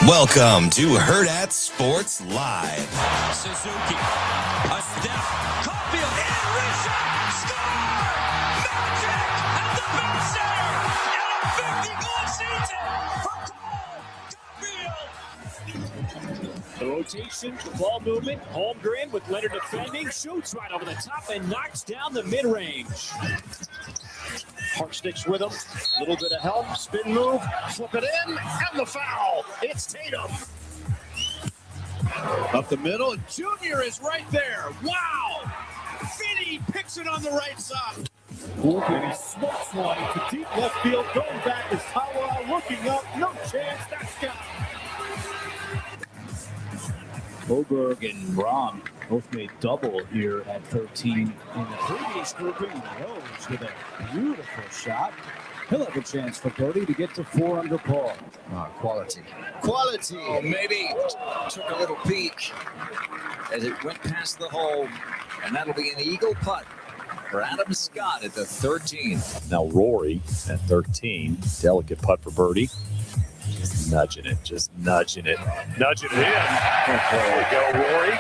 Welcome to Hurrdat Sports Live. Suzuki, a step, Caulfield, and Risha, score! Magic at the big center, and a 50-goal season for Caulfield. The rotation, the ball movement, Holmgren with Leonard defending, shoots right over the top and knocks down the mid-range. Park sticks with him, a little bit of help, spin move, flip it in, and the foul. It's Tatum. Up the middle, Junior is right there. Wow! Finney picks it on the right side. Holmgren smokes one to deep left field, going back is Tawa, looking up, no chance, that's gone. Boberg and Rom both made double here at 13 in the previous grouping. Rose with a beautiful shot. He'll have a chance for birdie to get to 4 under par. Quality. Oh, maybe took a little peek as it went past the hole, and that'll be an eagle putt for Adam Scott at the 13th. Now Rory at 13. Delicate putt for birdie. Just nudging it in. There we go, Rory.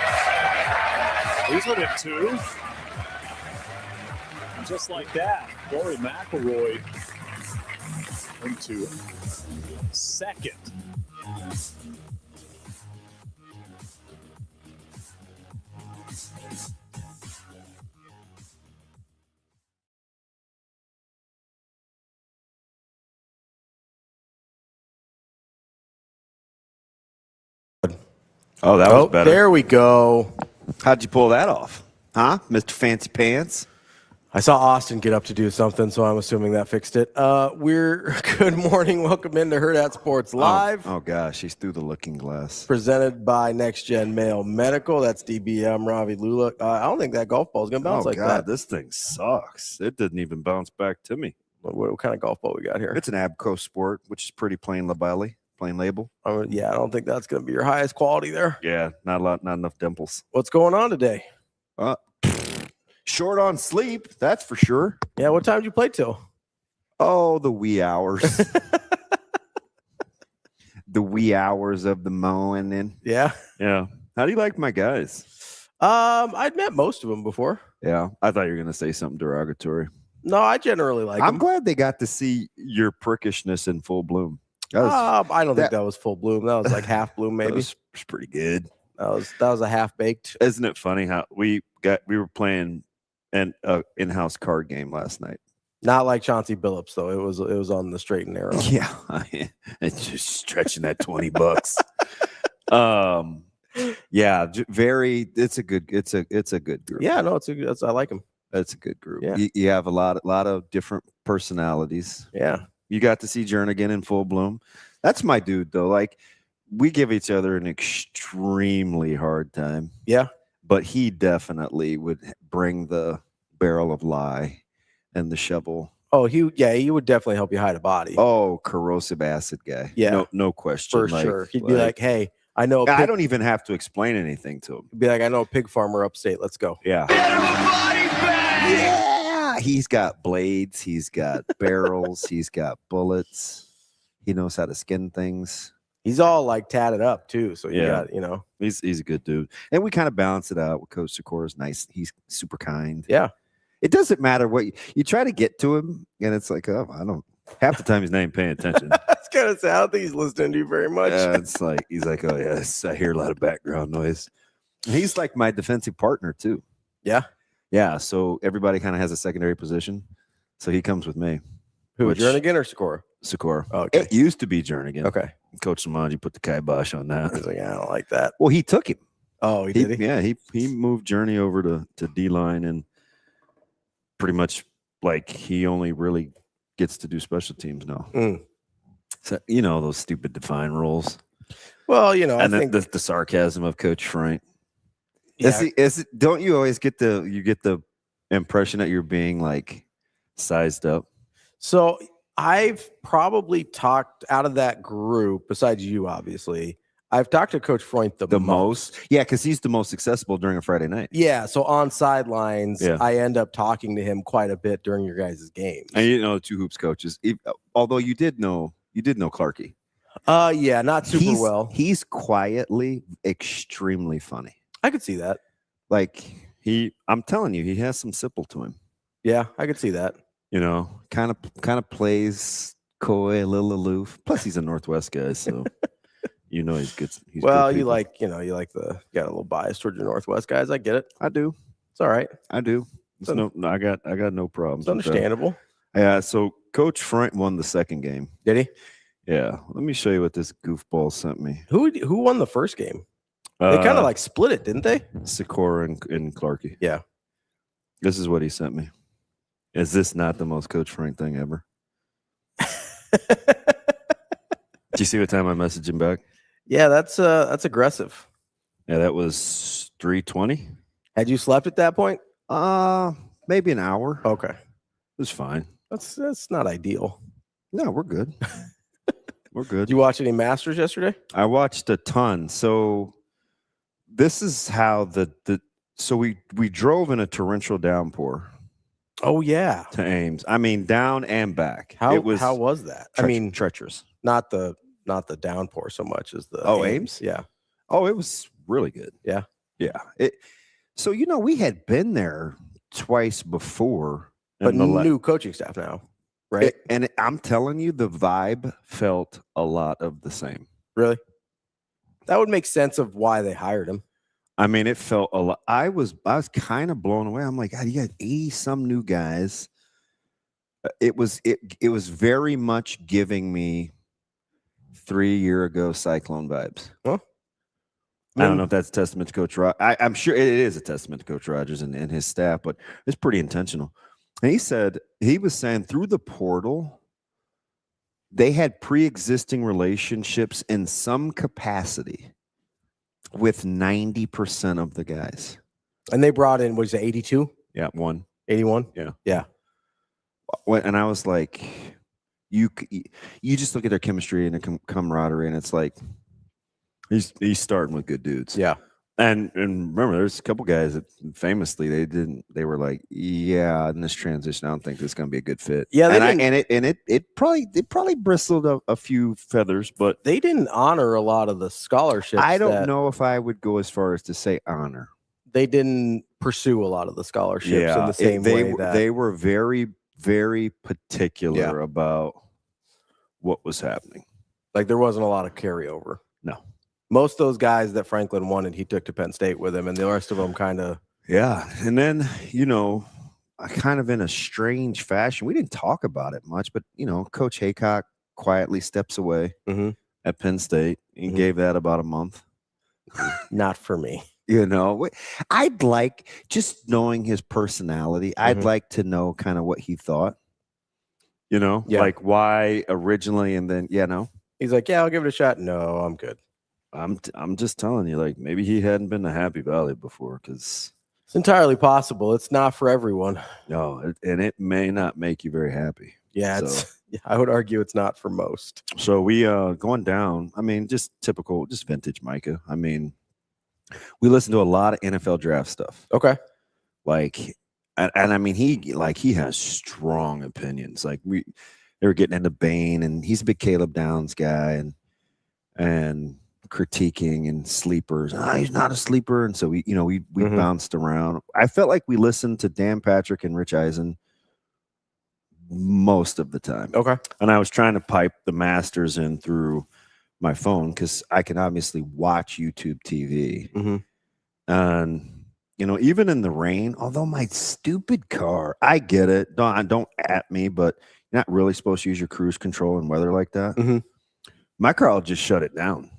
He's within 2. Just like that, Rory McIlroy into second. Oh, that was better. There we go. How'd you pull that off? Huh, Mr. Fancy Pants? I saw Austin get up to do something, so I'm assuming that fixed it. Good morning. Welcome into Hurrdat Sports Live. Oh, gosh, he's through the looking glass. Presented by Next Gen Mail Medical. That's DBM, Ravi, Lulla. I don't think that golf ball is going to bounce like that. This thing sucks. It didn't even bounce back to me. What kind of golf ball we got here? It's an Abco Sport, which is pretty plain label. Yeah, I don't think that's going to be your highest quality there. Yeah, not enough dimples. What's going on today? Short on sleep, that's for sure. Yeah, what time did you play till? Oh, the wee hours. The wee hours of the morning. Yeah. Yeah. How do you like my guys? I'd met most of them before. Yeah, I thought you were going to say something derogatory. No, I generally like them. I'm glad they got to see your prickishness in full bloom. I don't think that was full bloom. That was like half bloom, maybe. That was pretty good. That was a half baked. Isn't it funny how we were playing an in-house card game last night? Not like Chauncey Billups though. It was on the straight and narrow. Yeah, it's just stretching that $20. Yeah, very. It's a good group. Yeah, no, I like him. It's a good group. Yeah. You have a lot of different personalities. Yeah. You got to see Jernigan in full bloom. That's my dude, though. Like, we give each other an extremely hard time. Yeah. But he definitely would bring the barrel of lye and the shovel. Oh, he would definitely help you hide a body. Oh, corrosive acid guy. Yeah. No question. For sure. He'd be like, hey, I know. I don't even have to explain anything to him. He'd be like, I know a pig farmer upstate. Let's go. Yeah. Yeah. He's got blades. He's got barrels. He's got bullets. He knows how to skin things. He's all like tatted up too. So he's a good dude. And we kind of balance it out with Coach Sikora's nice. He's super kind. Yeah. It doesn't matter what you try to get to him, and it's like, oh, I don't. Half the time he's not even paying attention. That's kind of sad. I don't think he's listening to you very much. It's like he's like, oh yes, I hear a lot of background noise. And he's like my defensive partner too. Yeah. Yeah. So everybody kind of has a secondary position. So he comes with me. Who, Jernigan or Sikora? Sikora. Oh, okay. It used to be Jernigan. Okay. Coach Samanji put the kibosh on that. He's like, I don't like that. Well, he took him. Oh, he did? Yeah, he moved Journey over to D-line, and pretty much like he only really gets to do special teams now. So, those stupid defined roles. Well, I think the sarcasm of Coach Frank. Yeah. Don't you always get the impression that you're being like sized up? So I've probably talked out of that group, besides you, obviously. I've talked to Coach Freund the most. Yeah, because he's the most accessible during a Friday night. Yeah, so on sidelines, I end up talking to him quite a bit during your guys' games. And the two hoops coaches. Although you did know Clarkie. Yeah, not super well. He's quietly extremely funny. I could see that. Like I'm telling you, he has some simple to him. Yeah, I could see that. You know, kind of plays coy, a little aloof. Plus, he's a Northwest guy, so you know he's good. He's well, good you people. like you got a little bias towards your Northwest guys. I get it. I do. It's all right. I do. I got no problems. It's understandable. Yeah. So Coach Frank won the second game. Did he? Yeah. Let me show you what this goofball sent me. Who won the first game? They kind of like split it, didn't they? Sikora and Clarkey. Yeah. This is what he sent me. Is this not the most Coach Frank thing ever? Do you see what time I messaged him back? Yeah, that's aggressive. Yeah, that was 3:20. Had you slept at that point? Maybe an hour. Okay. It was fine. That's not ideal. No, we're good. We're good. Did you watch any Masters yesterday? I watched a ton. So this is how so we drove in a torrential downpour. Oh yeah. To Ames. I mean, down and back. How was that? I mean, treacherous. Not the downpour so much as the Ames? Yeah. Oh, it was really good. Yeah. Yeah. So we had been there twice before, but new coaching staff now, right? I'm telling you, the vibe felt a lot of the same. Really? That would make sense of why they hired him. I mean, it felt a lot. I was kind of blown away. I'm like, God, you got 80 some new guys. It was very much giving me 3 year ago Cyclone vibes. Huh? I don't know if that's a testament to Coach Rogers. I'm sure it is a testament to Coach Rogers and his staff, but it's pretty intentional. And he was saying through the portal, they had pre-existing relationships in some capacity with 90% of the guys. And they brought in, was it 82? Yeah, 81? Yeah. Yeah. And I was like, you just look at their chemistry and their camaraderie, and it's like, he's starting with good dudes. Yeah. And remember, there's a couple guys that famously they were like, yeah, in this transition, I don't think this is going to be a good fit. Yeah, it probably bristled a few feathers, but they didn't honor a lot of the scholarships. I don't know if I would go as far as to say honor. They didn't pursue a lot of the scholarships in the same way that they were very, very particular about what was happening. Like there wasn't a lot of carryover. No. Most of those guys that Franklin wanted, he took to Penn State with him, and the rest of them kind of. Yeah. And then, kind of in a strange fashion, we didn't talk about it much, but, Coach Haycock quietly steps away at Penn State. He gave that about a month. Not for me. I'd like, just knowing his personality, I'd like to know kind of what he thought, like why originally, and then, He's like, yeah, I'll give it a shot. No, I'm good. I'm just telling you, like, maybe he hadn't been to Happy Valley before, because it's entirely possible. It's not for everyone. No, and it may not make you very happy. Yeah, I would argue it's not for most. So we going down. I mean, just typical, just vintage Micah. I mean, we listen to a lot of NFL draft stuff. Okay, and I mean, he has strong opinions. Like they were getting into Bain, and he's a big Caleb Downs guy, and critiquing and sleepers. He's not a sleeper. And so we bounced around. I felt like we listened to Dan Patrick and Rich Eisen most of the time. Okay. And I was trying to pipe the Masters in through my phone because I can obviously watch YouTube TV. And, even in the rain, although my stupid car, I get it. Don't at me, but you're not really supposed to use your cruise control in weather like that. My car will just shut it down.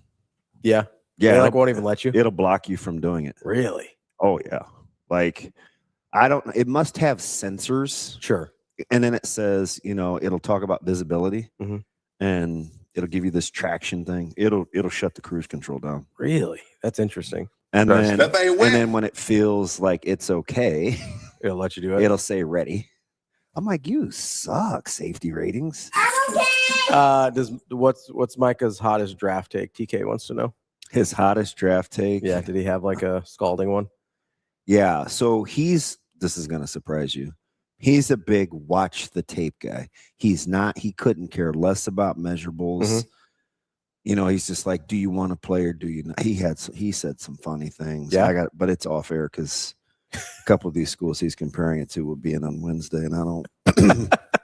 Yeah. Yeah. It won't even let you. It'll block you from doing it. Really? Oh, yeah. Like, it must have sensors. Sure. And then it says, it'll talk about visibility and it'll give you this traction thing. It'll shut the cruise control down. Really? That's interesting. And then when it feels like it's okay, it'll let you do it. It'll say ready. I'm like, you suck, safety ratings. What's Micah's hottest draft take? TK wants to know. His hottest draft take? Yeah, did he have like a scalding one? Yeah, so this is going to surprise you. He's a big watch the tape guy. He couldn't care less about measurables. he's just like, do you want to play or do you not? He said some funny things. Yeah. But it's off air because a couple of these schools he's comparing it to will be in on Wednesday, and I don't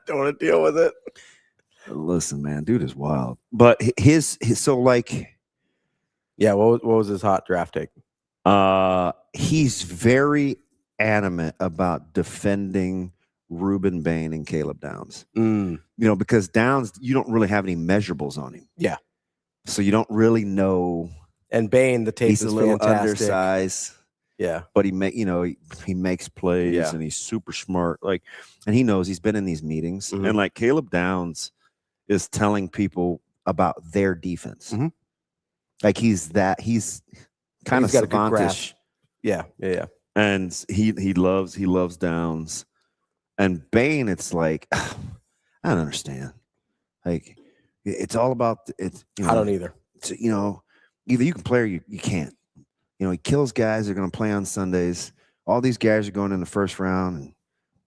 don't want to deal with it. Listen, man, dude is wild. But his so like, yeah. What was his hot draft take? He's very adamant about defending Ruben Bain and Caleb Downs. Because Downs, you don't really have any measurables on him. Yeah. So you don't really know. And Bain, the tape he's is a little fantastic. undersized. Yeah. But he makes plays and he's super smart. And he knows he's been in these meetings. And like Caleb Downs is telling people about their defense. Like he's kind of savantish. Yeah. And he loves Downs. And Bain, it's like, I don't understand. Like, it's all about it's. I don't either. It's, either you can play or you can't. He kills guys that are going to play on Sundays. All these guys are going in the first round, and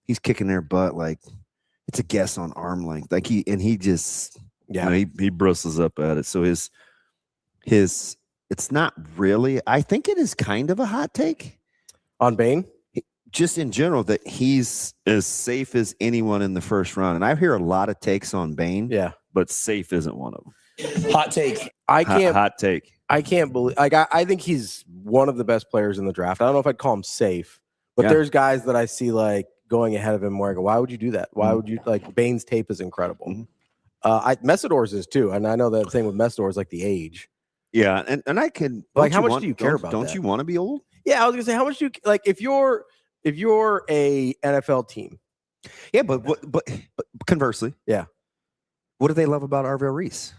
he's kicking their butt like it's a guess on arm length. Like he just he bristles up at it. So his it's not really. I think it is kind of a hot take on Bain. Just in general, that he's as safe as anyone in the first round. And I hear a lot of takes on Bain. Yeah. But safe isn't one of them. Hot take. Hot take. I can't believe. I think he's one of the best players in the draft. I don't know if I'd call him safe, but there's guys that I see like going ahead of him where I go, why would you do that? Why would you Bain's tape is incredible. Messidor's is too. And I know that thing with Messidor is like the age. Yeah. And I can how much do you care about that? Don't you want to be old? Yeah. I was gonna say, how much do you like if you're a NFL team? Yeah, but conversely, yeah. What do they love about Arvell Reese?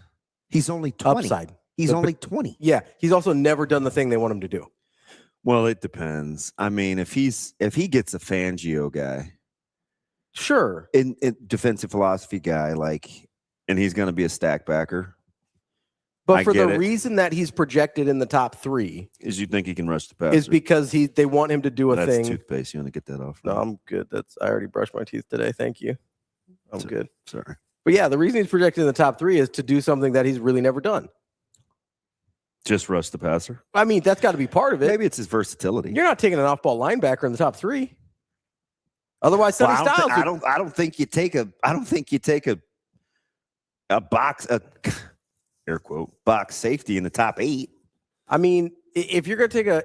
He's only 20. Upside. He's only 20. Yeah, he's also never done the thing they want him to do. Well, it depends. I mean, if he gets a Fangio guy, sure, in defensive philosophy guy, and he's going to be a stack backer. But for the reason that he's projected in the top 3 is you think he can rush the passer. Is because they want him to do a thing. Toothpaste. You want to get that off? No, I'm good. I already brushed my teeth today. Thank you. I'm good. Sorry. But yeah, the reason he's projected in the top 3 is to do something that he's really never done. Just rush the passer. I mean, that's got to be part of it. Maybe it's his versatility. You're not taking an off-ball linebacker in the top 3. Otherwise, Sonny Styles. I don't think you take a box air quote box safety in the top 8. I mean, if you're going to take a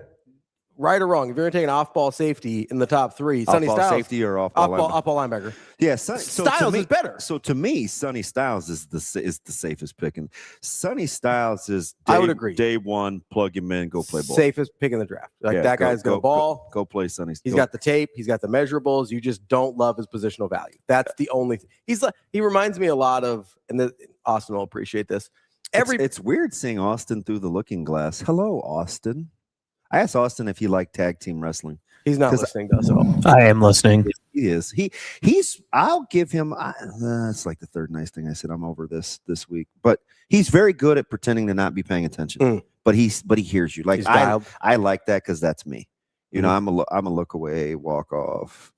right or wrong, if you're going to take an off-ball safety in the top 3, Sonny Styles safety or off-ball linebacker. Yeah, Styles is better. So to me, Sonny Styles is the safest pick, and Sonny Styles is. I would agree. Day one, plug him in, go play ball. Safest pick in the draft. That guy's going to ball. Go play Sonny. He's got the tape. He's got the measurables. You just don't love his positional value. That's the only thing. He reminds me a lot of, and Austin will appreciate this. It's weird seeing Austin through the looking glass. Hello, Austin. I asked Austin if he liked tag team wrestling. He's not listening to us at all. I am listening. He is. He's. I'll give him. It's like the third nice thing I said. I'm over this week, but he's very good at pretending to not be paying attention. But he hears you. Like I like that because that's me. I'm a look away, walk off.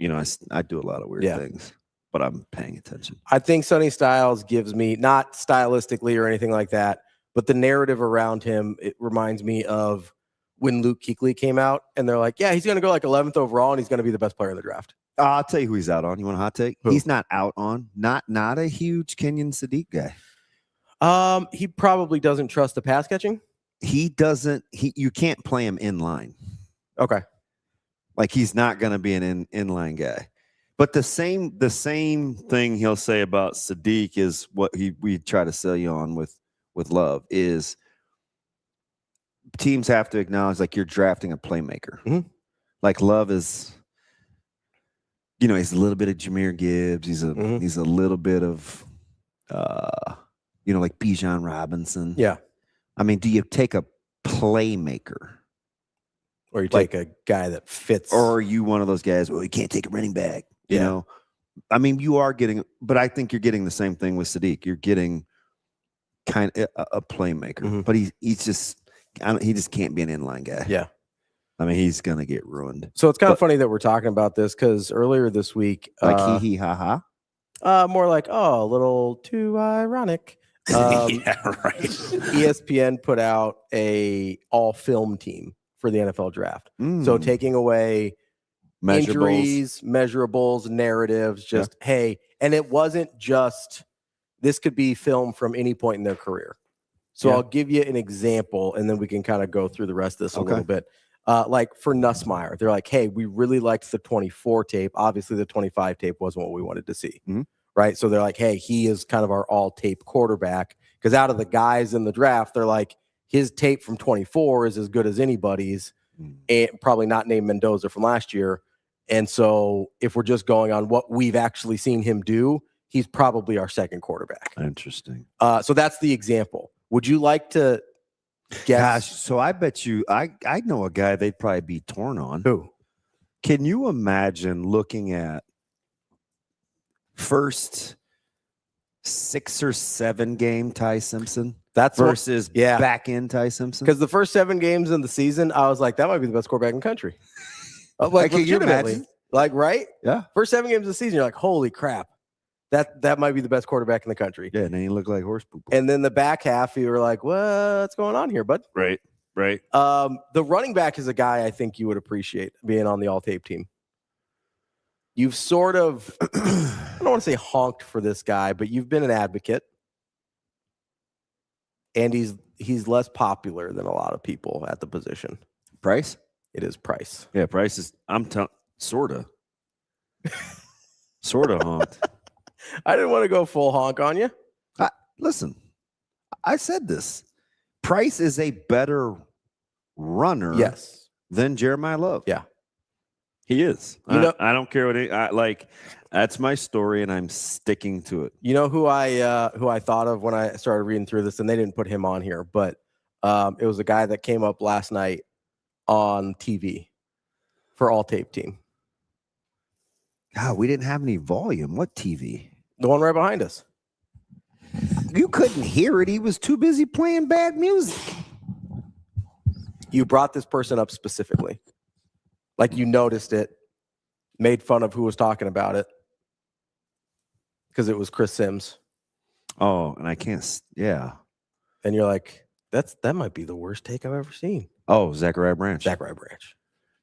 I do a lot of weird things, but I'm paying attention. I think Sonny Styles gives me, not stylistically or anything like that, but the narrative around him, it reminds me of when Luke Kuechly came out, and they're like, yeah, he's going to go 11th overall, and he's going to be the best player in the draft. I'll tell you who he's out on. You want a hot take? Who? He's not out on. Not a huge Kenyon Sadiq guy. He probably doesn't trust the pass catching. He doesn't. You can't play him in line. Okay. He's not going to be an inline guy. But the same thing he'll say about Sadiq is what we try to sell you on with Love is teams have to acknowledge you're drafting a playmaker. Love is, he's a little bit of Jahmyr Gibbs. He's a little bit of, Bijan Robinson. Yeah. I mean, do you take a playmaker? Or you take a guy that fits. Or are you one of those guys, you can't take a running back. You know? I mean, you are getting, but I think you're getting the same thing with Sadiq. You're getting kind of a playmaker, but he just can't be an inline guy. Yeah. I mean, he's going to get ruined. So it's kind of funny that we're talking about this because earlier this week, hee hee ha ha. More like, a little too ironic. Yeah, right. ESPN put out a all film team for the NFL draft. So taking away injuries, measurables, narratives, just, hey, and it wasn't just, this could be film from any point in their career. So I'll give you an example, and then we can kind of go through the rest of this a little bit. Like for Nussmeier, they're like, hey, we really liked the 24 tape. Obviously, the 25 tape wasn't what we wanted to see, right? So they're like, hey, he is kind of our all-tape quarterback. Because out of the guys in the draft, they're like, his tape from 24 is as good as anybody's, and probably not named Mendoza from last year. And so if we're just going on what we've actually seen him do, he's probably our second quarterback. Interesting. So that's the example. Would you like to guess? Gosh, so I bet you, I know a guy they'd probably be torn on. Who? Can you imagine looking at first 6 or 7 game Ty Simpson That's versus back end Ty Simpson? Because the first 7 games in the season, I was like, that might be the best quarterback in the country. Like, can you imagine? Like, right? Yeah. First 7 games of the season, you're like, holy crap. That might be the best quarterback in the country. Yeah, and then he looked like horse poop. And then the back half, you were like, what's going on here, bud? Right. The running back is a guy I think you would appreciate being on the all-tape team. You've sort of, I don't want to say honked for this guy, but you've been an advocate. And he's less popular than a lot of people at the position. Price? It is Price. Yeah, Price is, sort of honked. I didn't want to go full honk on you. Listen, I said this. Price is a better runner than Jeremiah Love. Yeah. He is. I don't care what that's my story, and I'm sticking to it. You know who I thought of when I started reading through this, and they didn't put him on here, but it was a guy that came up last night on TV for all tape team. God, we didn't have any volume. What TV? The one right behind us. You couldn't hear it. He was too busy playing bad music. You brought this person up specifically. Like you noticed it, made fun of who was talking about it. Because it was Chris Sims. Oh, and I can't, yeah. And you're like, that might be the worst take I've ever seen. Oh, Zachariah Branch.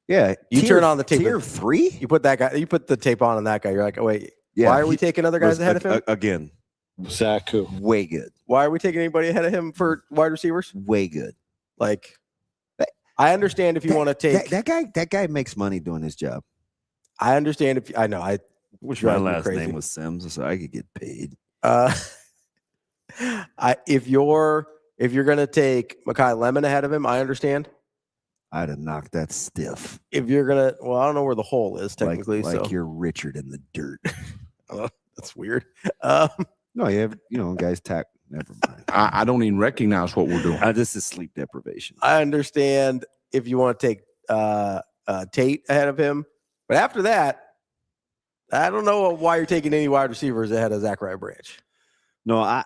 Yeah. You turn on the tape. Tier 3? You put that guy, you put the tape on that guy. You're like, oh, wait, why are we taking other guys ahead of him? Again. Zach who? Way good. Why are we taking anybody ahead of him for wide receivers? Way good. Like, I understand if you want to take that guy makes money doing his job. I understand if I know. I wish my last name was Sims, so I could get paid. If you're gonna take Mekhi Lemon ahead of him, I understand. I'd have knocked that stiff. If you're gonna, well, I don't know where the hole is technically. Like you're Richard in the dirt. Oh, that's weird. No, you have, guys tack. Never mind. I don't even recognize what we're doing. This is sleep deprivation. I understand if you want to take Tate ahead of him, but after that, I don't know why you're taking any wide receivers ahead of Zachariah Branch. No,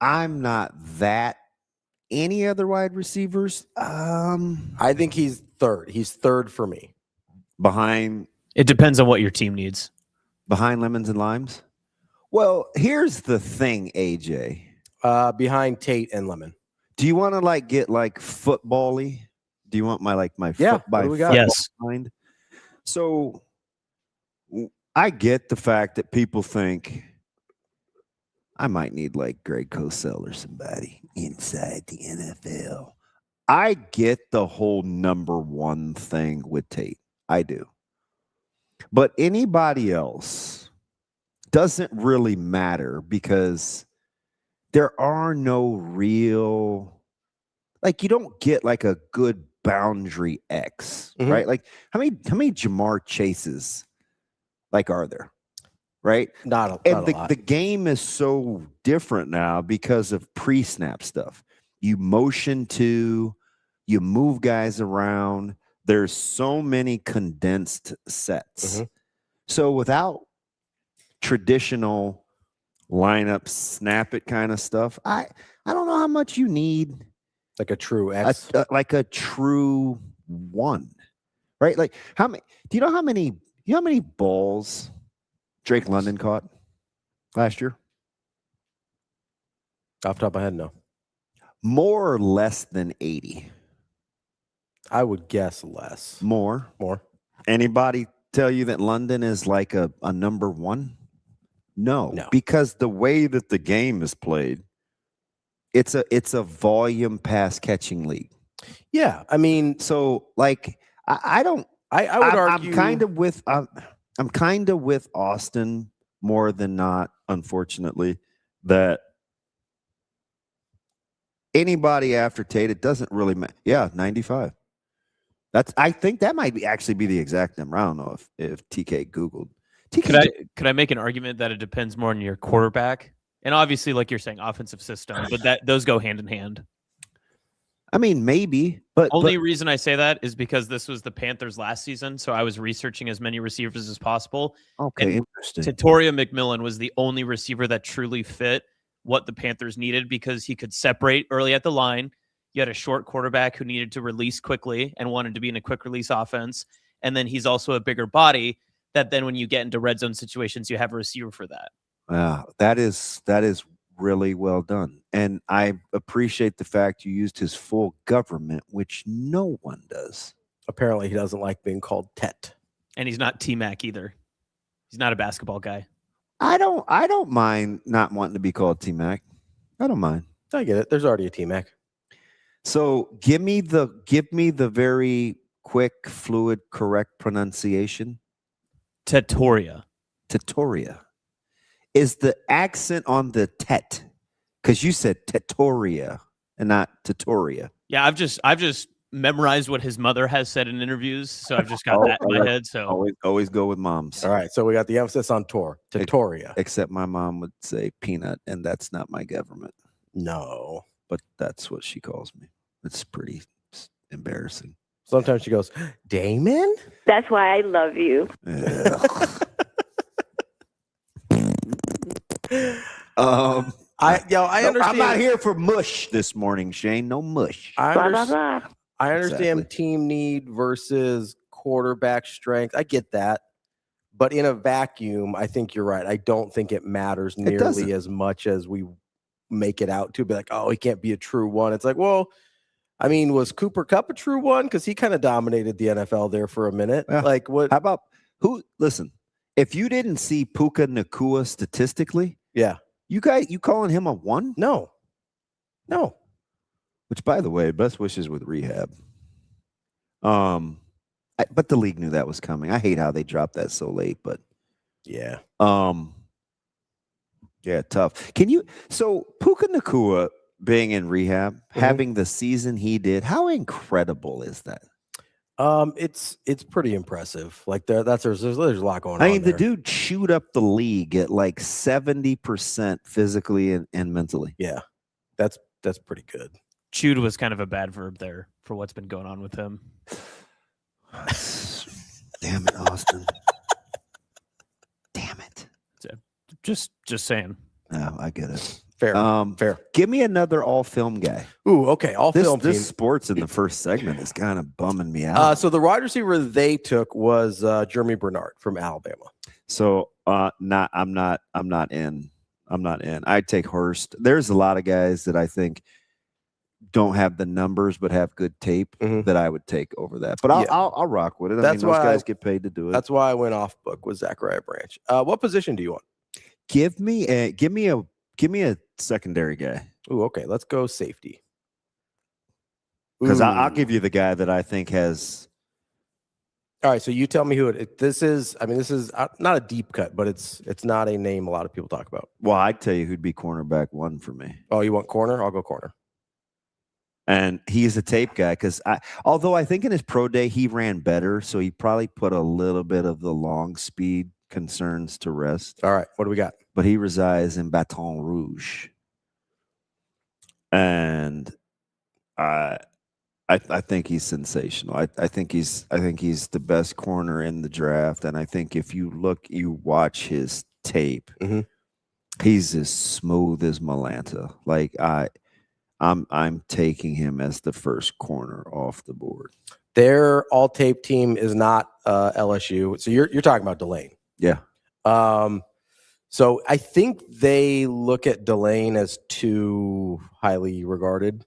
I'm not that. Any other wide receivers? I think he's third. He's third for me. Behind? It depends on what your team needs. Behind Lemons and Limes? Well, here's the thing, AJ. Behind Tate and Lemon. Do you want to get football-y? Do you want my football Yes. mind? So I get the fact that people think I might need Greg Cosell or somebody inside the NFL. I get the whole number one thing with Tate. I do. But anybody else doesn't really matter because there are no real, you don't get a good boundary X, right? How many Jamar Chases are there? Right? Not a lot. The game is so different now because of pre-snap stuff. You motion to, you move guys around. There's so many condensed sets. So without traditional lineup, snap it kind of stuff, I don't know how much you need. Like a true X. A true one. Right? How many? Do you know how many balls Drake London caught? last year? Off the top of my head, no. More or less than 80? I would guess less. More. Anybody tell you that London is like a number one? No, because the way that the game is played, it's a volume pass catching league. Yeah, I mean, so like I would argue I'm kind of with Austin more than not, unfortunately, that anybody after Tate, it doesn't really matter. Yeah, 95. I think that might actually be the exact number. I don't know if TK Googled. Could I make an argument that it depends more on your quarterback? And obviously, like you're saying, offensive system, but those go hand in hand. I mean, maybe, but only reason I say that is because this was the Panthers last season, so I was researching as many receivers as possible. Okay, and interesting. Tatoria McMillan was the only receiver that truly fit what the Panthers needed because he could separate early at the line. You had a short quarterback who needed to release quickly and wanted to be in a quick release offense. And then he's also a bigger body that then when you get into red zone situations, you have a receiver for that. That is really well done. And I appreciate the fact you used his full government, which no one does. Apparently he doesn't like being called Tet. And he's not T-Mac either. He's not a basketball guy. I don't mind not wanting to be called T-Mac. I don't mind. I get it. There's already a T-Mac. So give me the very quick, fluid, correct pronunciation. Tatoria. Is the accent on the tet? Because you said Tatoria and not Tatoria. Yeah, I've just memorized what his mother has said in interviews, so I've just got that in my head. So always go with moms. All right, so we got the emphasis on Tatoria. Except my mom would say peanut, and that's not my government. No, but that's what she calls me. It's pretty embarrassing. Sometimes she goes, Damon? That's why I love you. I understand. I'm not here for mush this morning, Shane. No mush. I understand exactly. Team need versus quarterback strength. I get that. But in a vacuum, I think you're right. I don't think it matters nearly as much as we make it out to be like, oh, he can't be a true one. It's like, well, I mean, was Cooper Kupp a true one? Because he kind of dominated the NFL there for a minute. Yeah. Like what? How about who? Listen, if you didn't see Puka Nacua statistically, yeah, you calling him a one? No. Which, by the way, best wishes with rehab. But the league knew that was coming. I hate how they dropped that so late, but yeah. Yeah, tough. So Puka Nacua being in rehab, having the season he did, how incredible is that? It's pretty impressive. Like there's a lot going on. I mean, the dude chewed up the league at like 70% physically and mentally. Yeah, that's pretty good. Chewed was kind of a bad verb there for what's been going on with him. Damn it, Austin. Damn it. Just saying. No, I get it. Fair. Fair. Give me another all-film guy. Ooh, okay. All-film team. This sports in the first segment is kind of bumming me out. So the wide receiver they took was Jeremy Bernard from Alabama. So I'm not in. I'd take Hurst. There's a lot of guys that I think don't have the numbers but have good tape that I would take over that. But I'll rock with it. I mean, those guys get paid to do it. That's why I went off book with Zachariah Branch. What position do you want? Give me a secondary guy. Ooh, okay. Let's go safety. Because I'll give you the guy that I think has. All right, so you tell me who this is. I mean, this is not a deep cut, but it's not a name a lot of people talk about. Well, I'd tell you who'd be cornerback one for me. Oh, you want corner? I'll go corner. And he's a tape guy because although I think in his pro day he ran better, so he probably put a little bit of the long speed concerns to rest. All right, what do we got? But he resides in Baton Rouge, and I think he's sensational. I think he's the best corner in the draft, and I think if you watch his tape, he's as smooth as Malanta. Like I'm taking him as the first corner off the board. Their all tape team is not LSU, so you're talking about Delane. Yeah. So I think they look at Delane as too highly regarded.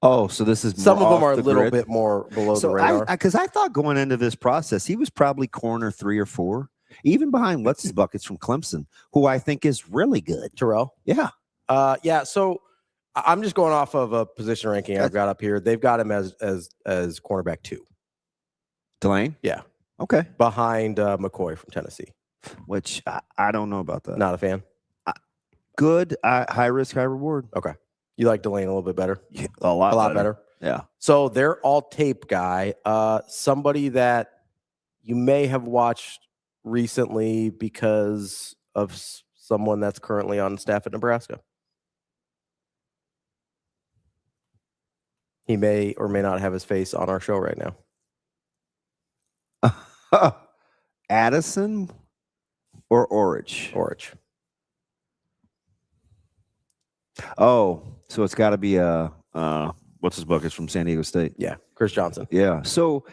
Oh, so this is some more of them off are a the little grid? bit more below the radar. Because I thought going into this process, he was probably corner 3 or 4, even behind what's his buckets from Clemson, who I think is really good. Terrell. Yeah. Yeah. So I'm just going off of a position ranking I've got up here. They've got him as cornerback 2. Delane? Yeah. Okay. Behind McCoy from Tennessee. Which I don't know about that. Not a fan. Good. High risk, high reward. Okay. You like Delane a little bit better? Yeah, a lot better. Yeah. So they're all tape guy. Somebody that you may have watched recently because of someone that's currently on staff at Nebraska. He may or may not have his face on our show right now. Addison or Orich? Orich. Oh, so it's got to be what's his buckets from San Diego State? Yeah, Chris Johnson. Yeah. So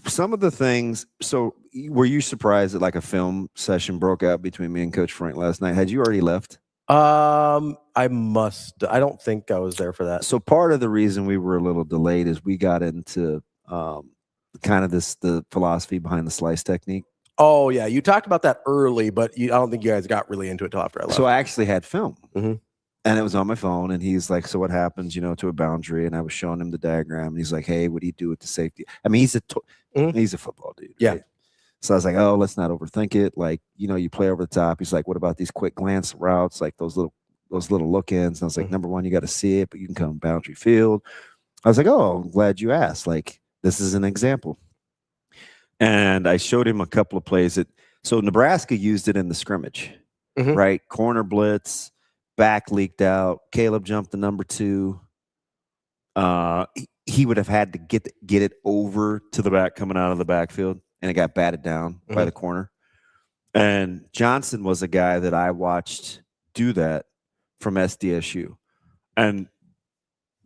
some of the things. So were you surprised that like a film session broke out between me and Coach Frank last night? Had you already left? I don't think I was there for that. So part of the reason we were a little delayed is we got into kind of the philosophy behind the slice technique. Oh yeah, you talked about that early, but I don't think you guys got really into it till after I left. So I actually had film, Mhm. and it was on my phone. And he's like, "So what happens, to a boundary?" And I was showing him the diagram, and he's like, "Hey, what do you do with the safety?" I mean, he's a football dude. Yeah. Right? So I was like, "Oh, let's not overthink it. Like, you play over the top." He's like, "What about these quick glance routes, like those little look-ins?" And I was like, "Number one, you got to see it, but you can come boundary field." I was like, "Oh, I'm glad you asked. Like, this is an example." And I showed him a couple of plays so Nebraska used it in the scrimmage, right? Corner blitz, back leaked out. Caleb jumped to number 2. He would have had to get it over to the back coming out of the backfield, and it got batted down by the corner. And Johnson was a guy that I watched do that from SDSU, and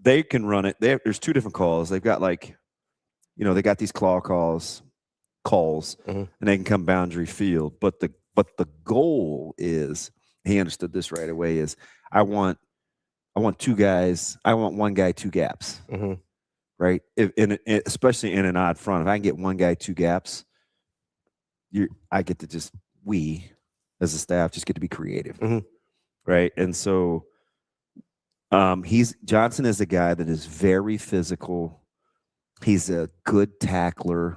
they can run it. There's 2 different calls. They've got they got these claw calls, and they can come boundary field. But the goal is, he understood this right away, is I want 2 guys. I want 1 guy, 2 gaps. Right. Especially in an odd front. If I can get 1 guy, 2 gaps, I get to we as a staff just get to be creative. Right. And so Johnson is a guy that is very physical. He's a good tackler.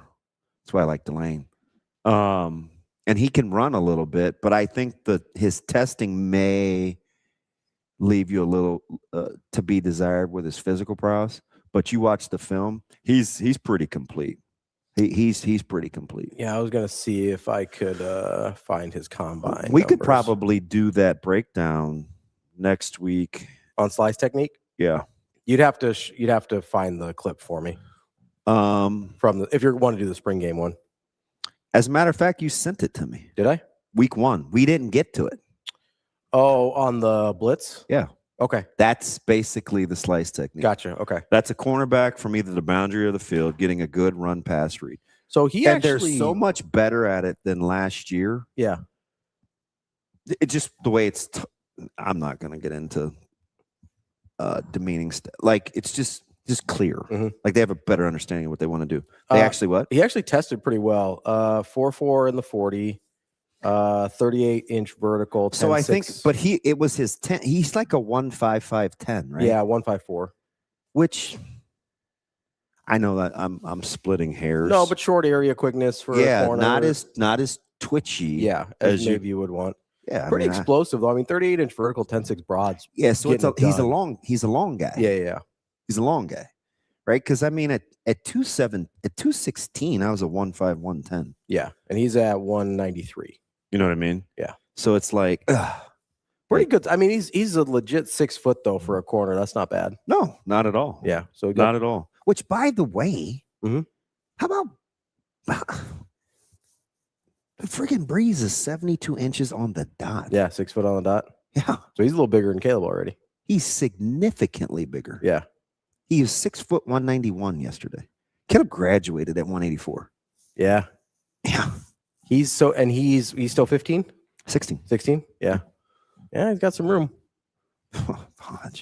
That's why I like Delane. And he can run a little bit, but I think that his testing may leave you a little to be desired with his physical prowess. But you watch the film, he's pretty complete. He's pretty complete. Yeah, I was gonna see if I could find his combine. We could probably do that breakdown next week on slice technique. Yeah, you'd have to find the clip for me. If you want to do the spring game one. As a matter of fact, you sent it to me. Did I? Week 1. We didn't get to it. Oh, on the blitz? Yeah. Okay. That's basically the slice technique. Gotcha. Okay. That's a cornerback from either the boundary or the field getting a good run pass read. So they're so much better at it than last year. Yeah. It's just the way it's I'm not going to get into demeaning stuff. Like, it's just clear. Like, they have a better understanding of what they want to do. They He actually tested pretty well. 4.4 in the 40, 38-inch vertical. 10, so I 6. think, but it was his 10. He's like a 1.55 right? Yeah, 1.54. Which I know that I'm splitting hairs. No, but short area quickness for a corner. not as twitchy. Yeah, as maybe you would want. Yeah, pretty explosive though. I mean, 38-inch vertical, 10.6 broads. Yeah, so he's a long guy. Yeah. He's a long guy, right? Because I mean, at 216, I was a 1.5, 110. Yeah, and he's at 193. You know what I mean? Yeah. So it's like pretty good. I mean, he's a legit 6 foot though for a corner. That's not bad. No, not at all. Yeah. So not at all. Which, by the way, how about the freaking Breeze is 72 inches on the dot? Yeah, 6 foot on the dot. Yeah. So he's a little bigger than Caleb already. He's significantly bigger. Yeah. He is 6 foot 191 yesterday. Caleb graduated at 184. Yeah. Yeah. He's still 15? 16. 16? Yeah. Yeah, he's got some room.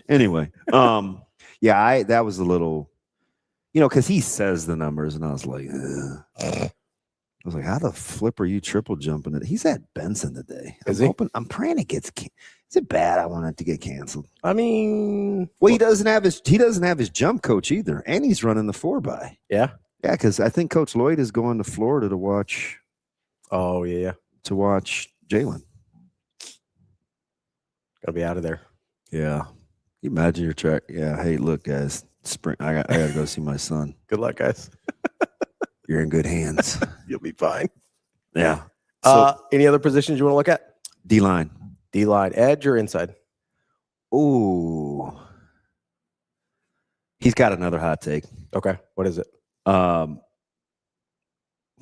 Anyway, that was a little, because he says the numbers, and I was like, how the flip are you triple jumping it? He's at Benson today. I'm praying it gets. Is it bad? I want it to get canceled. I mean, well, he doesn't have his jump coach either, and he's running the 4x. Yeah, yeah, because I think Coach Lloyd is going to Florida to watch. Oh yeah, to watch Jalen. Gonna be out of there. Yeah, you imagine your track. Yeah, hey, look, guys, spring. I got to go see my son. Good luck, guys. You're in good hands. You'll be fine. Yeah. Any other positions you want to look at? D-line. D-line, edge or inside? Ooh. He's got another hot take. Okay. What is it?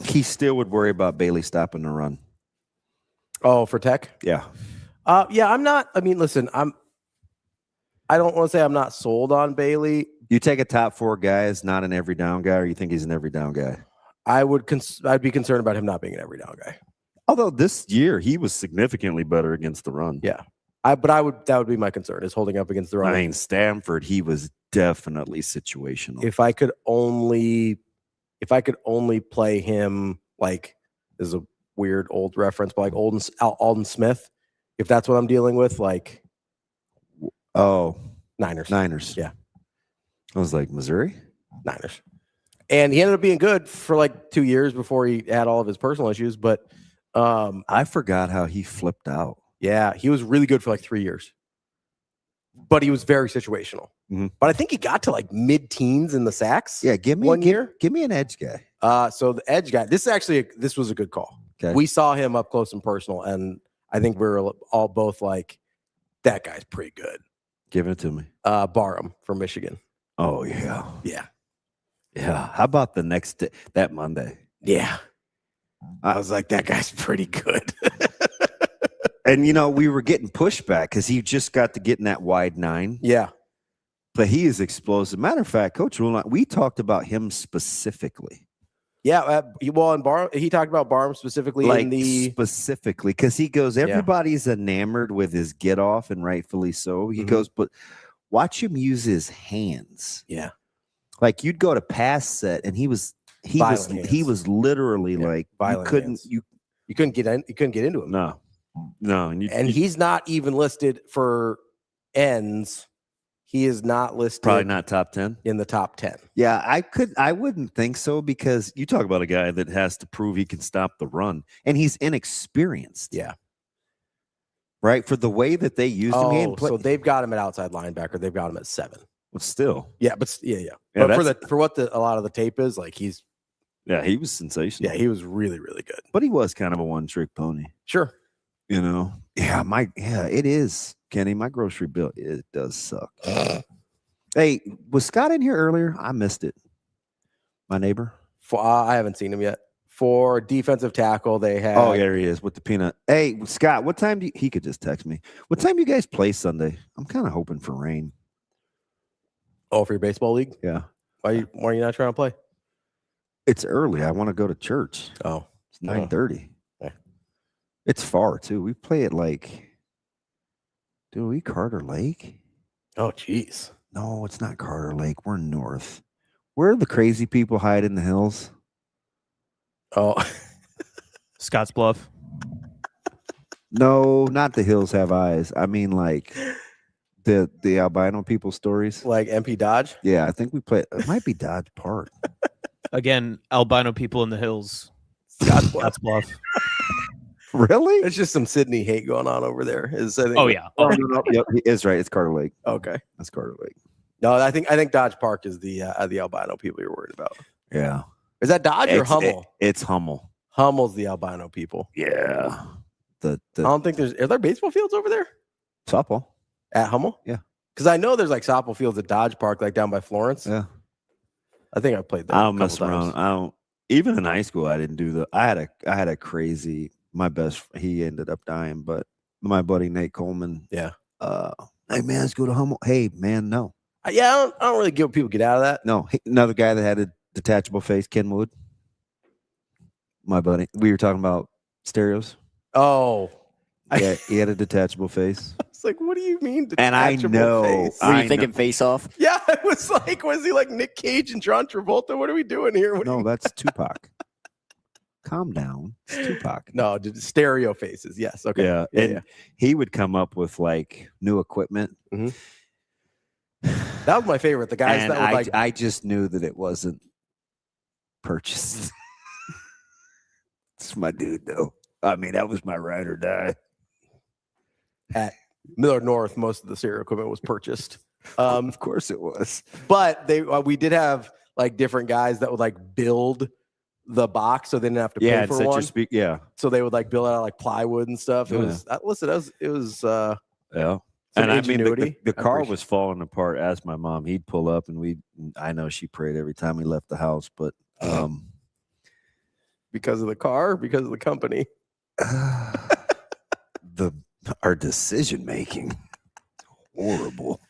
He still would worry about Bailey stopping the run. Oh, for Tech? Yeah. Yeah, I'm not. I mean, listen, I don't want to say I'm not sold on Bailey. You take a top 4 guy as not an every down guy, or you think he's an every down guy? I'd be concerned about him not being an every down guy. Although this year he was significantly better against the run. Yeah. That would be my concern, is holding up against the run. I mean, Stanford, he was definitely situational. If I could only play him, like, this is a weird old reference, but like Alden Smith, if that's what I'm dealing with, like, Niners. Yeah. I was like, Missouri? Niners. And he ended up being good for like 2 years before he had all of his personal issues. But I forgot how he flipped out. Yeah, he was really good for like 3 years. But he was very situational. Mm-hmm. But I think he got to like mid-teens in the sacks. Yeah, give me an edge guy. So the edge guy, this was a good call. Okay. We saw him up close and personal, and I think we were all both like, that guy's pretty good. Give it to me. Barham from Michigan. Oh, yeah. Yeah. Yeah. How about that Monday? Yeah. I was like, that guy's pretty good. And, we were getting pushback because he just got to get in that wide 9. Yeah. But he is explosive. Matter of fact, Coach Lulla, we talked about him specifically. Yeah. Well, and Barham, he talked about Barham specifically specifically because he goes, everybody's enamored with his get off, and rightfully so. He goes, but watch him use his hands. Yeah. Like, you'd go to pass set, and he was literally like, you couldn't get into him. No. And he's not even listed for ends. He is not listed. Probably not top 10 in the top 10. Yeah, I wouldn't think so, because you talk about a guy that has to prove he can stop the run, and he's inexperienced. Yeah. Right. For the way that they used him. So they've got him at outside linebacker. They've got him at 7. Well, still. Yeah. But but for what a lot of the tape is, like, he was sensational. Yeah. He was really, really good, but he was kind of a one-trick pony. Sure. Yeah, it is, Kenny. My grocery bill, it does suck. Hey, was Scott in here earlier? I missed it. My neighbor. I haven't seen him yet. For defensive tackle, they have. Oh, there he is with the peanut. Hey, Scott, what time he could just text me. What time do you guys play Sunday? I'm kind of hoping for rain. Oh, for your baseball league? Yeah. Why are you not trying to play? It's early. I want to go to church. Oh, it's 9:30. It's far too. We play at Carter Lake? Oh, geez. No, it's not Carter Lake. We're north. Where the crazy people hide in the hills? Oh, Scotts Bluff. No, not the hills have eyes. I mean, like the albino people stories. Like MP Dodge? Yeah, I think we play. It might be Dodge Park. Again, albino people in the hills. Scotts Bluff. Really? It's just some Sydney hate going on over there. Yeah. Oh, no. Yep, he is right. It's Carter Lake. Okay. That's Carter Lake. No, I think Dodge Park is the albino people you're worried about. Yeah. Is that Dodge or Hummel? It's Hummel. Hummel's the albino people. Yeah. I don't think are there baseball fields over there? Softball. At Hummel? Yeah. Because I know there's like softball fields at Dodge Park, like down by Florence. Yeah. I think I played there. I don't mess around. Even in high school, I didn't do I had a crazy. My best, he ended up dying, but my buddy Nate Coleman. Yeah. Hey man, let's go to Hummel. Hey man, no. Yeah, I don't really give people get out of that. No, another guy that had a detachable face, Ken Wood. My buddy. We were talking about stereos. Oh, Yeah, he had a detachable face. It's like, what do you mean? And I know. Face? Were you thinking Face Off? Yeah, it was like, was he like Nick Cage and John Travolta? What are we doing here? No, that's Tupac. Calm down. It's Tupac. No, stereo faces. Yes. Okay. Yeah. And he would come up with like new equipment. Mm-hmm. That was my favorite. The guys and that would like. I just knew that it wasn't purchased. It's my dude, though. I mean, that was my ride or die. At Miller North, most of the stereo equipment was purchased. Of course it was. But we did have like different guys that would like build the box, so they didn't have to pay for one. Yeah. So they would like build out like plywood and stuff. It was it was yeah. And I mean, the car was falling apart as my mom. He'd pull up, and I know she prayed every time we left the house, but because of the car, because of the company, our decision making horrible,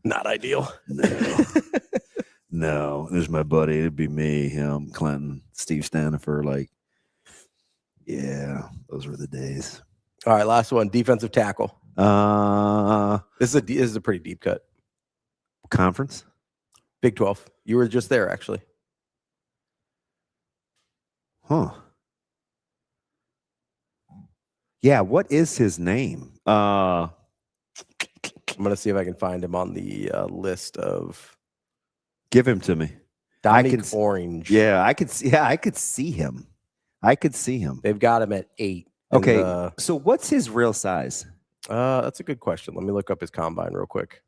not ideal. No, there's my buddy. It'd be me, him, Clinton, Steve Stanifer. Like, yeah, those were the days. All right, last one, defensive tackle. This is a pretty deep cut. Conference? Big 12. You were just there, actually. Huh. Yeah, what is his name? I'm gonna see if I can find him on the list of. Give him to me. Dominic Orange. Yeah, I could see. Yeah, I could see him. They've got him at 8. Okay. So what's his real size? That's a good question. Let me look up his combine real quick.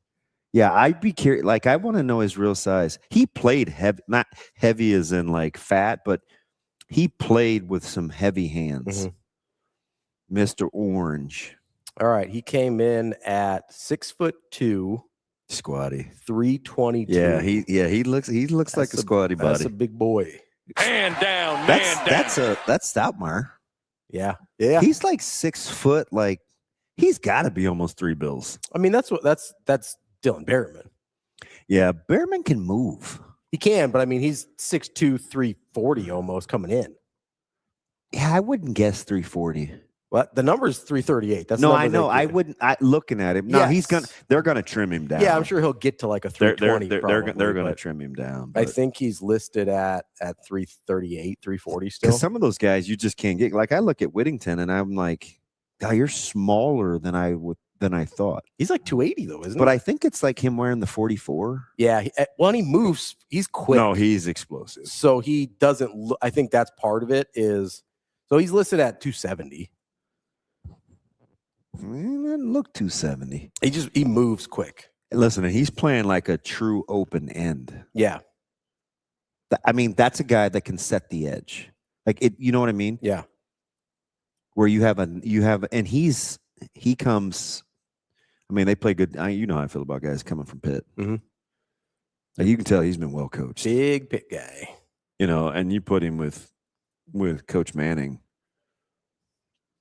Yeah, I'd be curious. Like, I want to know his real size. He played heavy, not heavy as in like fat, but he played with some heavy hands. Mm-hmm. Mr. Orange. All right. He came in at 6'2". Squatty. 322. Yeah, he looks like a squatty body. That's a big boy. That's Stoutmire. Yeah. He's like 6 foot. Like, he's got to be almost 3 bills. I mean, that's Dylan Behrman. Yeah, Behrman can move. He can, but I mean, he's 6'2", 340 almost coming in. Yeah, I wouldn't guess 340. What? The number's 338. That's no, I know. I wouldn't. Looking at him, no, yes. They're gonna trim him down. Yeah, I'm sure he'll get to like a 320. They're gonna trim him down. I think he's listed at 338, 340 still. Because some of those guys you just can't get. Like, I look at Whittington and I'm like, God, you're smaller than I thought. He's like 280 though, isn't he? But I think it's like him wearing the 44. Yeah, when he moves, he's quick. No, he's explosive. So he doesn't look. I think that's part of it. So he's listed at 270. He doesn't look 270. He moves quick. Listen, and he's playing like a true open end. Yeah. I mean, that's a guy that can set the edge. Like, it, you know what I mean? Yeah. Where and he comes. I mean, they play good. You know how I feel about guys coming from Pitt. Mm-hmm. Like, you can tell he's been well coached. Big Pitt guy. You know, and you put him with Coach Manning.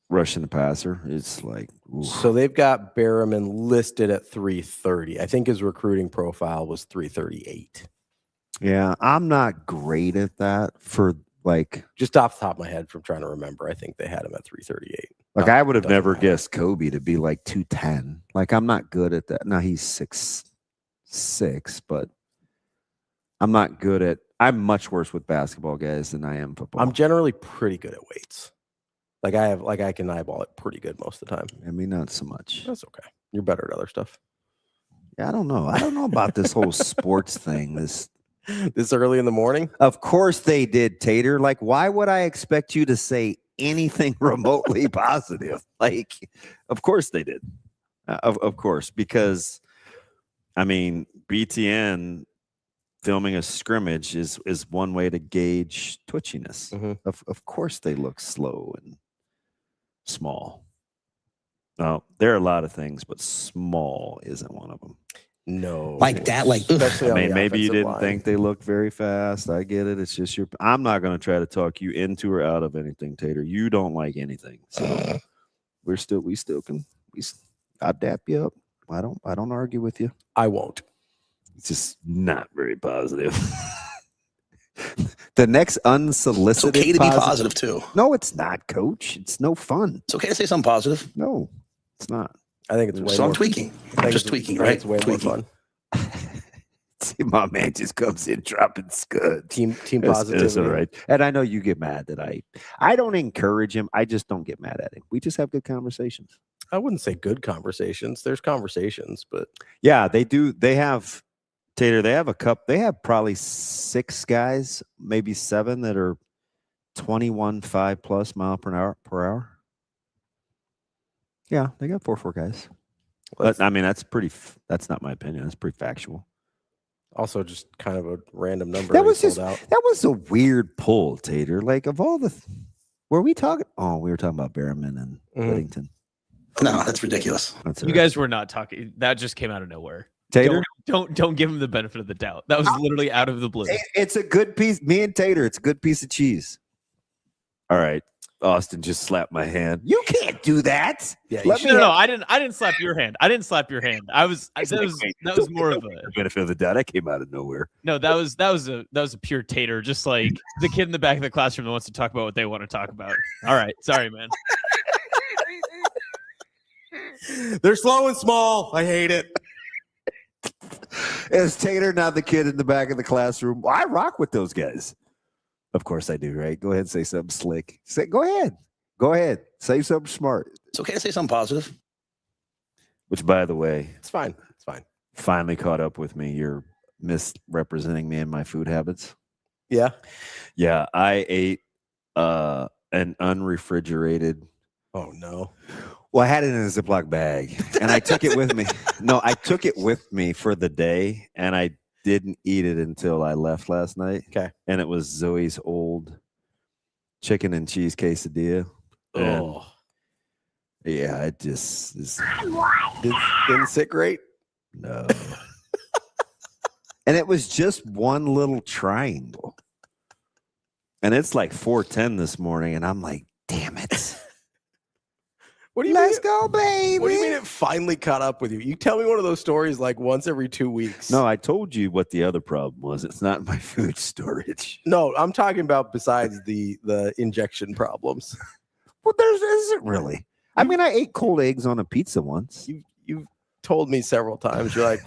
Rushing the passer, it's like, ooh. So they've got Behrman listed at 330. I think his recruiting profile was 338. Yeah, I'm not great at that for like just off the top of my head from trying to remember. I think they had him at 338. Like, I would have never guessed Kobe to be like 210. Like, I'm not good at that. Now he's 6'6", but I'm not good at. I'm much worse with basketball guys than I am football. I'm generally pretty good at weights. I can eyeball it pretty good most of the time. I mean, not so much. That's okay. You're better at other stuff. Yeah, I don't know. I don't know about this whole sports thing. This early in the morning? Of course they did, Tater. Like, why would I expect you to say anything remotely positive? Like, of course they did. Of course, because I mean, BTN filming a scrimmage is one way to gauge twitchiness. Mm-hmm. Of course they look slow and small. No, there are a lot of things, but small isn't one of them. No. Like that, like, I mean, maybe you didn't think they looked very fast. I get it. It's just I'm not going to try to talk you into or out of anything, Tater. You don't like anything. So I'll dap you up. I don't argue with you. I won't. It's just not very positive. The next unsolicited. It's okay to be positive too. No, it's not, Coach. It's no fun. It's okay to say something positive. No, it's not. I think it's way So more. I'm tweaking. Just tweaking, I think right? It's way Tweaking. more fun. See, my man just comes in dropping scud. Team It's positivity. all right. And I know you get mad that I don't encourage him. I just don't get mad at him. We just have good conversations. I wouldn't say good conversations. There's conversations, but Yeah, they do. They have, Tater, they have a cup. They have probably 6 guys, maybe 7 that are 21.5+ mile per hour. Yeah, they got 4 guys. But I mean, that's not my opinion. That's pretty factual. also just kind of a random number. That was he just pulled out. that was a weird pull, Tater. Like of all the, were we talking? Oh, we were talking about Berriman and Whittington. No, that's ridiculous. That's You guys were not talking. That just came out of nowhere. Tater. Don't give him the benefit of the doubt. That was literally out of the blue. It's a good piece. Me and Tater, it's a good piece of cheese. All right. Austin just slapped my hand. You can't do that. Yeah, No, I didn't slap your hand. I didn't slap your hand. That was more of a benefit of the doubt. That came out of nowhere. No, that was a pure Tater, just like the kid in the back of the classroom that wants to talk about what they want to talk about. All right, sorry, man. They're slow and small. I hate it. Is Tater not the kid in the back of the classroom? I rock with those guys. Of course I do, right? Go ahead and say something slick. Go ahead. Go ahead. Say something smart. It's okay to say something positive. Which, by the way, It's fine. It's fine. finally caught up with me. You're misrepresenting me and my food habits. Yeah. Yeah, I ate an unrefrigerated. Oh no. Well, I had it in a Ziploc bag, and I took it with me. No, I took it with me for the day, and I didn't eat it until I left last night. Okay. And it was Zoe's old chicken and cheese quesadilla. And yeah, it just is. Didn't sit great. No. And it was just one little triangle. And it's like 4:10 this morning, and I'm like, damn it. What do you Let's mean? go, baby. What do you mean it finally caught up with you? You tell me one of those stories like once every 2 weeks. No, I told you what the other problem was. It's not my food storage. No, I'm talking about besides the injection problems. Well, there isn't really. I mean, I ate cold eggs on a pizza once. You've told me several times. You're like,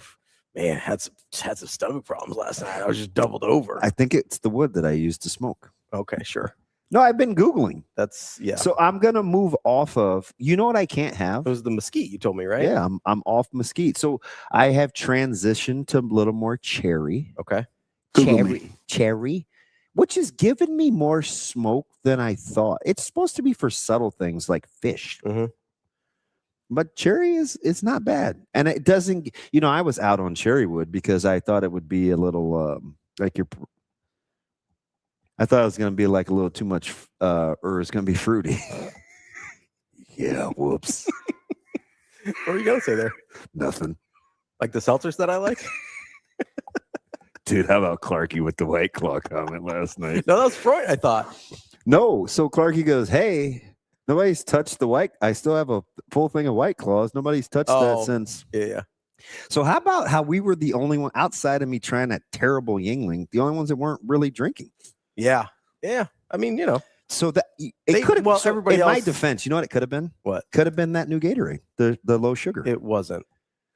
man, had some stomach problems last night. I was just doubled over. I think it's the wood that I used to smoke. Okay, sure. No, I've been Googling. That's So I'm gonna move off of. You know what I can't have? It was the mesquite you told me, right? Yeah, I'm off mesquite. So I have transitioned to a little more cherry. Okay. Cherry, which is giving me more smoke than I thought. It's supposed to be for subtle things like fish. But cherry is not bad. And it doesn't, I was out on cherry wood because I thought it would be a little I thought it was going to be like a little too much, or it's going to be fruity. Yeah, whoops. What were you going to say there? Nothing. Like the seltzers that I like? Dude, how about Clarky with the White Claw comment last night? No, that was Freud, I thought. No, so Clarky goes, hey, nobody's touched the White. I still have a full thing of White Claws. Nobody's touched that since. Yeah. So how about how we were the only one outside of me trying that terrible Yingling, the only ones that weren't really drinking. Yeah. Yeah. I mean, So that it could have. well, so everybody in my else- defense, you know what it could have been? What? Could have been that new Gatorade, the low sugar. It wasn't.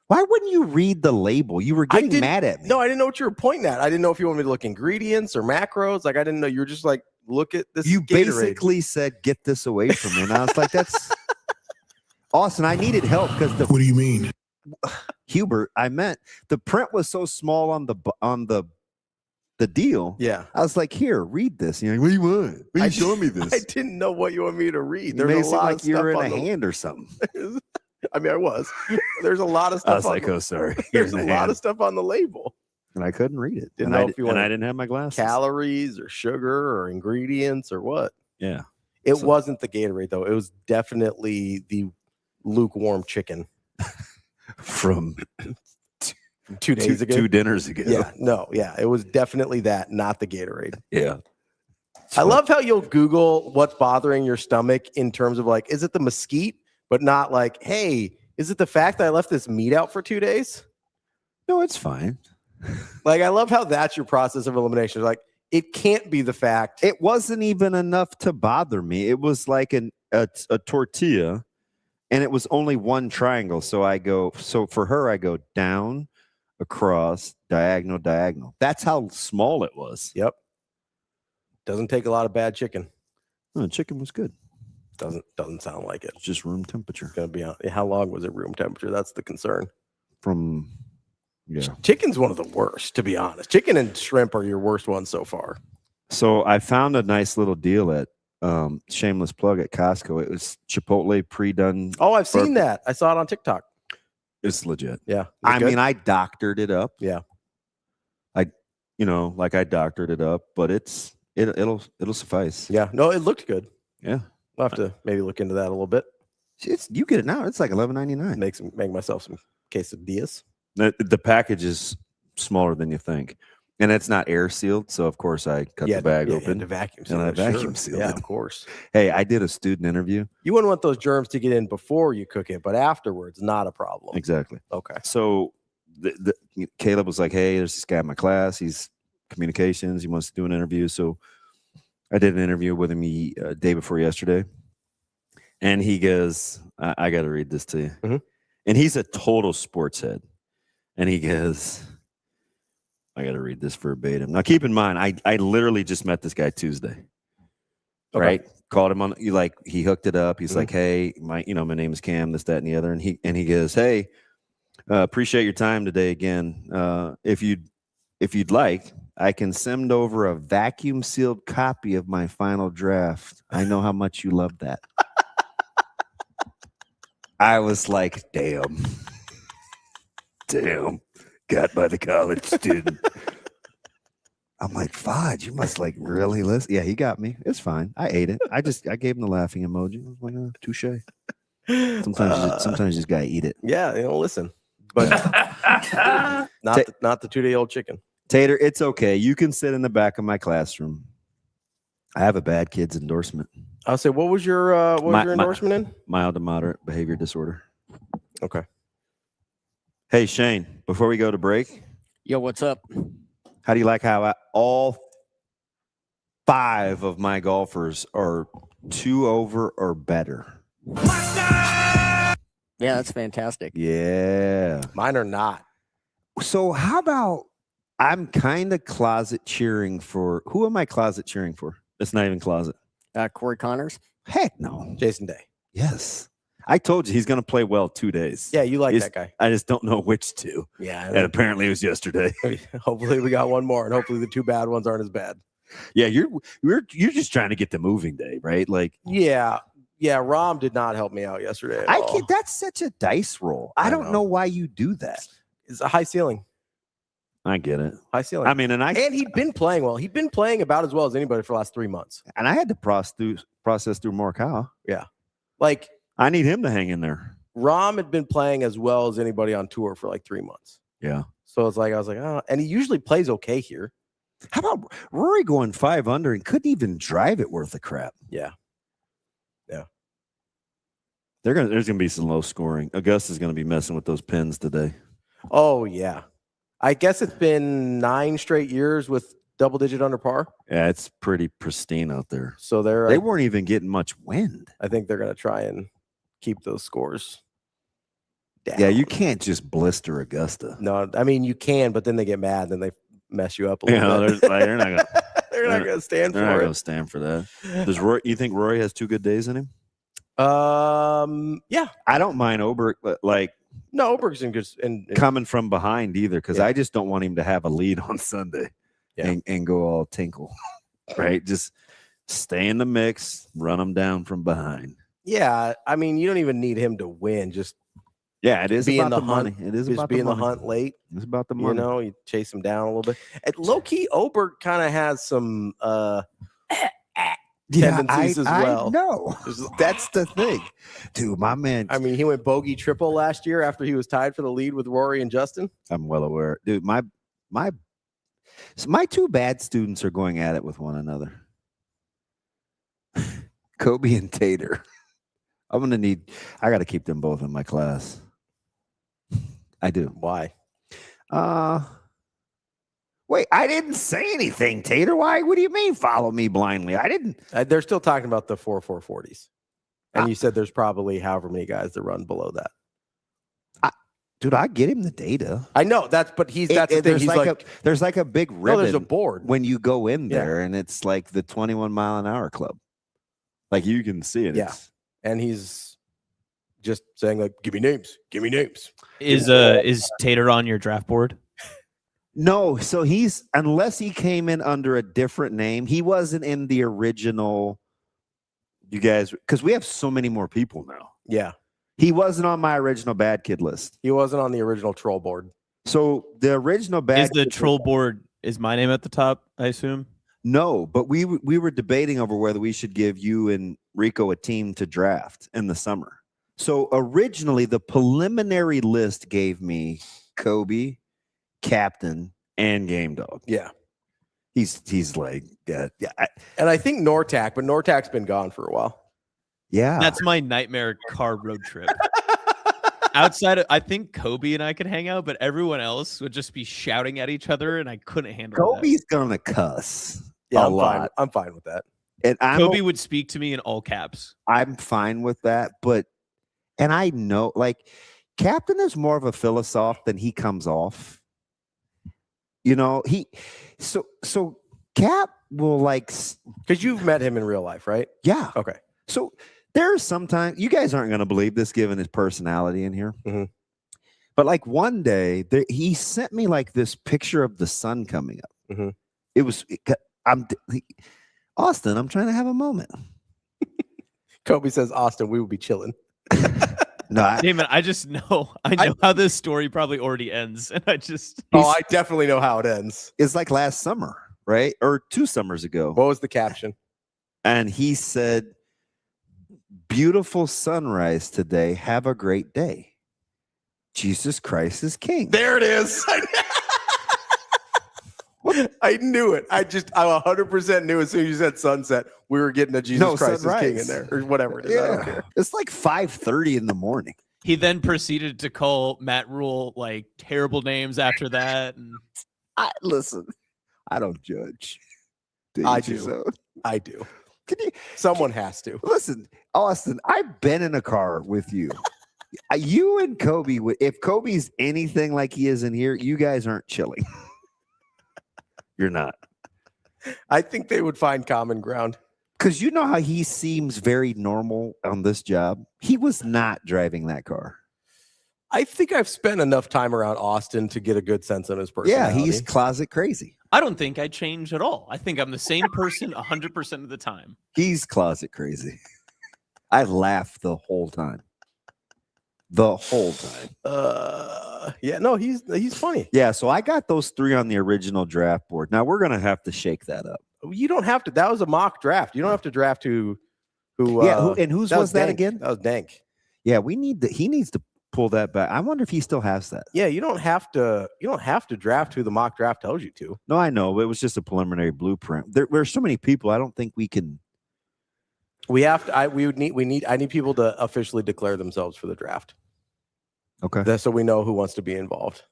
Why wouldn't you read the label? You were getting mad at me. No, I didn't know what you were pointing at. I didn't know if you wanted me to look ingredients or macros. Like, I didn't know. You were just like, look at this. You Gatorade. basically said, "Get this away from me," and I was like, "That's Austin." I needed help because the. What do you mean, Hubert? I meant the print was so small on the deal. Yeah. I was like, "Here, read this." And you're like, "What do you want? Why are you showing me this?" I didn't know what you want me to read. It There's made a it seem lot like of you stuff were in on a the- hand or something. I mean, I was. There's a lot of stuff. I was like, "Oh, sorry." There's Here's a the lot hand. of stuff on the label. And I couldn't read it. Didn't and know if you and I wanted didn't have my glasses. Calories or sugar or ingredients or what. Yeah. It wasn't the Gatorade though. It was definitely the lukewarm chicken From 2 days ago. 2 dinners ago. Yeah, no, yeah. It was definitely that, not the Gatorade. Yeah. I love how you'll Google what's bothering your stomach in terms of like, is it the mesquite? But not like, hey, is it the fact that I left this meat out for 2 days? No, it's fine. Like, I love how that's your process of elimination. Like, It can't be the fact. It wasn't even enough to bother me. It was like a tortilla, and it was only one triangle. So for her, I go down, across, diagonal, diagonal. That's how small it was. Yep. Doesn't take a lot of bad chicken. No, the chicken was good. Doesn't sound like it. It's just room temperature. It's gonna be on. How long was it room temperature? That's the concern. Yeah. Chicken's one of the worst, to be honest. Chicken and shrimp are your worst ones so far. So I found a nice little deal at shameless plug at Costco. It was Chipotle pre-done. Oh, I've seen that. I saw it on TikTok. It's legit. Yeah. I mean, I doctored it up. Yeah. I doctored it up, but it'll suffice. Yeah. No, it looked good. Yeah. I'll have to maybe look into that a little bit. You get it now. It's like $11.99. Make myself some quesadillas. The package is smaller than you think, and it's not air sealed. So of course I cut the bag open. The vacuum and I sealed. vacuum sealed Yeah, it. of course. Hey, I did a student interview. You wouldn't want those germs to get in before you cook it, but afterwards, not a problem. Exactly. Okay. So Caleb was like, "Hey, there's this guy in my class. He's communications. He wants to do an interview." So I did an interview with him day before yesterday, and he goes, "I got to read this to you." Mm-hmm. And he's a total sports head. And he goes, I got to read this verbatim. Now, keep in mind, I literally just met this guy Tuesday. Okay. Right? Called him on, he hooked it up. He's like, hey, my name is Cam, this, that, and the other. And he goes, hey, appreciate your time today again. If you'd like, I can send over a vacuum sealed copy of my final draft. I know how much you love that. I was like, damn, got by the college student. I'm like, Fudge, you must really listen. Yeah, he got me. It's fine. I ate it. I gave him the laughing emoji. I was like, touche. Sometimes you just gotta eat it. Yeah, listen. But not the 2-day-old chicken. Tater, it's okay. You can sit in the back of my classroom. I have a bad kid's endorsement. I'll say, what was your endorsement in? Mild to moderate behavior disorder. Okay. Hey, Shane, before we go to break. Yo, what's up? How do you like how all 5 of my golfers are 2 over or better? Yeah, that's fantastic. Yeah. Mine are not. So how about I'm kind of closet cheering for – who am I closet cheering for? It's not even closet. Corey Connors? Heck no. Jason Day. Yes. I told you he's going to play well 2 days. Yeah, you like that guy. I just don't know which 2. Yeah. And apparently it was yesterday. Hopefully we got one more, and hopefully the 2 bad ones aren't as bad. Yeah, you're just trying to get to moving day, right? Like, yeah, Rom did not help me out yesterday. That's such a dice roll. I don't know why you do that. It's a high ceiling. I get it. High ceiling. I mean, and he'd been playing well. He'd been playing about as well as anybody for the last 3 months. And I had to process through Morikawa. Yeah, like I need him to hang in there. Rom had been playing as well as anybody on tour for like 3 months. Yeah. So it's like I was like, oh, and he usually plays okay here. How about Rory going 5 under and couldn't even drive it worth a crap? Yeah. There's gonna be some low scoring. Augusta's gonna be messing with those pins today. Oh yeah. I guess it's been 9 straight years with double-digit under par. Yeah, it's pretty pristine out there. So they weren't even getting much wind. I think they're going to try and keep those scores down. Yeah, you can't just blister Augusta. No, I mean you can, but then they get mad and they mess you up a little bit. They're not going. They're not going to stand for it. They're not going to stand for that. Does Roy? You think Roy has 2 good days in him? Yeah. I don't mind Oberg, but no, Oberg's in good and coming from behind either, because I just don't want him to have a lead on Sunday and go all tinkle. Right? Just stay in the mix, run them down from behind. Yeah, I mean, you don't even need him to win. Just it is be about in the money. hunt. It is just about be the in money. the hunt late. It's about the money. You chase him down a little bit. And low key, Oberg kind of has some tendencies as well. No, that's the thing, dude. My man. I mean, he went bogey triple last year after he was tied for the lead with Rory and Justin. I'm well aware, dude. My 2 bad students are going at it with one another. Kobe and Tater. I got to keep them both in my class. I do. Why? Well, Wait, I didn't say anything, Tater. Why? What do you mean follow me blindly? I didn't. They're still talking about the 4.40s. And you said there's probably however many guys that run below that. Dude, I get him the data. I know that's the thing. There's there's like a big ribbon. No, there's a board when you go in there, and it's like the 21 mile an hour club. Like you can see it. Yeah, and he's just saying like, "Give me names, give me names." Is Tater on your draft board? No, so he's unless he came in under a different name, he wasn't in the original. You guys, because we have so many more people now. Yeah. He wasn't on my original bad kid list. He wasn't on the original troll board. So the original bad is the troll board is my name at the top, I assume? No, but we were debating over whether we should give you and Rico a team to draft in the summer. So originally the preliminary list gave me Kobe, captain, and game dog. Yeah. He's like, yeah. And I think Nortac, but Nortac's been gone for a while. Yeah. That's my nightmare car road trip. Outside of, I think Kobe and I could hang out, but everyone else would just be shouting at each other, and I couldn't handle Kobe's gonna cuss. Yeah, I'm fine with that. And Kobe would speak to me in all caps. I'm fine with that, and I know, like, Captain is more of a philosopher than he comes off. You know, so Cap will like, because you've met him in real life, right? Yeah. Okay. So there's sometimes you guys aren't going to believe this given his personality in here. Mm-hmm. But like one day he sent me like this picture of the sun coming up. Mm-hmm. It was, Austin, I'm trying to have a moment. Kobe says, Austin, we will be chilling. No, Damon, I just know. I know how this story probably already ends. And I definitely know how it ends. It's like last summer, right? Or 2 summers ago. What was the caption? And he said, beautiful sunrise today. Have a great day. Jesus Christ is king. There it is. I knew it. I 100% knew as soon as you said sunset, we were getting a Jesus Christ is king in there, or whatever it is. Yeah. I don't care. It's like 5:30 in the morning. He then proceeded to call Matt Rule like terrible names after that. And listen, I don't judge. I do. I do. Someone has to. Listen, Austin, I've been in a car with you. You and Kobe, if Kobe's anything like he is in here, you guys aren't chilling. You're not. I think they would find common ground. Because you know how he seems very normal on this job? He was not driving that car. I think I've spent enough time around Austin to get a good sense of his personality. Yeah, he's closet crazy. I don't think I change at all. I think I'm the same person 100% of the time. He's closet crazy. I laughed the whole time. The whole time. Yeah, no, he's funny. Yeah, so I got those 3 on the original draft board. Now we're gonna have to shake that up. You don't have to. That was a mock draft. You don't have to draft who. Yeah, whose was that again? That was Dank. Yeah, he needs to pull that back. I wonder if he still has that. Yeah, you don't have to draft who the mock draft tells you to. No, I know. It was just a preliminary blueprint. There's so many people. I don't think we can. We have to. I need people to officially declare themselves for the draft. Okay. So we know who wants to be involved.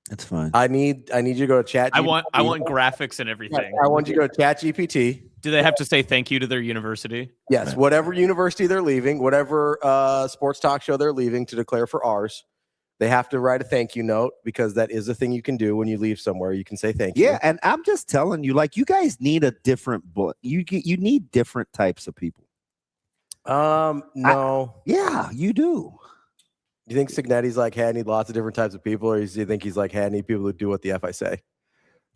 That's fine. I need you to go to chat. I want graphics and everything. I want you to go to Chat GPT. Do they have to say thank you to their university? Yes, Right. Whatever university they're leaving, whatever sports talk show they're leaving to declare for ours, they have to write a thank you note, because that is a thing you can do when you leave somewhere. You can say thank you. Yeah, and I'm just telling you, like, you guys need a different book. You need different types of people. No. Yeah, you do. Do you think Signetti's like, hey, I need lots of different types of people, or do you think he's like, hey, I need people to do what the F I say?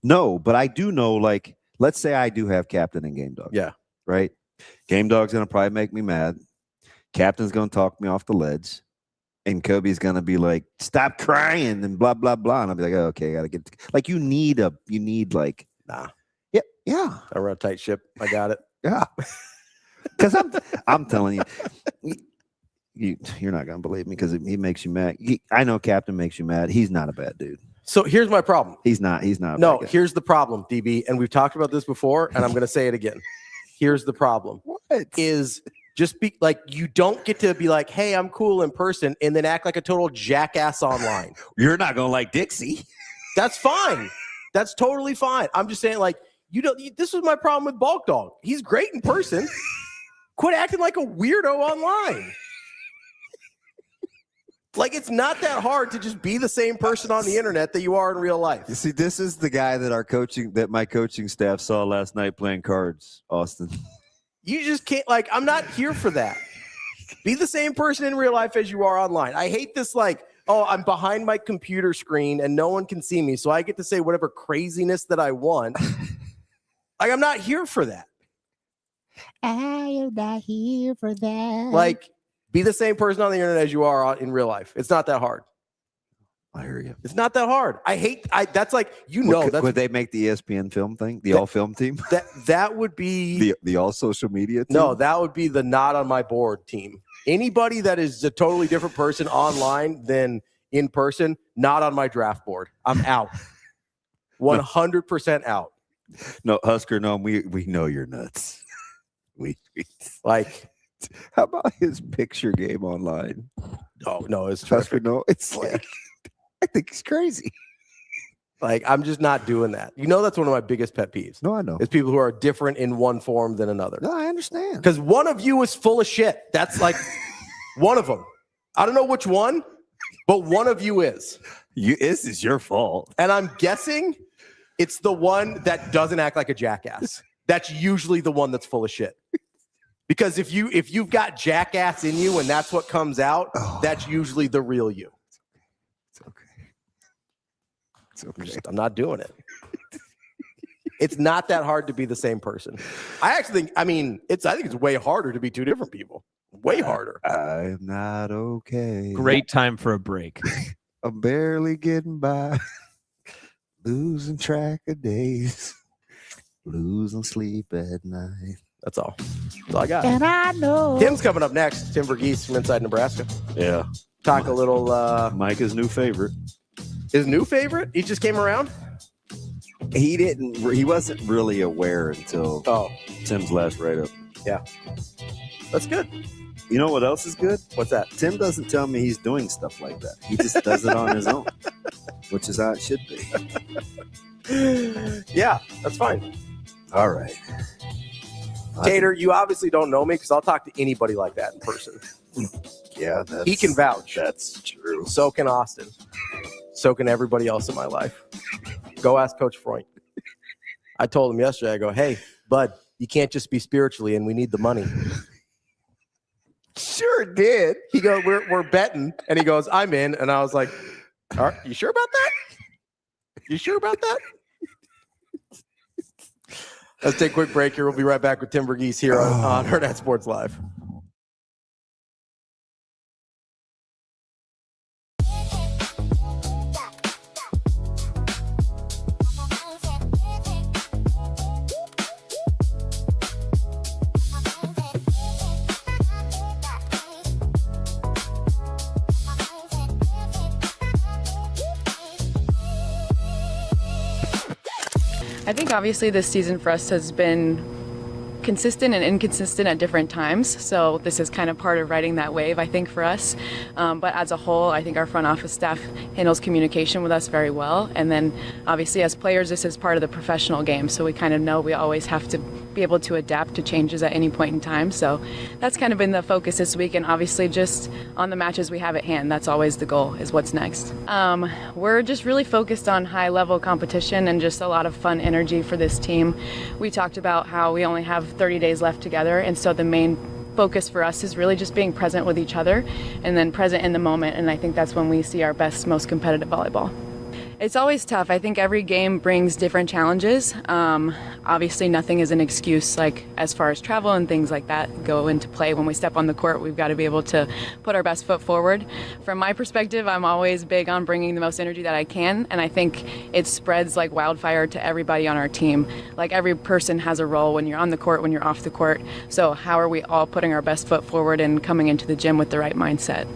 No, but I do know, like, let's say I do have captain and game dog. Yeah. Right? Game dog's going to probably make me mad. Captain's going to talk me off the ledge. And Kobe's going to be like, stop crying and blah, blah, blah. And I'll be like, oh, okay, I got to get, like, you need like, nah. Yeah. Yeah. I run a tight ship. I got it. Yeah. Because I'm telling you, you're not going to believe me because he makes you mad. I know Captain makes you mad. He's not a bad dude. So here's my problem. He's not. No, here's the problem, DB. And we've talked about this before, and I'm going to say it again. Here's the problem. What? Is just be like, you don't get to be like, hey, I'm cool in person, and then act like a total jackass online. You're not going to like Dixie. That's fine. That's totally fine. I'm just saying, like, this was my problem with Bulk Dog. He's great in person. Quit acting like a weirdo online. Like, it's not that hard to just be the same person on the internet that you are in real life. You see, this is the guy that my coaching staff saw last night playing cards, Austin. You just can't, like, I'm not here for that. Be the same person in real life as you are online. I hate this, like, oh, I'm behind my computer screen and no one can see me, so I get to say whatever craziness that I want. Like, I'm not here for that. I am not here for that. Like, be the same person on the internet as you are in real life. It's not that hard. I hear you. It's not that hard. That's like, would they make the ESPN film thing? The all film team? That would be the all social media team? No, that would be the not on my board team. Anybody that is a totally different person online than in person, not on my draft board. I'm out. 100% out. No, Husker, no, we know you're nuts. We like, how about his picture game online? Oh no, it's Husker, no, it's like, I think he's crazy. Like, I'm just not doing that. That's one of my biggest pet peeves. No, I know. It's people who are different in one form than another. No, I understand. Because one of you is full of shit. That's like one of them. I don't know which one, but one of you is. This is your fault. And I'm guessing it's the one that doesn't act like a jackass. That's usually the one that's full of shit. Because if you've got jackass in you and that's what comes out, that's usually the real you. It's okay. I'm not doing it. It's not that hard to be the same person. I think it's way harder to be two different people. Way harder. I'm not okay. Great time for a break. I'm barely getting by. Losing track of days. Losing sleep at night. That's all. That's all I got. And I know. Tim's coming up next. Tim VERGHESE from inside Nebraska. Yeah. Talk a little. Micah's new favorite. His new favorite? He just came around? He wasn't really aware until Tim's last write-up. Yeah. That's good. You know what else is good? What's that? Tim doesn't tell me he's doing stuff like that. He just does it on his own, which is how it should be. Yeah, that's fine. All right. Tater, you obviously don't know me because I'll talk to anybody like that in person. Yeah, he can vouch. That's true. So can Austin. So can everybody else in my life. Go ask Coach Freund. I told him yesterday, I go, hey, bud, you can't just be spiritually and we need the money. Sure did. He goes, we're betting. And he goes, I'm in. And I was like, all right, you sure about that? You sure about that? Let's take a quick break here. We'll be right back with Tim VERGHESE here on Hurrdat Sports Live. I think obviously this season for us has been consistent and inconsistent at different times, so this is kind of part of riding that wave, I think, for us. But as a whole, I think our front office staff handles communication with us very well, and then obviously as players, this is part of the professional game, so we kind of know we always have to be able to adapt to changes at any point in time. So that's kind of been the focus this week, and obviously just on the matches we have at hand, that's always the goal, is what's next. We're just really focused on high-level competition and just a lot of fun energy for this team. We talked about how we only have 30 days left together, and so the main focus for us is really just being present with each other and then present in the moment, and I think that's when we see our best, most competitive volleyball. It's always tough. I think every game brings different challenges. Obviously, nothing is an excuse, like as far as travel and things like that go into play. When we step on the court, we've got to be able to put our best foot forward. From my perspective, I'm always big on bringing the most energy that I can, and I think it spreads like wildfire to everybody on our team. Like, every person has a role when you're on the court, when you're off the court. So how are we all putting our best foot forward and coming into the gym with the right mindset?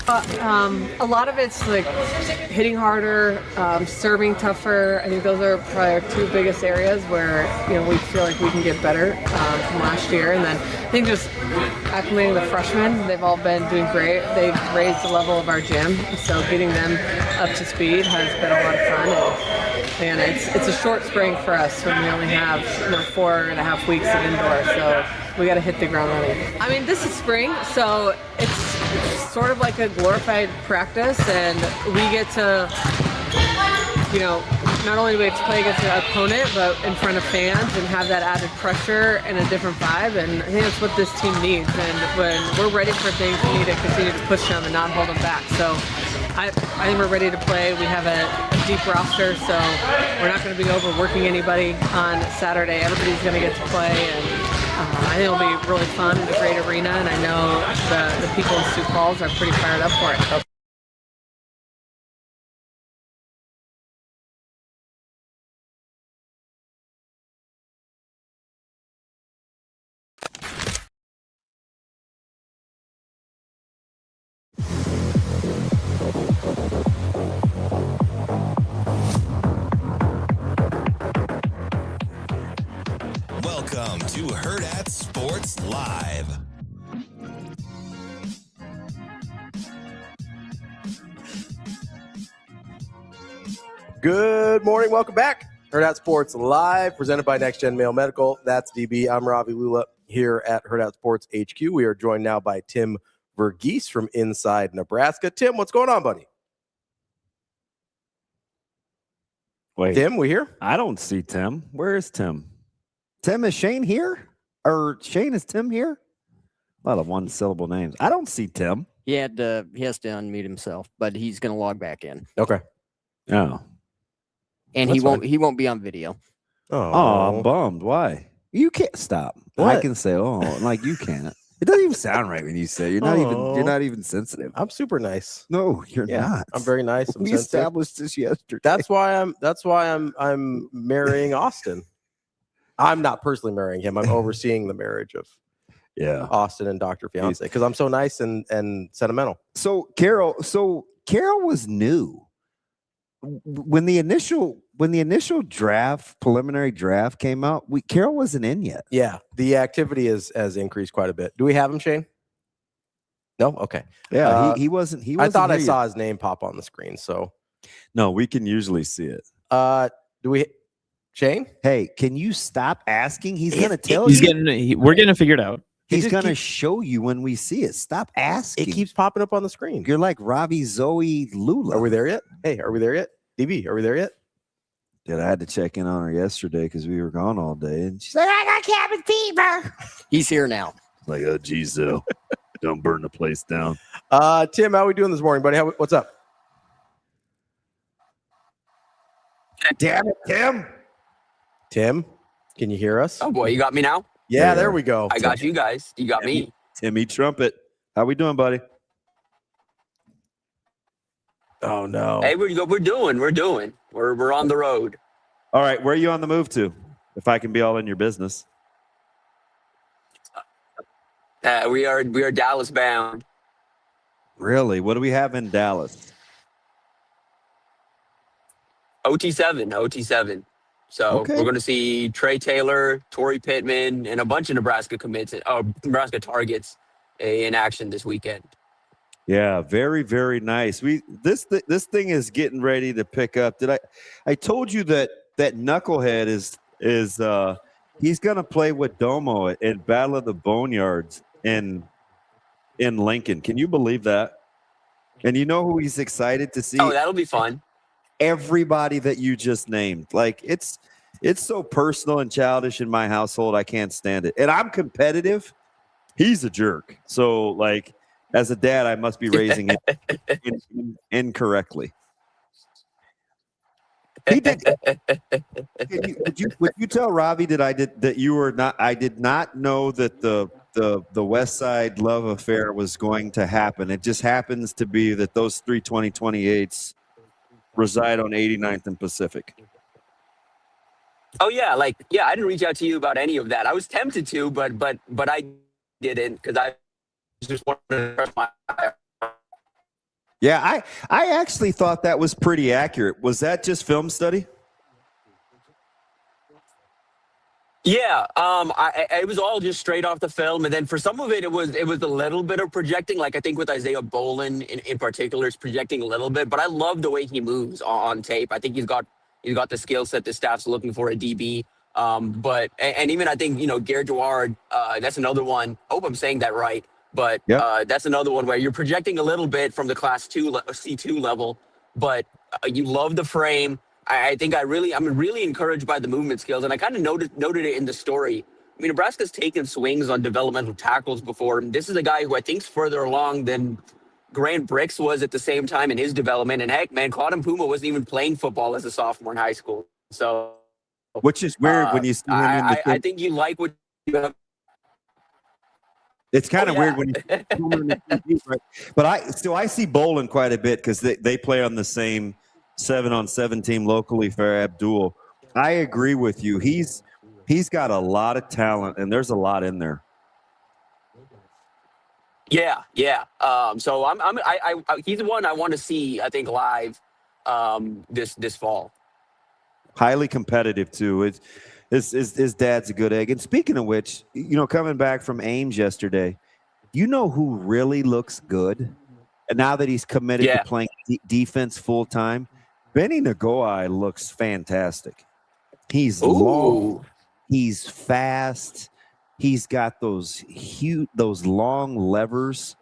A lot of it's like hitting harder, serving tougher. I think those are probably our two biggest areas where we feel like we can get better from last year. And then I think just acclimating the freshmen, they've all been doing great. They've raised the level of our gym, so getting them up to speed has been a lot of fun. And it's a short spring for us when we only have 4.5 weeks of indoor, so we got to hit the ground running. I mean, this is spring, so it's sort of like a glorified practice, and we get to, not only do we have to play against an opponent, but in front of fans and have that added pressure and a different vibe, and I think that's what this team needs. And when we're ready for things, we need to continue to push them and not hold them back. So I think we're ready to play. We have a deep roster, so we're not going to be overworking anybody on Saturday. Everybody's going to get to play, and I think it'll be really fun in a great arena, and I know the people in Sioux Falls are pretty fired up for it. Welcome to Hurrdat Sports Live. Good morning. Welcome back. Hurrdat Sports Live, presented by Next Gen Mail Medical. That's DB. I'm Ravi Lulla here at Hurrdat Sports HQ. We are joined now by Tim VERGHESE from inside Nebraska. Tim, what's going on, buddy? Wait, Tim, we here? I don't see Tim. Where is Tim? Tim, is Shane here? Or Shane, is Tim here? A lot of one-syllable names. I don't see Tim. He has to unmute himself, but he's going to log back in. Okay. Oh. And he won't be on video. Oh, I'm bummed. Why? You can't stop. What? I can say, like you can't. It doesn't even sound right when you say it. You're not even sensitive. I'm super nice. No, you're not. I'm very nice. We established this yesterday. That's why I'm marrying Austin. I'm not personally marrying him. I'm overseeing the marriage of Austin and Dr. Fiance because I'm so nice and sentimental. So Carol was new. When the initial preliminary draft came out, Carol wasn't in yet. Yeah, the activity has increased quite a bit. Do we have him, Shane? No? Okay. Yeah, he wasn't. I thought I saw his name pop on the screen. So no, we can usually see it. Do we? Shane? Hey, can you stop asking? He's going to tell you. We're going to figure it out. He's going to show you when we see it. Stop asking. It keeps popping up on the screen. You're like Ravi, Zoe, Lulla. Are we there yet? Hey, are we there yet? DB, are we there yet? Dude, I had to check in on her yesterday because we were gone all day. And she's Like, I got cabin fever. He's here now. like, oh, geez, though. Don't burn the place down. Tim, how are we doing this morning, buddy? What's up? Damn it, Tim. Tim, can you hear us? Oh, boy, you got me now? Yeah, there we go. I got you guys. You got me. Timmy Trumpet. How we doing, buddy? Oh, no. Hey, we're doing. We're on the road. All right, where are you on the move to? If I can be all in your business. We are Dallas bound. Really? What do we have in Dallas? OT7. So we're going to see Trey Taylor, Torrey Pittman, and a bunch of Nebraska commits, Nebraska targets in action this weekend. Yeah, very, very nice. This thing is getting ready to pick up. I told you that knucklehead is he's gonna play with Domo at Battle of the Boneyards in Lincoln. Can you believe that? And you know who he's excited to see? Oh, that'll be fun. Everybody that you just named. Like it's so personal and childish in my household. I can't stand it. And I'm competitive. He's a jerk. So like as a dad, I must be raising it incorrectly. He did. Would you tell Ravi that I did not know that the Westside love affair was going to happen. It just happens to be that those 3 2028s reside on 89th and Pacific. Oh yeah, I didn't reach out to you about any of that. I was tempted to, but I didn't because I just wanted to press my. Yeah, I actually thought that was pretty accurate. Was that just film study? Yeah, it was all just straight off the film, and then for some of it, it was a little bit of projecting. Like I think with Isaiah Bolin in particular, is projecting a little bit. But I love the way he moves on tape. I think he's got the skill set the staff's looking for a DB. But even I think Garrett Dewar, that's another one. I hope I'm saying that right. But that's another one where you're projecting a little bit from the Class 2 C2 level, but you love the frame. I'm really encouraged by the movement skills, and I kind of noted it in the story. I mean, Nebraska's taken swings on developmental tackles before, and this is a guy who I think's further along than Grant Bricks was at the same time in his development. And heck, man, Claude Puma wasn't even playing football as a sophomore in high school. So, which is weird when you see him in the I think you like what you have. It's kind of weird when you right? But I see Bolin quite a bit because they play on the same 7-on-7 team locally for Abdul. I agree with you. He's got a lot of talent, and there's a lot in there. Yeah. So he's the one I want to see, I think, live this fall. Highly competitive too. His dad's a good egg. And speaking of which, coming back from Ames yesterday, who really looks good? And now that he's committed to playing defense full time, Benny Nagoai looks fantastic. He's long, he's fast, he's got those long levers.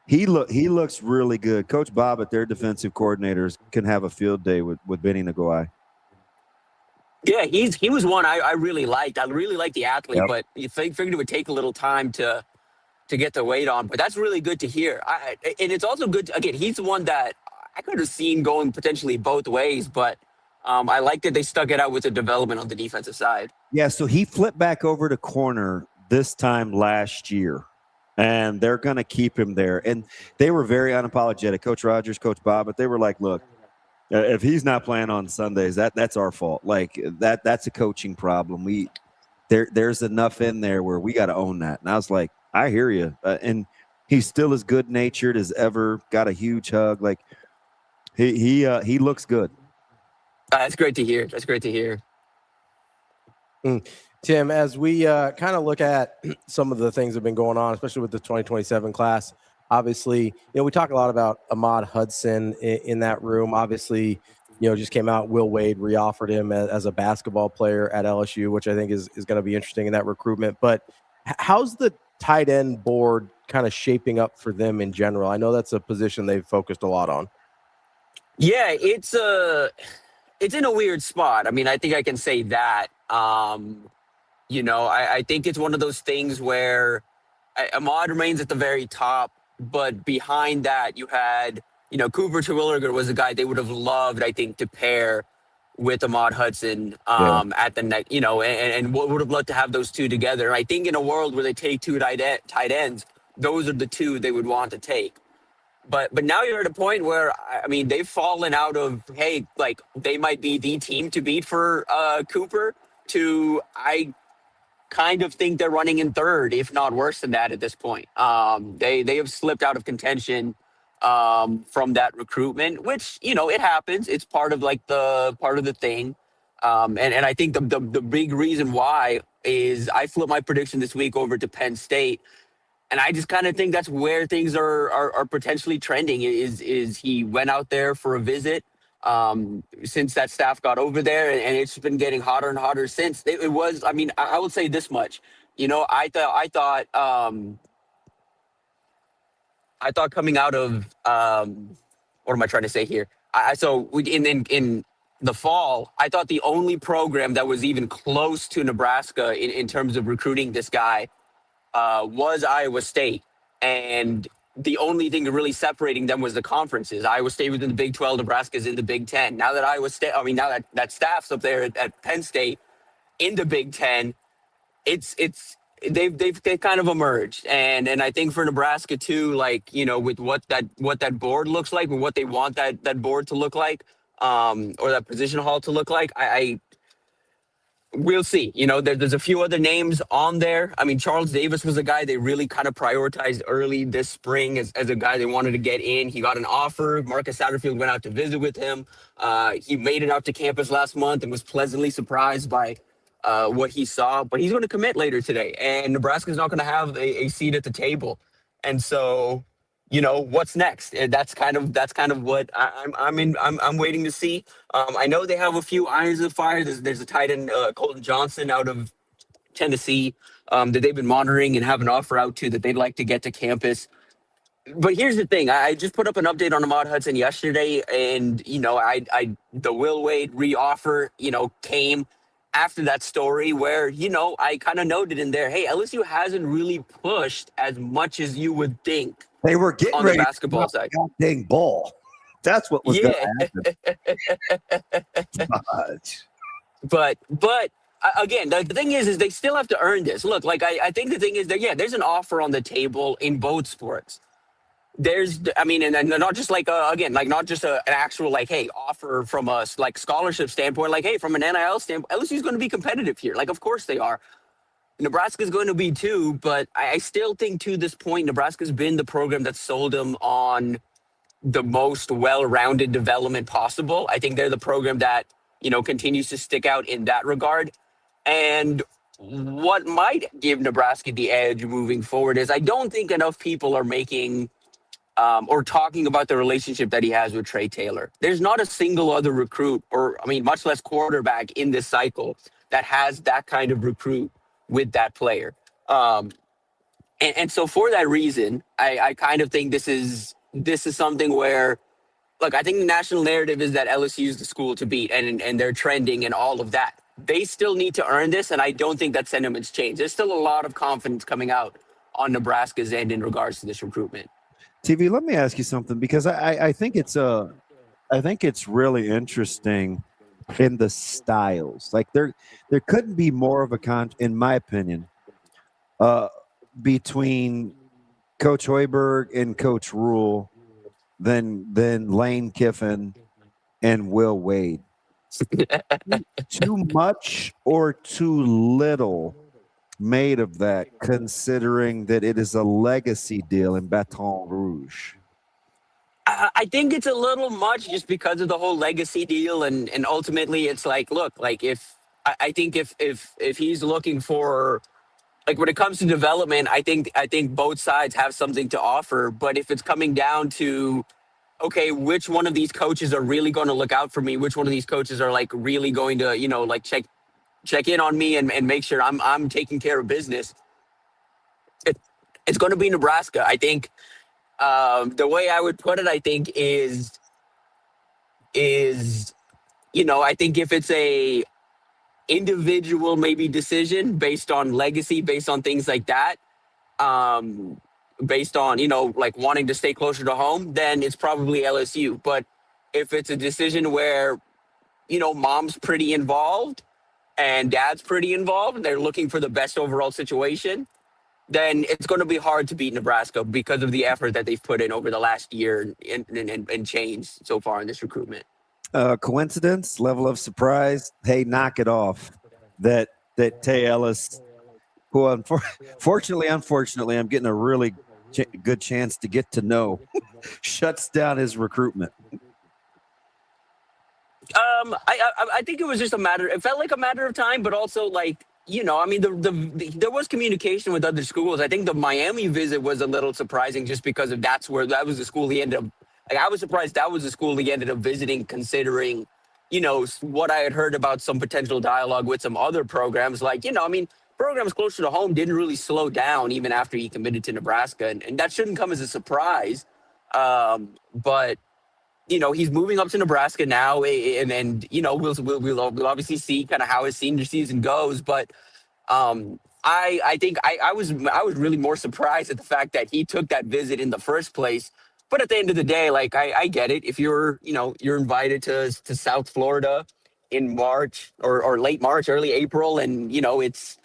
He looks really good. Coach Bob, their defensive coordinators, can have a field day with Benny Nagoai. Yeah, he was one I really liked. I really liked the athlete, but you figured it would take a little time to get the weight on. But that's really good to hear. And it's also good. Again, he's the one that I could have seen going potentially both ways, but I like that they stuck it out with the development on the defensive side. Yeah, so he flipped back over to corner this time last year, and they're going to keep him there. And they were very unapologetic. Coach Rogers, Coach Bob, but they were like, look, if he's not playing on Sundays, that's our fault. Like that's a coaching problem. There's enough in there where we got to own that. And I was like, I hear you. And he's still as good natured as ever. Got a huge hug. Like he looks good. That's great to hear. Tim, as we kind of look at some of the things that have been going on, especially with the 2027 class, obviously, we talk a lot about Ahmad Hudson in that room. Obviously, just came out, Will Wade reoffered him as a basketball player at LSU, which I think is going to be interesting in that recruitment. But how's the tight end board kind of shaping up for them in general? I know that's a position they've focused a lot on. Yeah, it's in a weird spot. I mean, I think I can say that. I think it's one of those things where Ahmad remains at the very top, but behind that you had, Cooper Terwilliger was a guy they would have loved, I think, to pair with Ahmad Hudson at the next, and would have loved to have those two together. I think in a world where they take two tight ends, those are the two they would want to take. But now you're at a point where, I mean, they've fallen out of, hey, like they might be the team to beat for Cooper to, I kind of think they're running in third, if not worse than that at this point. They have slipped out of contention from that recruitment, which, it happens. It's part of the thing. And I think the big reason why is I flipped my prediction this week over to Penn State. And I just kind of think that's where things are potentially trending is he went out there for a visit since that staff got over there, and it's been getting hotter and hotter since. It was, I mean, I would say this much, I thought coming out of what am I trying to say here? In the fall, I thought the only program that was even close to Nebraska in terms of recruiting this guy was Iowa State. And the only thing really separating them was the conferences. Iowa State was in the Big 12, Nebraska's in the Big 10. Now that that staff's up there at Penn State in the Big 10, they've kind of emerged. And I think for Nebraska too, like, with what that board looks like, or what they want that board to look like, or that position hall to look like, we'll see. You know, there's a few other names on there. I mean, Charles Davis was a guy they really kind of prioritized early this spring as a guy they wanted to get in. He got an offer. Marcus Satterfield went out to visit with him. He made it out to campus last month and was pleasantly surprised by what he saw. But he's going to commit later today, and Nebraska's not going to have a seat at the table. And so, you know, what's next? And that's kind of what I'm waiting to see. I know they have a few irons in the fire. There's a tight end, Colton Johnson out of Tennessee, that they've been monitoring and have an offer out to that they'd like to get to campus. But here's the thing. I just put up an update on Ahmad Hudson yesterday, and, you know, the Will Wade re-offer, you know, came after that story where, you know, I kind of noted in there, hey, LSU hasn't really pushed as much as you would think. They were getting on ready the basketball side. Dang ball. That's what was going to happen. But again, the thing is they still have to earn this. Look, like I think the thing is that, yeah, there's an offer on the table in both sports. And not just like again, like not just an actual like, hey, offer from a like scholarship standpoint, like, hey, from an NIL standpoint, LSU is going to be competitive here. Like, of course they are. Nebraska is going to be too, but I still think to this point, Nebraska's been the program that sold them on the most well-rounded development possible. I think they're the program that, you know, continues to stick out in that regard. And what might give Nebraska the edge moving forward is I don't think enough people are making or talking about the relationship that he has with Trey Taylor. There's not a single other recruit, or I mean, much less quarterback in this cycle that has that kind of recruit with that player. And so for that reason, I kind of think this is something where, look, I think the national narrative is that LSU is the school to beat and they're trending and all of that. They still need to earn this, and I don't think that sentiment's changed. There's still a lot of confidence coming out on Nebraska's end in regards to this recruitment. TV, let me ask you something, because I think it's really interesting in the styles. Like there couldn't be more of a in my opinion, between Coach Hoiberg and Coach Rule than Lane Kiffin and Will Wade. Too much or too little made of that, considering that it is a legacy deal in Baton Rouge? I think it's a little much just because of the whole legacy deal, and ultimately it's like, look, like if he's looking for, like, when it comes to development, I think both sides have something to offer. But if it's coming down to, okay, which one of these coaches are really going to look out for me? Which one of these coaches are like really going to, you know, like check in on me and make sure I'm taking care of business? It's going to be Nebraska. I think the way I would put it, I think is, you know, I think if it's a individual maybe decision based on legacy, based on things like that, based on, you know, like wanting to stay closer to home, then it's probably LSU. But if it's a decision where, you know, mom's pretty involved and dad's pretty involved, and they're looking for the best overall situation, then it's going to be hard to beat Nebraska because of the effort that they've put in over the last year and change so far in this recruitment. Coincidence, level of surprise? Hey, knock it off. That Tay Ellis, who unfortunately, I'm getting a really good chance to get to know, shuts down his recruitment. I think it was just it felt like a matter of time, but also, like, you know, I mean, there was communication with other schools. I think the Miami visit was a little surprising just because of that was the school he ended up, like, I was surprised that was the school he ended up visiting, considering, you know, what I had heard about some potential dialogue with some other programs. Like, you know, I mean, programs closer to home didn't really slow down even after he committed to Nebraska. And that shouldn't come as a surprise. But, you know, he's moving up to Nebraska now, and you know, we'll obviously see kind of how his senior season goes. But I think I was really more surprised at the fact that he took that visit in the first place. But at the end of the day, like, I get it. If you're invited to South Florida in March or late March, early April, and, you know, it's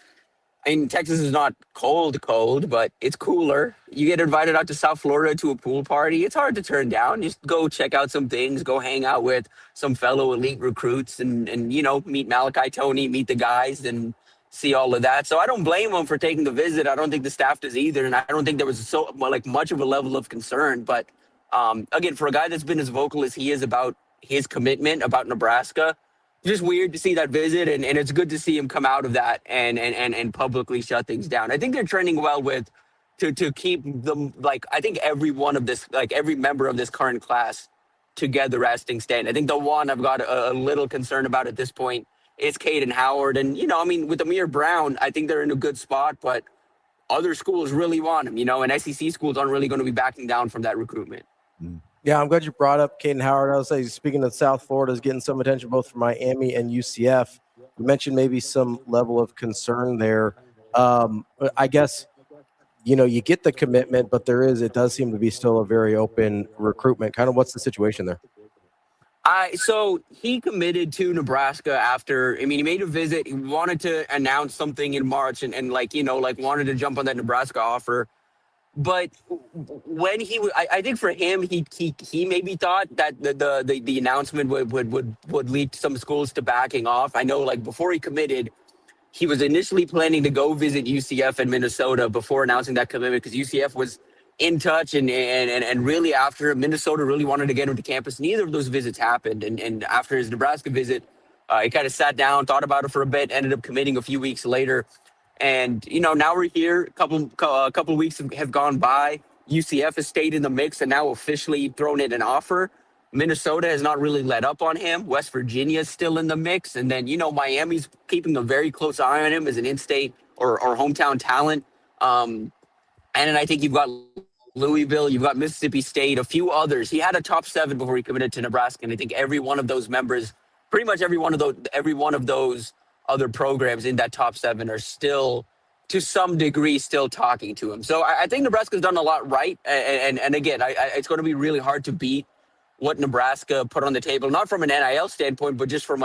I mean, Texas is not cold, but it's cooler. You get invited out to South Florida to a pool party. It's hard to turn down. Just go check out some things, go hang out with some fellow elite recruits and meet Malachi Tony, meet the guys and see all of that. So I don't blame them for taking the visit. I don't think the staff does either. And I don't think there was much of a level of concern. But again, for a guy that's been as vocal as he is about his commitment about Nebraska, just weird to see that visit, and it's good to see him come out of that and publicly shut things down. I think they're trending well to keep them, I think every member of this current class together as things stand. I think the one I've got a little concern about at this point is Caden Howard. And, with Amir Brown, I think they're in a good spot, but other schools really want him, and SEC schools aren't really going to be backing down from that recruitment. Yeah, I'm glad you brought up Caden Howard. I was saying, speaking of South Florida, is getting some attention both from Miami and UCF. You mentioned maybe some level of concern there. I guess, you get the commitment, but it does seem to be still a very open recruitment. Kind of what's the situation there? So he committed to Nebraska after, he made a visit. He wanted to announce something in March and wanted to jump on that Nebraska offer. But when I think for him, he maybe thought that the announcement would lead some schools to backing off. I know, before he committed, he was initially planning to go visit UCF in Minnesota before announcing that commitment, because UCF was in touch and really after Minnesota really wanted to get him to campus. Neither of those visits happened, and after his Nebraska visit, he kind of sat down, thought about it for a bit, ended up committing a few weeks later. And, now we're here. A couple of weeks have gone by. UCF has stayed in the mix and now officially thrown in an offer. Minnesota has not really let up on him. West Virginia is still in the mix. And then, Miami's keeping a very close eye on him as an in-state or hometown talent. And then I think you've got Louisville, you've got Mississippi State, a few others. He had a top 7 before he committed to Nebraska. And I think every one of those members, pretty much every one of those other programs in that top 7 are still, to some degree, still talking to him. So I think Nebraska's done a lot right. And again, it's going to be really hard to beat what Nebraska put on the table, not from an NIL standpoint, but just from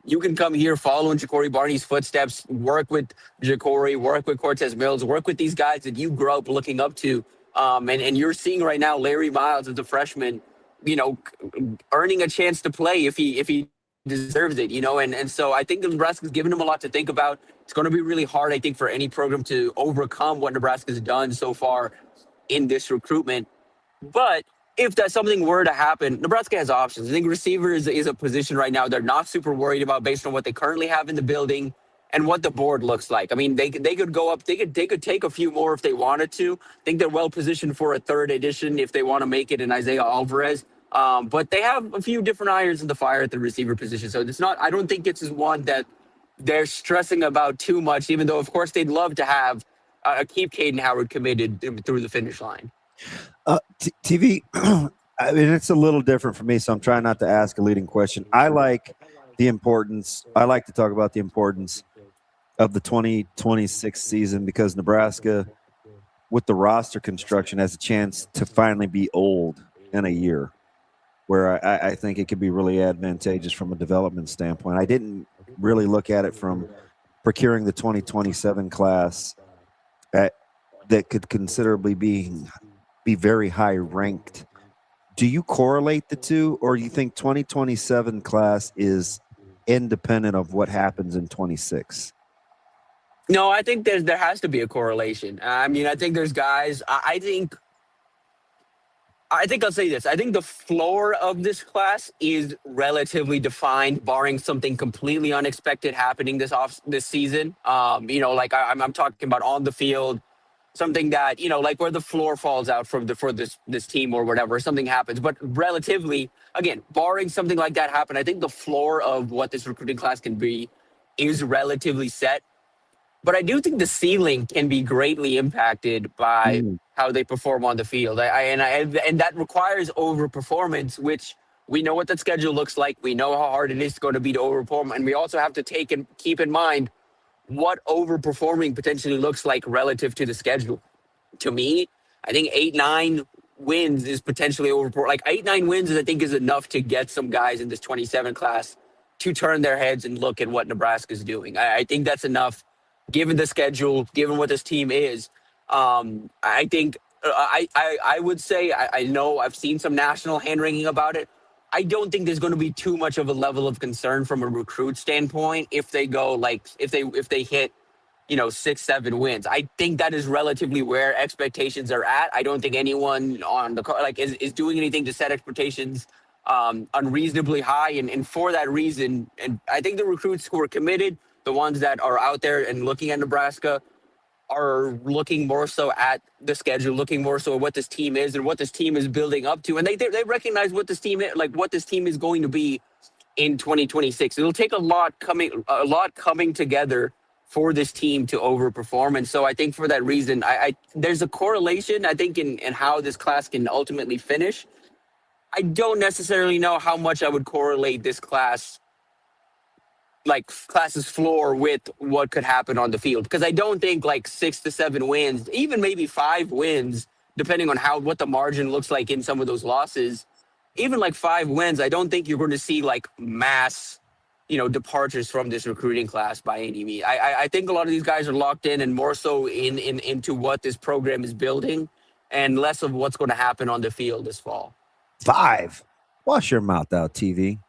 you can come here, follow in Ja'Cory Barney's footsteps, work with Ja'Cory, work with Cortez Mills, work with these guys that you grew up looking up to. And you're seeing right now Larry Miles as a freshman, earning a chance to play if he deserves it, and so I think Nebraska's given him a lot to think about. It's going to be really hard, I think, for any program to overcome what Nebraska's done so far in this recruitment. But if that something were to happen, Nebraska has options. I think receiver is a position right now they're not super worried about based on what they currently have in the building and what the board looks like. They could go up, they could take a few more if they wanted to. I think they're well positioned for a third edition if they want to make it in Isaiah Alvarez. But they have a few different irons in the fire at the receiver position. So I don't think it's one that they're stressing about too much, even though, of course, they'd love to have keep Caden Howard committed through the finish line. TV, it's a little different for me, so I'm trying not to ask a leading question. I like to talk about the importance of the 2026 season because Nebraska, with the roster construction, has a chance to finally be old in a year, where I think it could be really advantageous from a development standpoint. I didn't really look at it from procuring the 2027 class that could considerably be very high ranked. Do you correlate the two, or do you think 2027 class is independent of what happens in 26? No, I think there has to be a correlation. I think there's guys. I think I'll say this. I think the floor of this class is relatively defined, barring something completely unexpected happening this season. I'm talking about on the field, something that where the floor falls out for this team or whatever. Something happens, but relatively, again, barring something like that happen, I think the floor of what this recruiting class can be is relatively set. But I do think the ceiling can be greatly impacted by how they perform on the field. And that requires overperformance, which we know what that schedule looks like. We know how hard it is going to be to overperform. And we also have to keep in mind what overperforming potentially looks like relative to the schedule. To me, I think 8-9 wins is potentially overperforming. 8-9 wins I think is enough to get some guys in this 27 class to turn their heads and look at what Nebraska's doing. I think that's enough given the schedule, given what this team is. I think I would say I know I've seen some national hand wringing about it. I don't think there's going to be too much of a level of concern from a recruit standpoint if they go if they hit 6-7 wins. I think that is relatively where expectations are at. I don't think anyone on the is doing anything to set expectations unreasonably high, and for that reason, and I think the recruits who are committed, the ones that are out there and looking at Nebraska, are looking more so at the schedule, looking more so at what this team is and what this team is building up to, and they recognize what this team is, what this team is going to be in 2026. It'll take a lot coming together for this team to overperform, and so I think for that reason, there's a correlation I think in how this class can ultimately finish. I don't necessarily know how much I would correlate this class's floor with what could happen on the field, because I don't think 6 to 7 wins, even maybe 5 wins, depending on what the margin looks like in some of those losses, even 5 wins, I don't think you're going to see mass, departures from this recruiting class by any means. I think a lot of these guys are locked in and more so into what this program is building, and less of what's going to happen on the field this fall. 5. Wash your mouth out, TV.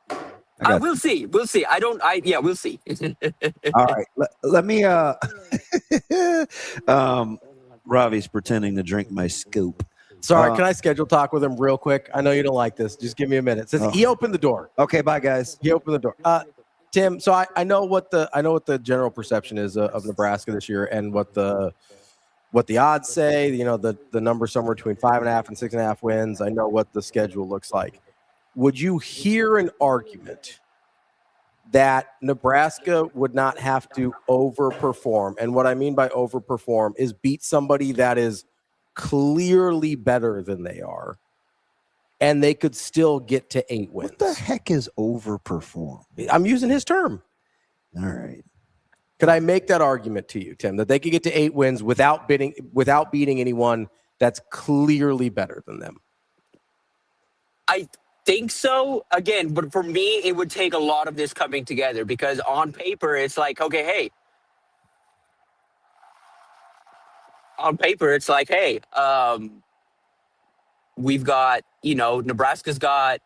We'll see. We'll see. We'll see. All right. Let me Ravi's pretending to drink my scoop. Sorry, can I schedule talk with him real quick? I know you don't like this. Just give me a minute. He opened the door. Okay, bye guys. He opened the door. Tim, so I know what the general perception is of Nebraska this year, and what the odds say. The number somewhere between 5.5 and 6.5 wins. I know what the schedule looks like. Would you hear an argument that Nebraska would not have to overperform? And what I mean by overperform is beat somebody that is clearly better than they are, and they could still get to 8 wins. What the heck is overperform? I'm using his term. All right. Could I make that argument to you, Tim, that they could get to 8 wins without beating anyone that's clearly better than them? I think so. Again, but for me, it would take a lot of this coming together, because on paper, it's okay, hey. On paper, it's hey, we've got, Nebraska's got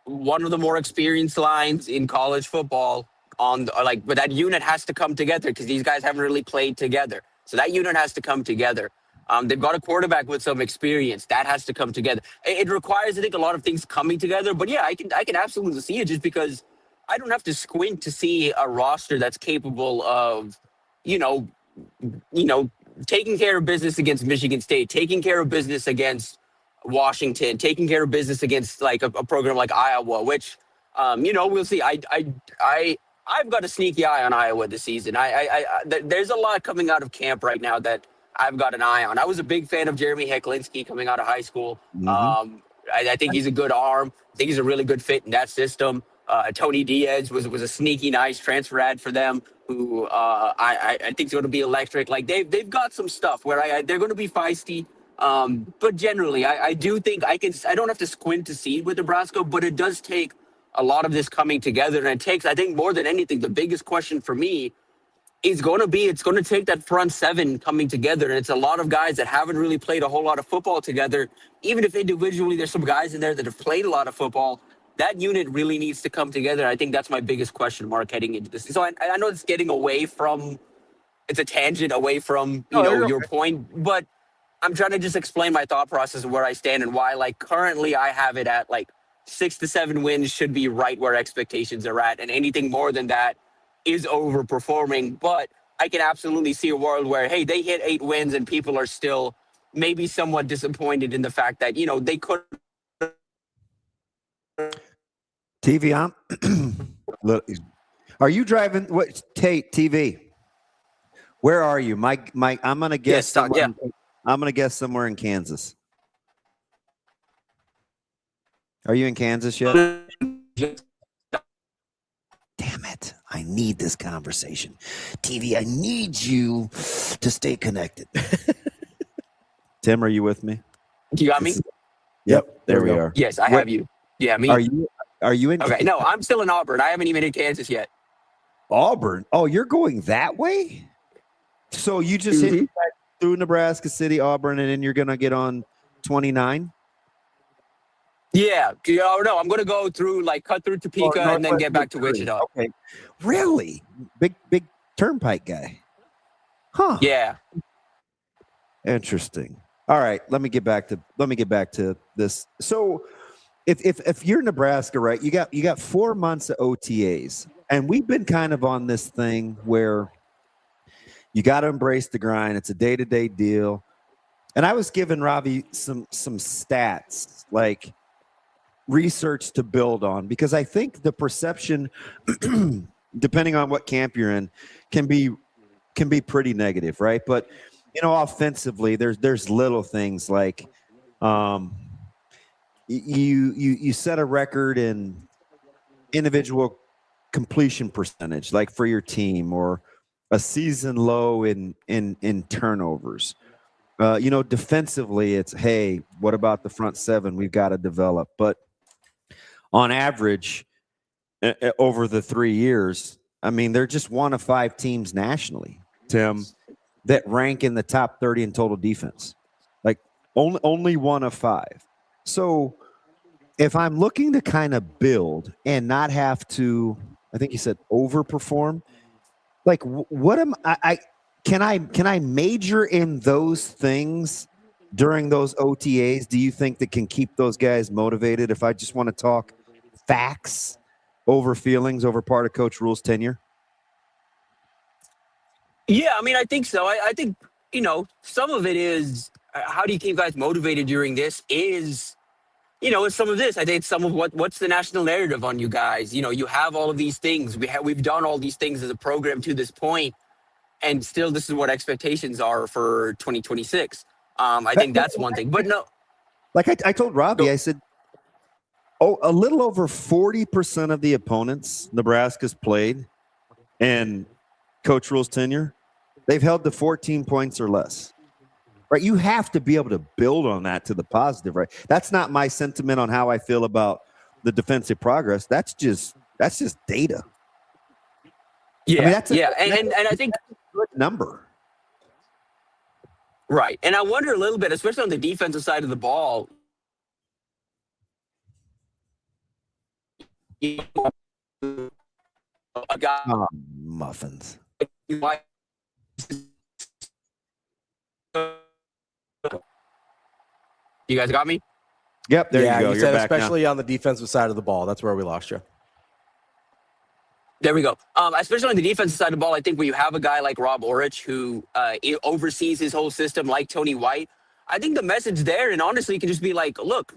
one of the more experienced lines in college football but that unit has to come together, because these guys haven't really played together. So that unit has to come together. They've got a quarterback with some experience. That has to come together. It requires, I think, a lot of things coming together. But yeah, I can absolutely see it, just because I don't have to squint to see a roster that's capable of, taking care of business against Michigan State, taking care of business against Washington, taking care of business against a program like Iowa, which, we'll see. I've got a sneaky eye on Iowa this season. There's a lot coming out of camp right now that I've got an eye on. I was a big fan of Jeremy Hecklinski coming out of high school. Mm-hmm. I think he's a good arm. I think he's a really good fit in that system. Tony Diaz was a sneaky nice transfer ad for them, who I think is going to be electric. They've got some stuff where they're going to be feisty. But generally, I do think I don't have to squint to see with Nebraska, but it does take a lot of this coming together. And it takes, I think, more than anything, the biggest question for me is going to be, it's going to take that front seven coming together. And it's a lot of guys that haven't really played a whole lot of football together. Even if individually there's some guys in there that have played a lot of football, that unit really needs to come together. I think that's my biggest question mark heading into this. So I know it's getting away from, it's a tangent away from, your point, but I'm trying to just explain my thought process of where I stand and why, currently I have it at 6 to 7 wins should be right where expectations are at. And anything more than that is overperforming. But I can absolutely see a world where, hey, they hit 8 wins and people are still maybe somewhat disappointed in the fact that, they could. TV on. Are you driving? What? Tate TV. Where are you, Mike? I'm gonna guess. Yes, I'm gonna guess somewhere in Kansas. Are you in Kansas yet? Damn it! I need this conversation, TV. I need you to stay connected. Tim, are you with me? You got me? Yep. There we are. Yes, I have you. Yeah, me. Are you in? Okay, no, I'm still in Auburn. I haven't even hit Kansas yet. Auburn? Oh, you're going that way? So you just hit through Nebraska City, Auburn, and then you're going to get on 29? Yeah. No, I'm going to go through, cut through Topeka and then get back to Wichita. Okay. Really? Big turnpike guy. Huh. Yeah. Interesting. All right, let me get back to this. So if you're Nebraska, right, you got 4 months of OTAs, and we've been kind of on this thing where you got to embrace the grind. It's a day-to-day deal. And I was giving Ravi some stats, like research to build on, because I think the perception, depending on what camp you're in, can be pretty negative, right? But offensively, there's little things like you set a record in individual completion percentage, like for your team, or a season low in turnovers. Defensively, it's, hey, what about the front seven? We've got to develop. But on average, over the 3 years, I mean, they're just one of 5 teams nationally, Tim, that rank in the top 30 in total defense. Like only one of 5. So if I'm looking to kind of build and not have to, I think you said overperform, like what am I can I major in those things during those OTAs? Do you think that can keep those guys motivated if I just want to talk facts over feelings over part of Coach Rule's tenure? Yeah, I mean, I think so. I think, some of it is how do you keep guys motivated during this is, it's some of this. I think it's some of what's the national narrative on you guys. You have all of these things. We've done all these things as a program to this point, and still this is what expectations are for 2026. I think that's one thing. But no. Like I told Ravi, I said, a little over 40% of the opponents Nebraska's played and Coach Rule's tenure, they've held to 14 points or less. Right? You have to be able to build on that to the positive, right? That's not my sentiment on how I feel about the defensive progress. That's just data. Yeah, I mean, and I think that's a good number. Right. And I wonder a little bit, especially on the defensive side of the ball, a guy, muffins. You guys got me? Yep, there you go. You You're said back especially now. on the defensive side of the ball. That's where we lost you. There we go. Especially on the defensive side of the ball, I think when you have a guy like Rob Orich who oversees his whole system, like Tony White, I think the message there, and honestly, can just be like, look,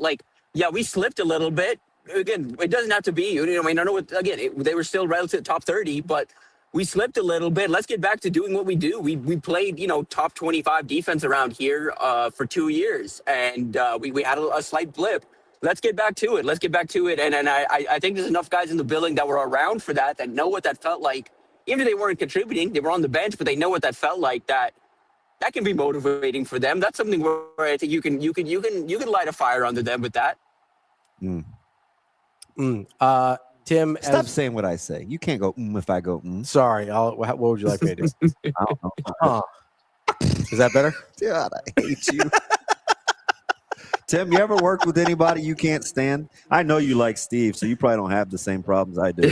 we slipped a little bit. Again, it doesn't have to be. I know they were still relative top 30, but we slipped a little bit. Let's get back to doing what we do. We played, top 25 defense around here for 2 years, and we had a slight blip. Let's get back to it. And I think there's enough guys in the building that were around for that know what that felt like. Even if they weren't contributing, they were on the bench, but they know what that felt like. That can be motivating for them. That's something where I think you can light a fire under them with that. Tim, stop saying what I say. You can't go if I go. Sorry. What would you like me to do? I don't know. Is that better? God, I hate you. Tim, you ever worked with anybody you can't stand? I know you like Steve, so you probably don't have the same problems I do.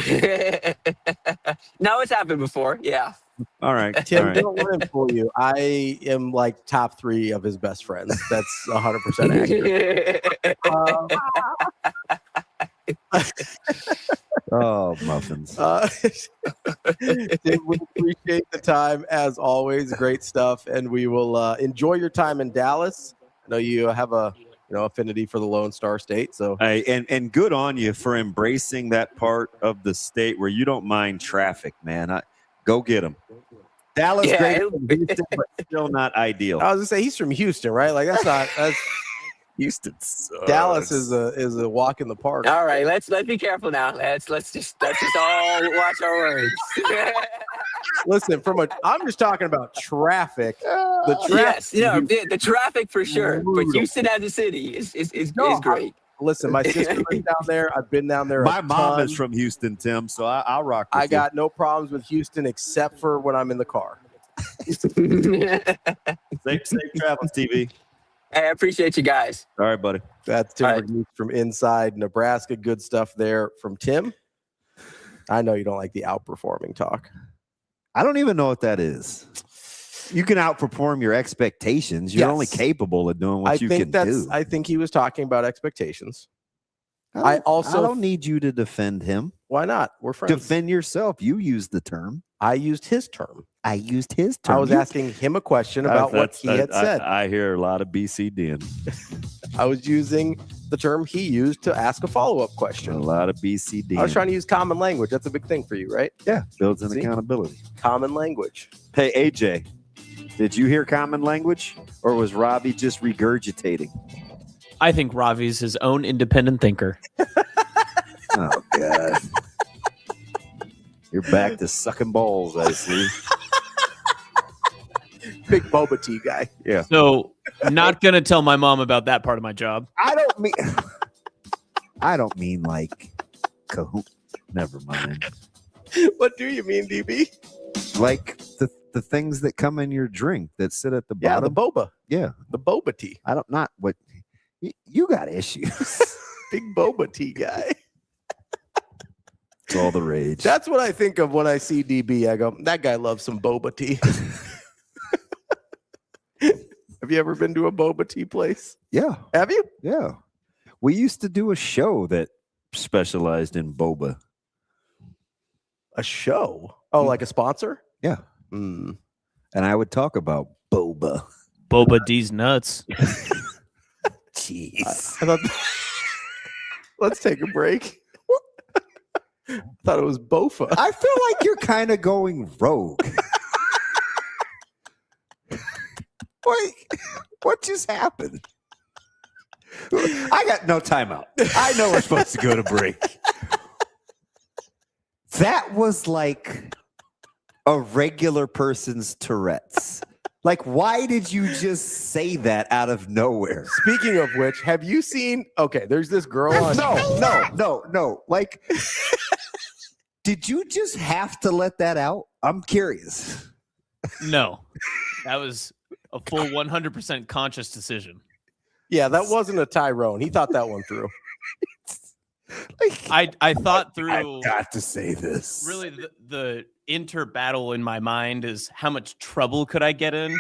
No, it's happened before. Yeah. All right. Tim, all right. don't let him fool you. I am like top 3 of his best friends. That's 100% accurate. Oh, muffins. Tim, we appreciate the time as always. Great stuff. And we will enjoy your time in Dallas. I know you have a affinity for the Lone Star State. So and good on you for embracing that part of the state where you don't mind traffic, man. Go get them. Dallas, great, Houston, but still not ideal. I was gonna say he's from Houston, right? Like that's Houston sucks. Dallas is a walk in the park. All right, let's be careful now. Let's just all watch our words. Listen, I'm just talking about traffic. The traffic, yes, the traffic for sure. But Houston as a city is great. Listen, my sister's down there. I've been down there. My mom is from Houston, Tim, so I'll rock with you. I got no problems with Houston except for when I'm in the car. Safe travels, TV. Hey, I appreciate you guys. All right, buddy. That's Tim Verghese from Inside Nebraska. Good stuff there from Tim. I know you don't like the outperforming talk. I don't even know what that is. You can outperform your expectations. You're only capable of doing what you can do. I think he was talking about expectations. I don't need you to defend him. Why not? We're friends. Defend yourself. You used the term. I used his term. I used his term. I was asking him a question about what he had said. I hear a lot of BCDing. I was using the term he used to ask a follow-up question. A lot of BCDing. I was trying to use common language. That's a big thing for you, right? Yeah, builds in accountability. Common language. Hey, AJ, did you hear common language, or was Ravi just regurgitating? I think Ravi's his own independent thinker. Oh, God. You're back to sucking balls, I see. Big boba tea guy. Yeah. So, not going to tell my mom about that part of my job. I don't mean like never mind. What do you mean, DB? Like the things that come in your drink that sit at the bottom. Yeah, the boba. Yeah. The boba tea. You got issues. Big boba tea guy. It's all the rage. That's what I think of when I see DB. I go, that guy loves some boba tea. Have you ever been to a boba tea place? Yeah. Have you? Yeah. We used to do a show that specialized in boba. A show? Oh, like a sponsor? Yeah. And I would talk about boba. Boba D's nuts. Jeez. I thought let's take a break. Thought it was Bofa. I feel like you're kind of going rogue. Wait, what just happened? I got no timeout. I know we're supposed to go to break. That was like a regular person's Tourette's. Like, why did you just say that out of nowhere? Speaking of which, have you seen? Okay, there's this girl on. No. Like, did you just have to let that out? I'm curious. No, that was a full 100% conscious decision. Yeah, that wasn't a Tyrone. He thought that one through. I thought through. I've got to say this. Really, the inter battle in my mind is how much trouble could I get in?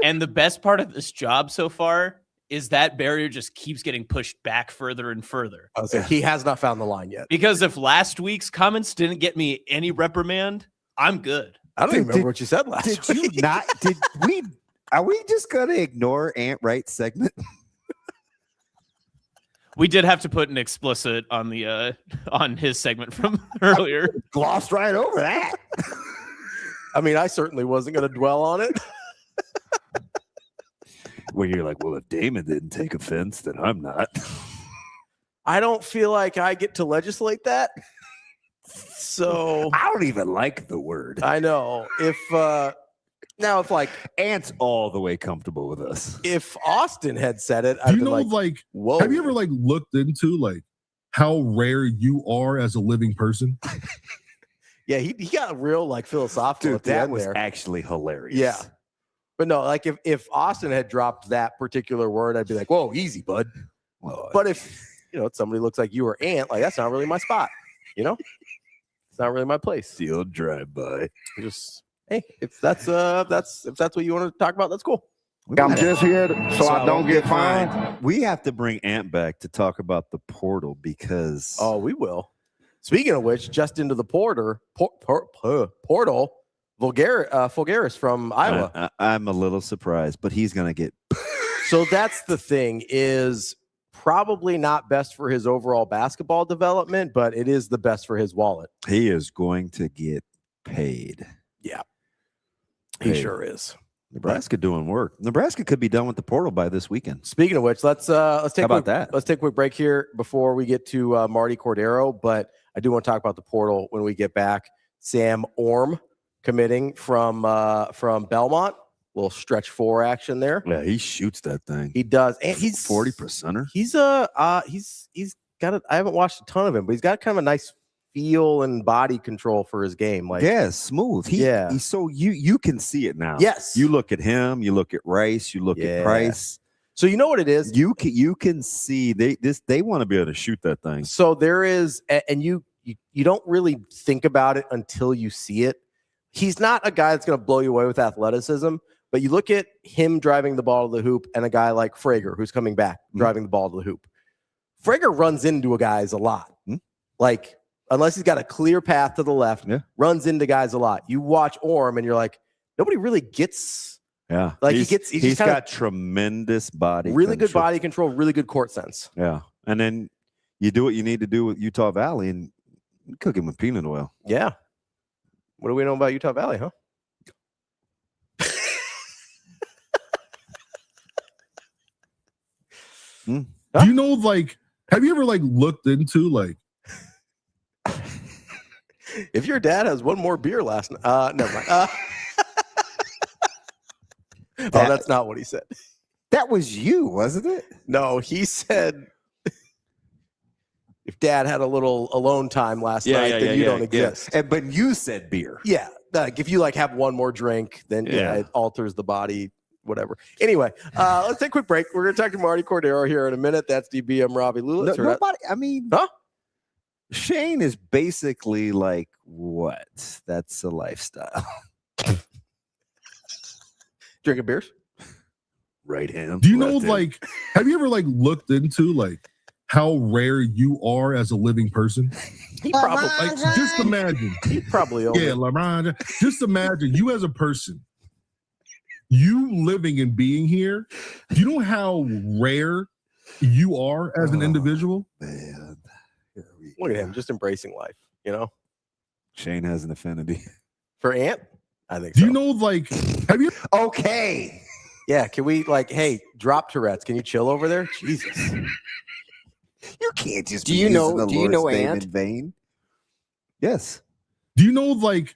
And the best part of this job so far is that barrier just keeps getting pushed back further and further. I was saying, he has not found the line yet. Because if last week's comments didn't get me any reprimand, I'm good. I don't even remember what you said last week. Did you not? Did we? Are we just gonna ignore Ant Wright's segment? We did have to put an explicit on the on his segment from earlier. Glossed right over that. I mean, I certainly wasn't going to dwell on it. When you're like, well, if Damon didn't take offense, then I'm not. I don't feel like I get to legislate that. So I don't even like the word. I know. If now, if like Ant's all the way comfortable with us. If Austin had said it, I'd be like, whoa. Have you ever like looked into like how rare you are as a living person? Yeah, he got real like philosophical. Dude, at the that end was there. actually hilarious. Yeah. But no, like if Austin had dropped that particular word, I'd be like, whoa, easy, bud. Well, but if somebody looks like you or Ant, like that's not really my spot. It's not really my place. The old drive-by. Just hey, if that's what you want to talk about, that's cool. I'm just here so I don't get fined. We have to bring Ant back to talk about the portal because we will. Speaking of which, just into the portal, Fulgaris from Iowa. I'm a little surprised, but he's going to get. So that's the thing, is probably not best for his overall basketball development, but it is the best for his wallet. He is going to get paid. Yeah, he sure is. Nebraska doing work. Nebraska could be done with the portal by this weekend. Speaking of which, let's take that. Let's take a quick break here before we get to MARTIE CORDARO. But I do want to talk about the portal when we get back. Sam Orm committing from Belmont. Little stretch 4 action there. Yeah, he shoots that thing. He does, and he's 40%er. He's got. I haven't watched a ton of him, but he's got kind of a nice feel and body control for his game. Like, yeah, smooth. He's so you can see it now. Yes. You look at him, you look at Rice, you look at Price. So you know what it is? You can see they want to be able to shoot that thing. So there is, and you don't really think about it until you see it. He's not a guy that's going to blow you away with athleticism, but you look at him driving the ball to the hoop and a guy like Frager who's coming back driving the ball to the hoop. Frager runs into guys a lot. Like, unless he's got a clear path to the left, runs into guys a lot. You watch Orm and you're like, nobody really gets. Yeah, like he's got tremendous body, really good body control, really good court sense. Yeah, and then you do what you need to do with Utah Valley and cook him with peanut oil. Yeah. What do we know about Utah Valley, huh? Do you know, like, have you ever like looked into like if your dad has one more beer last night? Never mind. Oh, that's not what he said. That was you, wasn't it? No, he said if dad had a little alone time last night, then you don't exist. But you said beer. Yeah. Like if you like have one more drink, then it alters the body, whatever. Anyway, let's take a quick break. We're going to talk to Martie Cordaro here in a minute. That's DB. I'm Ravi. Lulla. Nobody, I mean, Shane is basically like, what? That's a lifestyle. Drinking beers? Right hand. Do you know, like, have you ever like looked into like how rare you are as a living person? He probably like, just imagine. He probably LeBron. Just imagine you as a person, you living and being here. Do you know how rare you are as an individual? Man, look at him just embracing life. You know, Shane has an affinity for Ant. I think. Do you know, like, have you? Okay. Yeah. Can we like, hey, drop tourettes? Can you chill over there? Jesus. You can't just. Do you know Ant? In vain? Yes. Do you know, like?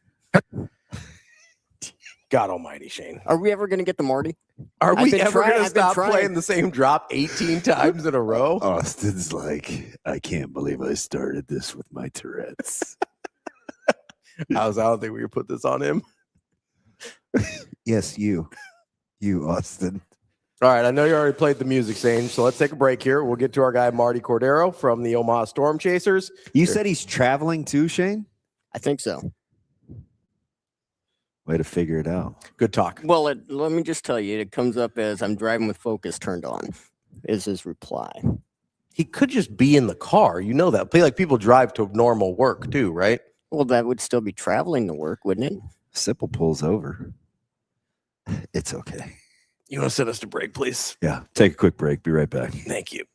God Almighty, Shane. Are we ever going to get the Martie? Are we ever going to stop playing the same drop 18 times in a row? Austin's like, I can't believe I started this with my Tourette's. I don't think we could put this on him. Yes, you, Austin. All right, I know you already played the music, Shane, so let's take a break here. We'll get to our guy, Martie Cordaro from the Omaha Storm Chasers. You said he's traveling too, Shane? I think so. Way to figure it out. Good talk. Well, let me just tell you, it comes up as I'm driving with focus turned on, is his reply. He could just be in the car. You know that. Like people drive to normal work too, right? Well, that would still be traveling to work, wouldn't it? Sipple pulls over. It's okay. You want to send us to break, please? Yeah. Take a quick break. Be right back. Thank you.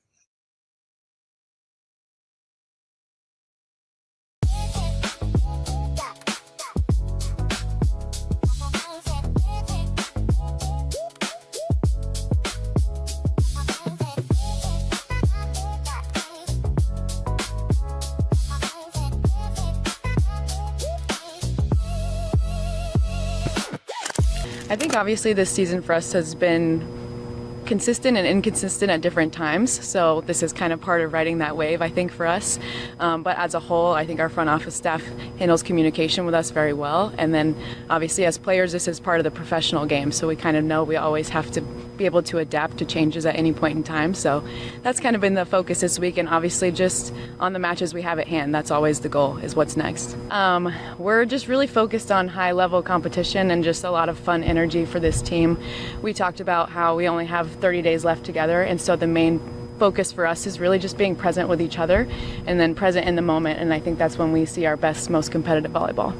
I think obviously this season for us has been consistent and inconsistent at different times. So this is kind of part of riding that wave, I think, for us. But as a whole, I think our front office staff handles communication with us very well. And then obviously as players, this is part of the professional game. So we kind of know we always have to be able to adapt to changes at any point in time. So that's kind of been the focus this week. And obviously just on the matches we have at hand, that's always the goal, is what's next. We're just really focused on high level competition and just a lot of fun energy for this team. We talked about how we only have 30 days left together, and so the main focus for us is really just being present with each other and then present in the moment, and I think that's when we see our best, most competitive volleyball.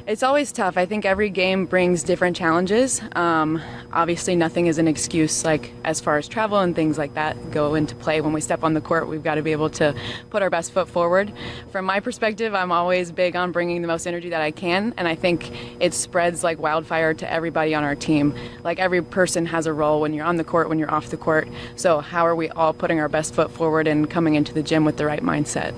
It's always tough. I think every game brings different challenges. Obviously, nothing is an excuse, like as far as travel and things like that go into play. When we step on the court, we've got to be able to put our best foot forward. From my perspective, I'm always big on bringing the most energy that I can, and I think it spreads like wildfire to everybody on our team. Like every person has a role when you're on the court, when you're off the court. So how are we all putting our best foot forward and coming into the gym with the right mindset?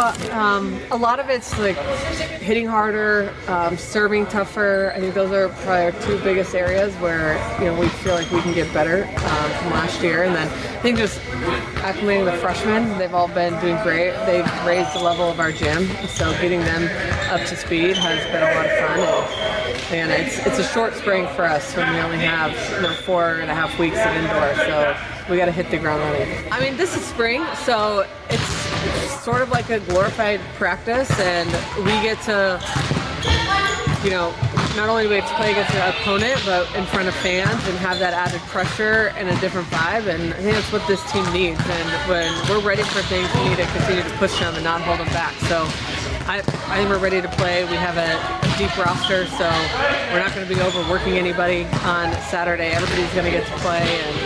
A lot of it's like hitting harder, serving tougher. I think those are probably our two biggest areas where we feel like we can get better from last year. And then I think just acclimating the freshmen, they've all been doing great. They've raised the level of our gym, so getting them up to speed has been a lot of fun. And it's a short spring for us when we only have 4.5 weeks of indoor, so we got to hit the ground running. I mean, this is spring, so it's sort of like a glorified practice, and we get to, not only do we have to play against an opponent, but in front of fans and have that added pressure and a different vibe, and I think that's what this team needs. And when we're ready for things, we need to continue to push them and not hold them back. So I think we're ready to play. We have a deep roster, so we're not going to be overworking anybody on Saturday. Everybody's going to get to play, and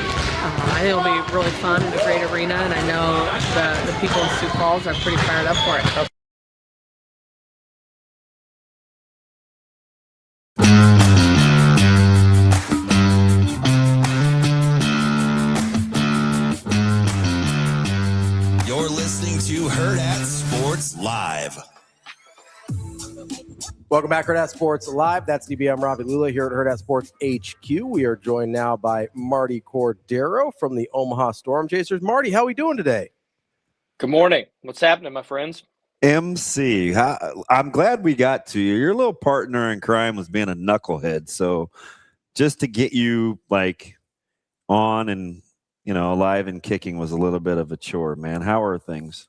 I think it'll be really fun in a great arena, and I know the people in Sioux Falls are pretty fired up for it. You're listening to Hurrdat Sports Live. Welcome back, Hurrdat Sports Live. That's DBM Ravi Lulla here at Hurrdat Sports HQ. We are joined now by MARTIE CORDARO from the Omaha Storm Chasers. MARTIE, how are we doing today? Good morning. What's happening, my friends? MC, I'm glad we got to you. Your little partner in crime was being a knucklehead. So just to get you on and, alive and kicking was a little bit of a chore, man. How are things?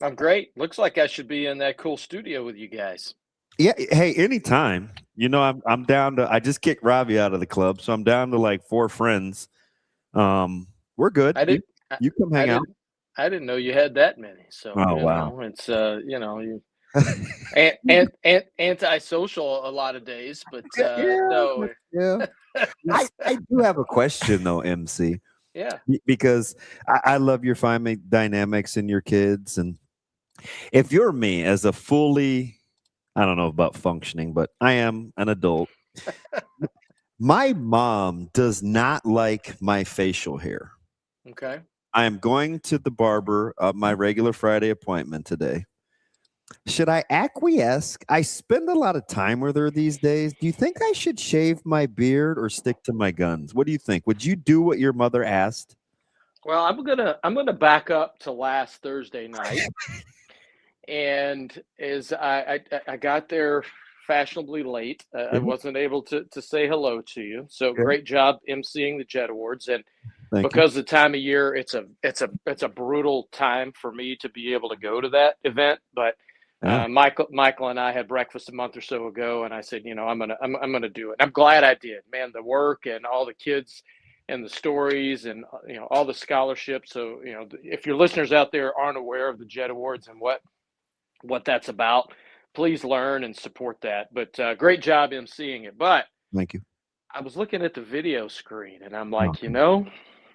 I'm great. Looks like I should be in that cool studio with you guys. Yeah. Hey, anytime. I'm down to. I just kicked Ravi out of the club, so I'm down to 4 friends. We're good. You come hang out. I didn't know you had that many. So wow. It's you antisocial a lot of days, but no. Yeah. I do have a question though, MC. Yeah. Because I love your family dynamics and your kids, and if you're me as a fully, I don't know about functioning, but I am an adult. My mom does not like my facial hair. Okay. I am going to the barber at my regular Friday appointment today. Should I acquiesce? I spend a lot of time with her these days. Do you think I should shave my beard or stick to my guns? What do you think? Would you do what your mother asked? Well, I'm gonna back up to last Thursday night. And as I got there fashionably late, I wasn't able to say hello to you. So great job emceeing the Jet Awards, and because of the time of year, it's a brutal time for me to be able to go to that event. But Michael and I had breakfast a month or so ago, and I said, I'm gonna do it. I'm glad I did, man. The work and all the kids and the stories and all the scholarships. So if your listeners out there aren't aware of the Jet Awards and what that's about, please learn and support that. But great job emceeing it. But thank you. I was looking at the video screen and I'm like,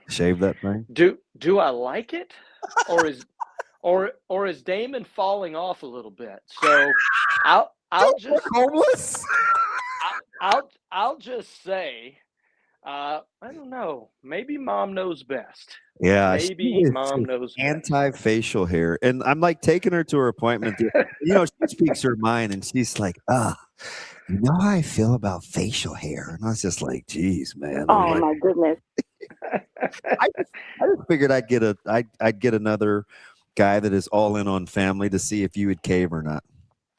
shave that thing. Do I like it, or is Damon falling off a little bit? So I'll just homeless. I'll just say, I don't know. Maybe mom knows best. Yeah, maybe mom knows anti-facial hair, and I'm taking her to her appointment. She speaks her mind, and she's like, how I feel about facial hair, and I was just like, geez, man. Oh my goodness. I just figured I'd get another guy that is all in on family to see if you would cave or not.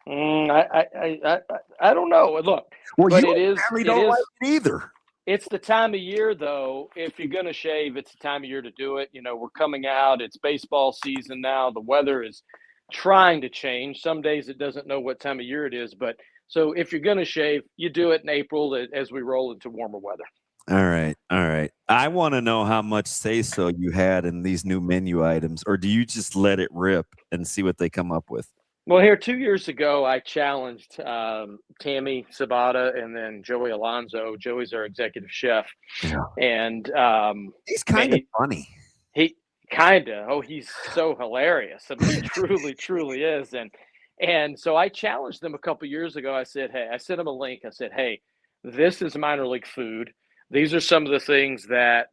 I don't know. Look, but family don't like it either. It's the time of year, though. If you're going to shave, it's the time of year to do it. We're coming out. It's baseball season now. The weather is trying to change. Some days it doesn't know what time of year it is. But so if you're going to shave, you do it in April as we roll into warmer weather. All right. I want to know how much say-so you had in these new menu items, or do you just let it rip and see what they come up with? Well, here 2 years ago, I challenged Tammy Sabata and then Joey Alonzo. Joey's our executive chef, and he's kind of funny. He's so hilarious. I mean, he truly is. And so I challenged them a couple years ago. I said, hey, I sent them a link. I said, hey, this is minor league food. These are some of the things that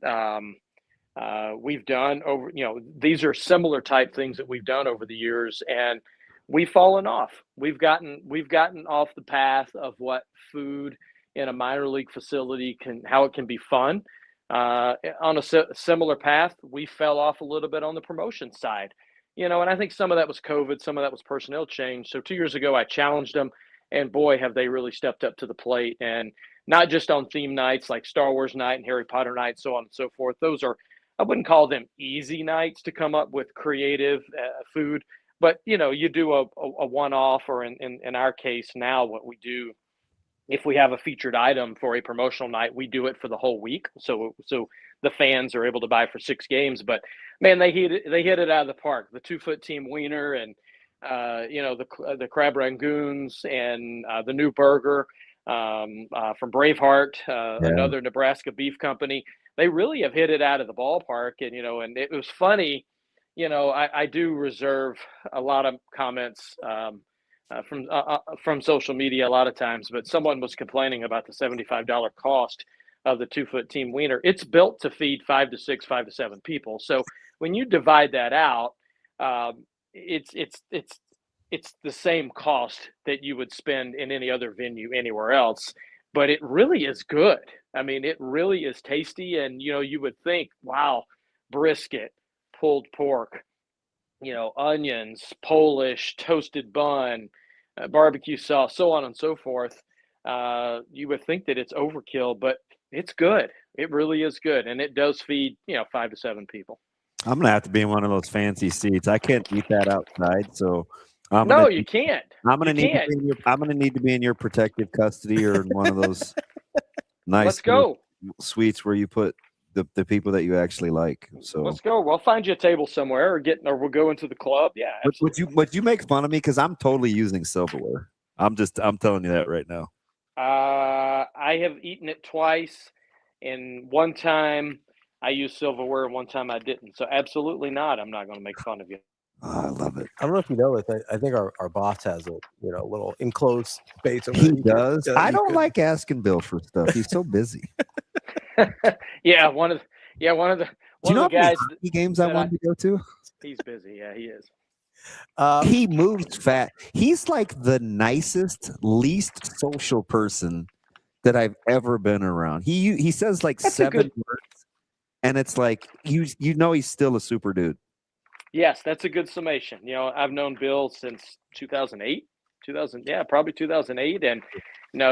we've done over. These are similar type things that we've done over the years, and we've fallen off. We've gotten off the path of what food in a minor league facility how it can be fun. On a similar path, we fell off a little bit on the promotion side, and I think some of that was COVID, some of that was personnel change. So 2 years ago, I challenged them, and boy, have they really stepped up to the plate. And not just on theme nights like Star Wars night and Harry Potter night, so on and so forth. Those are, I wouldn't call them easy nights to come up with creative food, but you do a one-off, or in our case now, what we do, if we have a featured item for a promotional night, we do it for the whole week. So the fans are able to buy for 6 games. But man, they hit it out of the park. The 2-foot team wiener, and the crab rangoons, and the new burger from Braveheart, another Nebraska beef company. They really have hit it out of the ballpark. And and it was funny. I do reserve a lot of comments from social media a lot of times, but someone was complaining about the $75 cost of the 2-foot team wiener. It's built to feed 5 to 6, 5 to 7 people. So when you divide that out, it's the same cost that you would spend in any other venue anywhere else, but it really is good. I mean, it really is tasty. And, you would think, wow, brisket, pulled pork, onions, Polish, toasted bun, barbecue sauce, so on and so forth. You would think that it's overkill, but it's good. It really is good. And it does feed, 5 to 7 people. I'm going to have to be in one of those fancy seats. I can't eat that outside. So you can't. I'm going to need to be in your protective custody, or in one of those nice Let's go. suites where you put the people that you actually like. So let's go. We'll find you a table somewhere, or we'll go into the club. Yeah. Would you make fun of me? Because I'm totally using silverware. I'm telling you that right now. I have eaten it twice, and one time I used silverware, and one time I didn't. So absolutely not. I'm not going to make fun of you. Oh, I love it. I don't know if you know it. I think our boss has a little enclosed space. He does. I don't like asking Bill for stuff. He's so busy. Yeah, one of the guys. Hockey games I wanted to go to. He's busy. Yeah, he is. He moves fast. He's like the nicest, least social person that I've ever been around. He says like That's 7 words, and it's like he's still a super dude. Yes, that's a good summation. I've known Bill since 2008. Probably 2008, and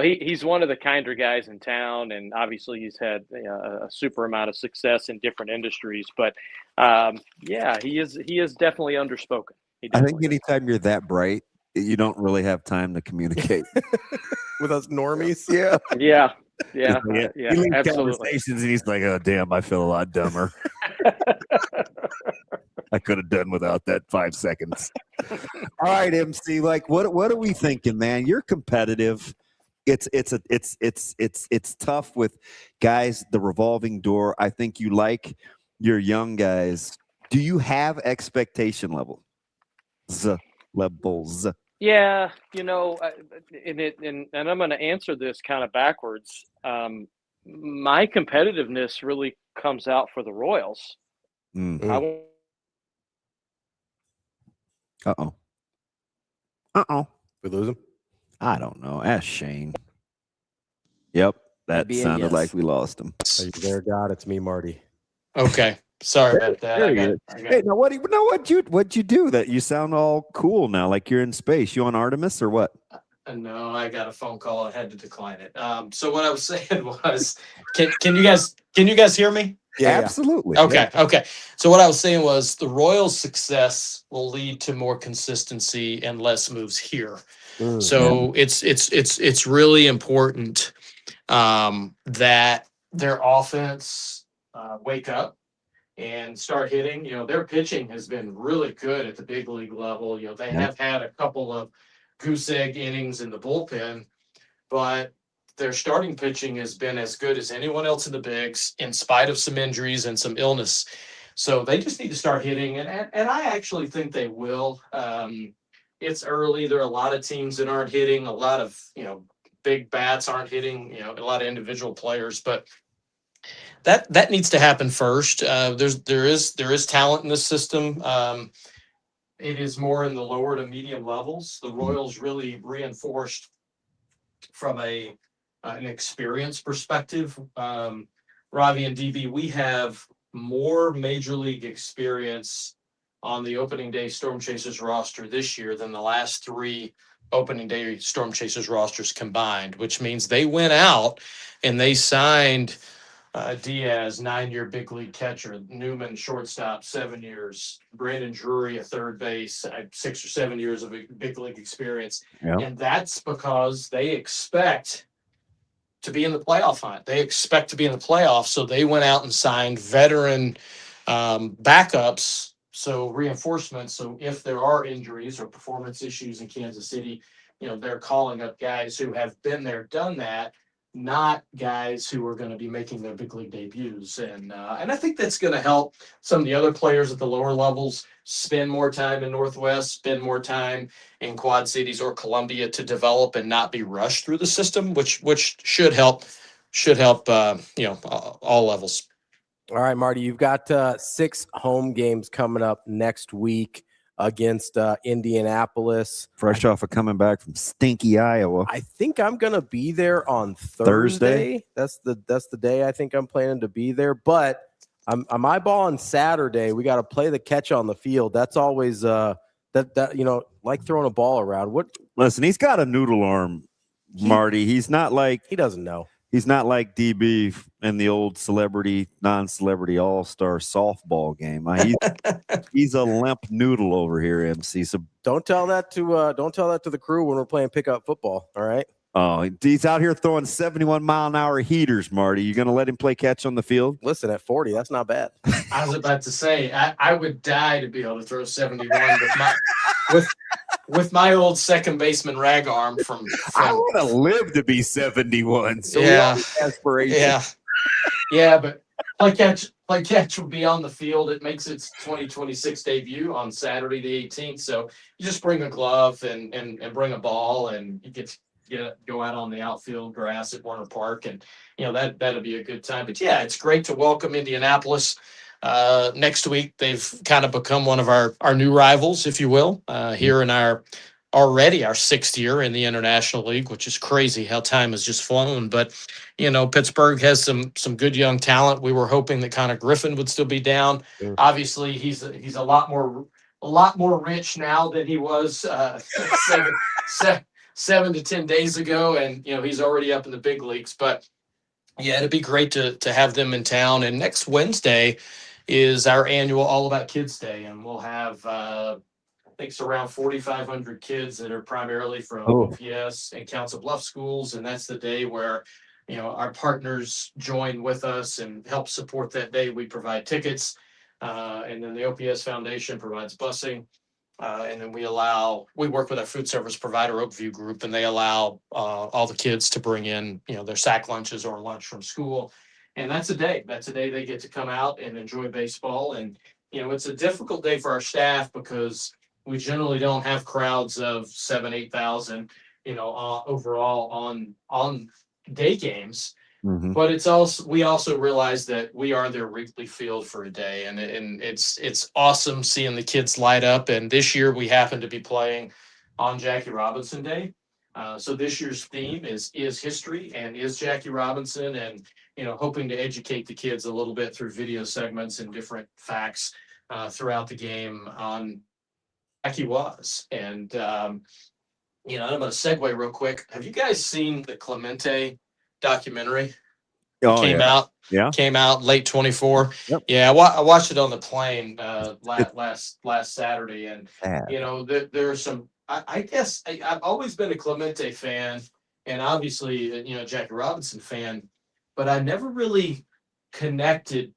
he's one of the kinder guys in town, and obviously he's had a super amount of success in different industries. But he is definitely underspoken. I think anytime you're that bright, you don't really have time to communicate with us normies. Yeah, he leaves absolutely. conversations, and he's like, "Oh, damn, I feel a lot dumber. I could have done without that 5 seconds." All right, MC, like, what are we thinking, man? You're competitive. It's tough with guys. The revolving door. I think you like your young guys. Do you have expectation levels? Yeah, and I'm going to answer this kind of backwards. My competitiveness really comes out for the Royals. Uh-oh. We lose him? I don't know. Ask Shane. Yep, that sounded like we lost him. Are you there, God? It's me, Marty. Okay. Sorry about that. Hey, now what'd you do that you sound all cool now, like you're in space? You on Artemis or what? No, I got a phone call. I had to decline it. So what I was saying was, can you guys hear me? Yeah, absolutely. Okay. So what I was saying was the Royals' success will lead to more consistency and less moves here. So it's really important that their offense wake up and start hitting. Their pitching has been really good at the big league level. They have had a couple of goose egg innings in the bullpen, but their starting pitching has been as good as anyone else in the bigs, in spite of some injuries and some illness. So they just need to start hitting, and I actually think they will. It's early. There are a lot of teams that aren't hitting. A lot of big bats aren't hitting. A lot of individual players, but that needs to happen first. There is talent in this system. it is more in the lower to medium levels. The Royals really reinforced from an experience perspective. Ravi and DB, we have more major league experience on the opening day Storm Chasers roster this year than the last 3 opening day Storm Chasers rosters combined, which means they went out and they signed Diaz, 9-year big league catcher, Newman, shortstop, 7 years, Brandon Drury, a third base, 6 or 7 years of big league experience. Yeah. And that's because they expect to be in the playoff hunt. They expect to be in the playoffs. So they went out and signed veteran backups. So reinforcements. So if there are injuries or performance issues in Kansas City, they're calling up guys who have been there, done that, not guys who are going to be making their big league debuts. And I think that's going to help some of the other players at the lower levels spend more time in Northwest, spend more time in Quad Cities or Columbia to develop and not be rushed through the system, which should help all levels. All right, Marty, you've got 6 home games coming up next week against Indianapolis. Fresh off of coming back from stinky Iowa. I think I'm gonna be there on Thursday. That's the day I think I'm planning to be there. But I'm eyeballing Saturday. We got to play the catch on the field. That's always like throwing a ball around. Listen, he's got a noodle arm, Marty. He's not like he doesn't know. He's not like DB in the old celebrity, non-celebrity all-star softball game. He's a limp noodle over here, MC. So don't tell that to the crew when we're playing pickup football. All right. Oh, he's out here throwing 71-mile-an-hour heaters, Marty. You going to let him play catch on the field? Listen, at 40, that's not bad. I was about to say, I would die to be able to throw 71 with my old second baseman rag arm from I want to live to be 71. So yeah, aspiration. Yeah, but play catch will be on the field. It makes its 2026 debut on Saturday the 18th. So you just bring a glove and bring a ball, and you get to go out on the outfield grass at Werner Park, and that'll be a good time. But yeah, it's great to welcome Indianapolis. Next week, they've kind of become one of our new rivals, if you will, here in our 6th year in the International League, which is crazy how time has just flown. But, Pittsburgh has some good young talent. We were hoping that Connor Griffin would still be down. Obviously, he's a lot more rich now than he was 7 to 10 days ago. And, he's already up in the big leagues. But, yeah, it'd be great to have them in town. And next Wednesday is our annual All About Kids Day, and we'll have I think it's around 4,500 kids that are primarily from OPS and Council Bluffs schools, and that's the day where our partners join with us and help support that day. We provide tickets, and then the OPS Foundation provides busing, and then we work with our food service provider Oakview Group, and they allow all the kids to bring in their sack lunches or lunch from school. And that's a day they get to come out and enjoy baseball. And, it's a difficult day for our staff because we generally don't have crowds of 7,000-8,000, overall on day games. Mm-hmm. But we also realize that we are their Wrigley Field for a day. And it's awesome seeing the kids light up. And this year we happen to be playing on Jackie Robinson Day. So this year's theme is history and is Jackie Robinson, and hoping to educate the kids a little bit through video segments and different facts throughout the game on Jackie was. And I'm going to segue real quick. Have you guys seen the Clemente documentary? Came out late 24. Yep. Yeah, I watched it on the plane last Saturday, and there are some. I guess I've always been a Clemente fan, and obviously, Jackie Robinson fan, but I never really connected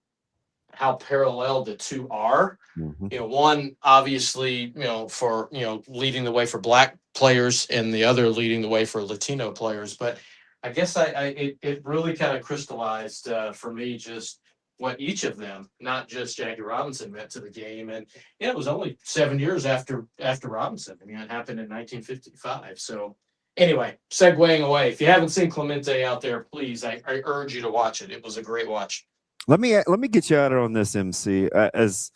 how parallel the two are. Mm-hmm. One obviously, for leading the way for Black players, and the other leading the way for Latino players. But I guess it really kind of crystallized for me just what each of them, not just Jackie Robinson, meant to the game. And it was only 7 years after Robinson. I mean, it happened in 1955. So anyway, segueing away. If you haven't seen Clemente out there, please, I urge you to watch it. It was a great watch. Let me get you out on this, MC. As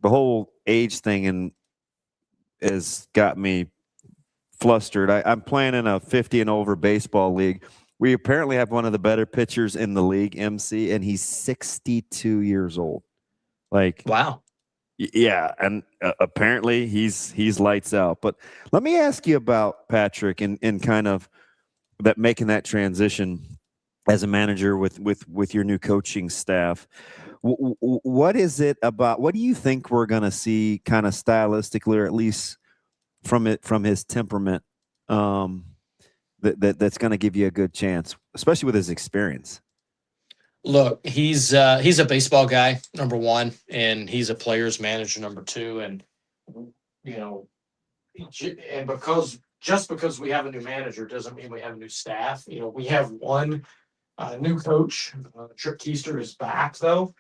the whole age thing, and has got me flustered. I'm playing in a 50 and over baseball league. We apparently have one of the better pitchers in the league, MC, and he's 62 years old. Like, wow. Yeah, and apparently he's lights out. But let me ask you about Patrick and kind of that making that transition as a manager with your new coaching staff. What is it about? What do you think we're going to see kind of stylistically, or at least from his temperament, that's going to give you a good chance, especially with his experience? Look, he's a baseball guy, number one, and he's a player's manager, number two. And, you know, and because we have a new manager doesn't mean we have a new staff. You know, we have one new coach. Trip Keister is back, though.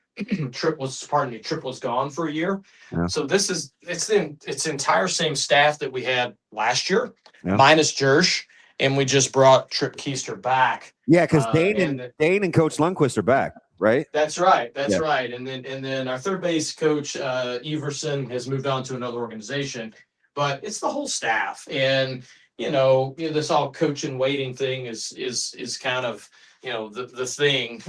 Trip was gone for a year. Yeah. So it's the entire same staff that we had last year, yeah, minus Jersh. And we just brought Trip Keister back. Yeah, because Dane and Coach Lundquist are back, right? That's right. That's right. And then our third base coach, Everson, has moved on to another organization. But it's the whole staff. And, you know this all coach and waiting thing is kind of, the thing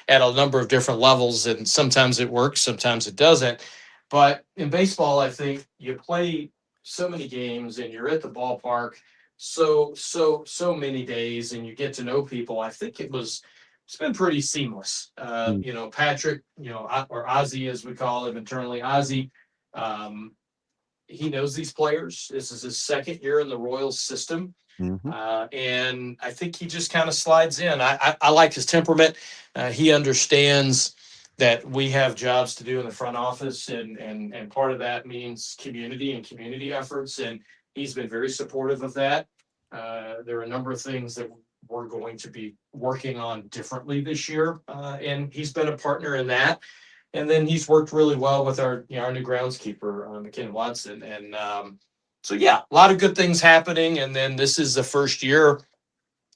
at a number of different levels. And sometimes it works, sometimes it doesn't. But in baseball, I think you play so many games and you're at the ballpark so many days, and you get to know people. I think it's been pretty seamless. Patrick, or Ozzy as we call him internally, Ozzy, he knows these players. This is his second year in the Royals system. Mm-hmm. And I think he just kind of slides in. I like his temperament. He understands that we have jobs to do in the front office, and part of that means community and community efforts. And he's been very supportive of that. There are a number of things that we're going to be working on differently this year, and he's been a partner in that. And then he's worked really well with our new groundskeeper, McKinnon Watson. And so, a lot of good things happening. And then this is the first year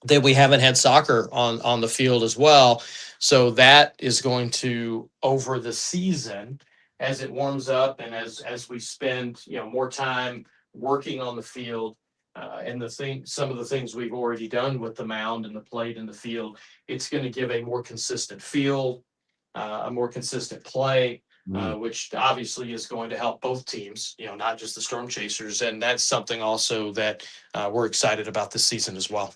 that we haven't had soccer on the field as well. So that is going to, over the season, as it warms up and as we spend more time working on the field, and some of the things we've already done with the mound and the plate and the field, it's going to give a more consistent feel, a more consistent play, which obviously is going to help both teams, not just the Storm Chasers. And that's something also that we're excited about this season as well.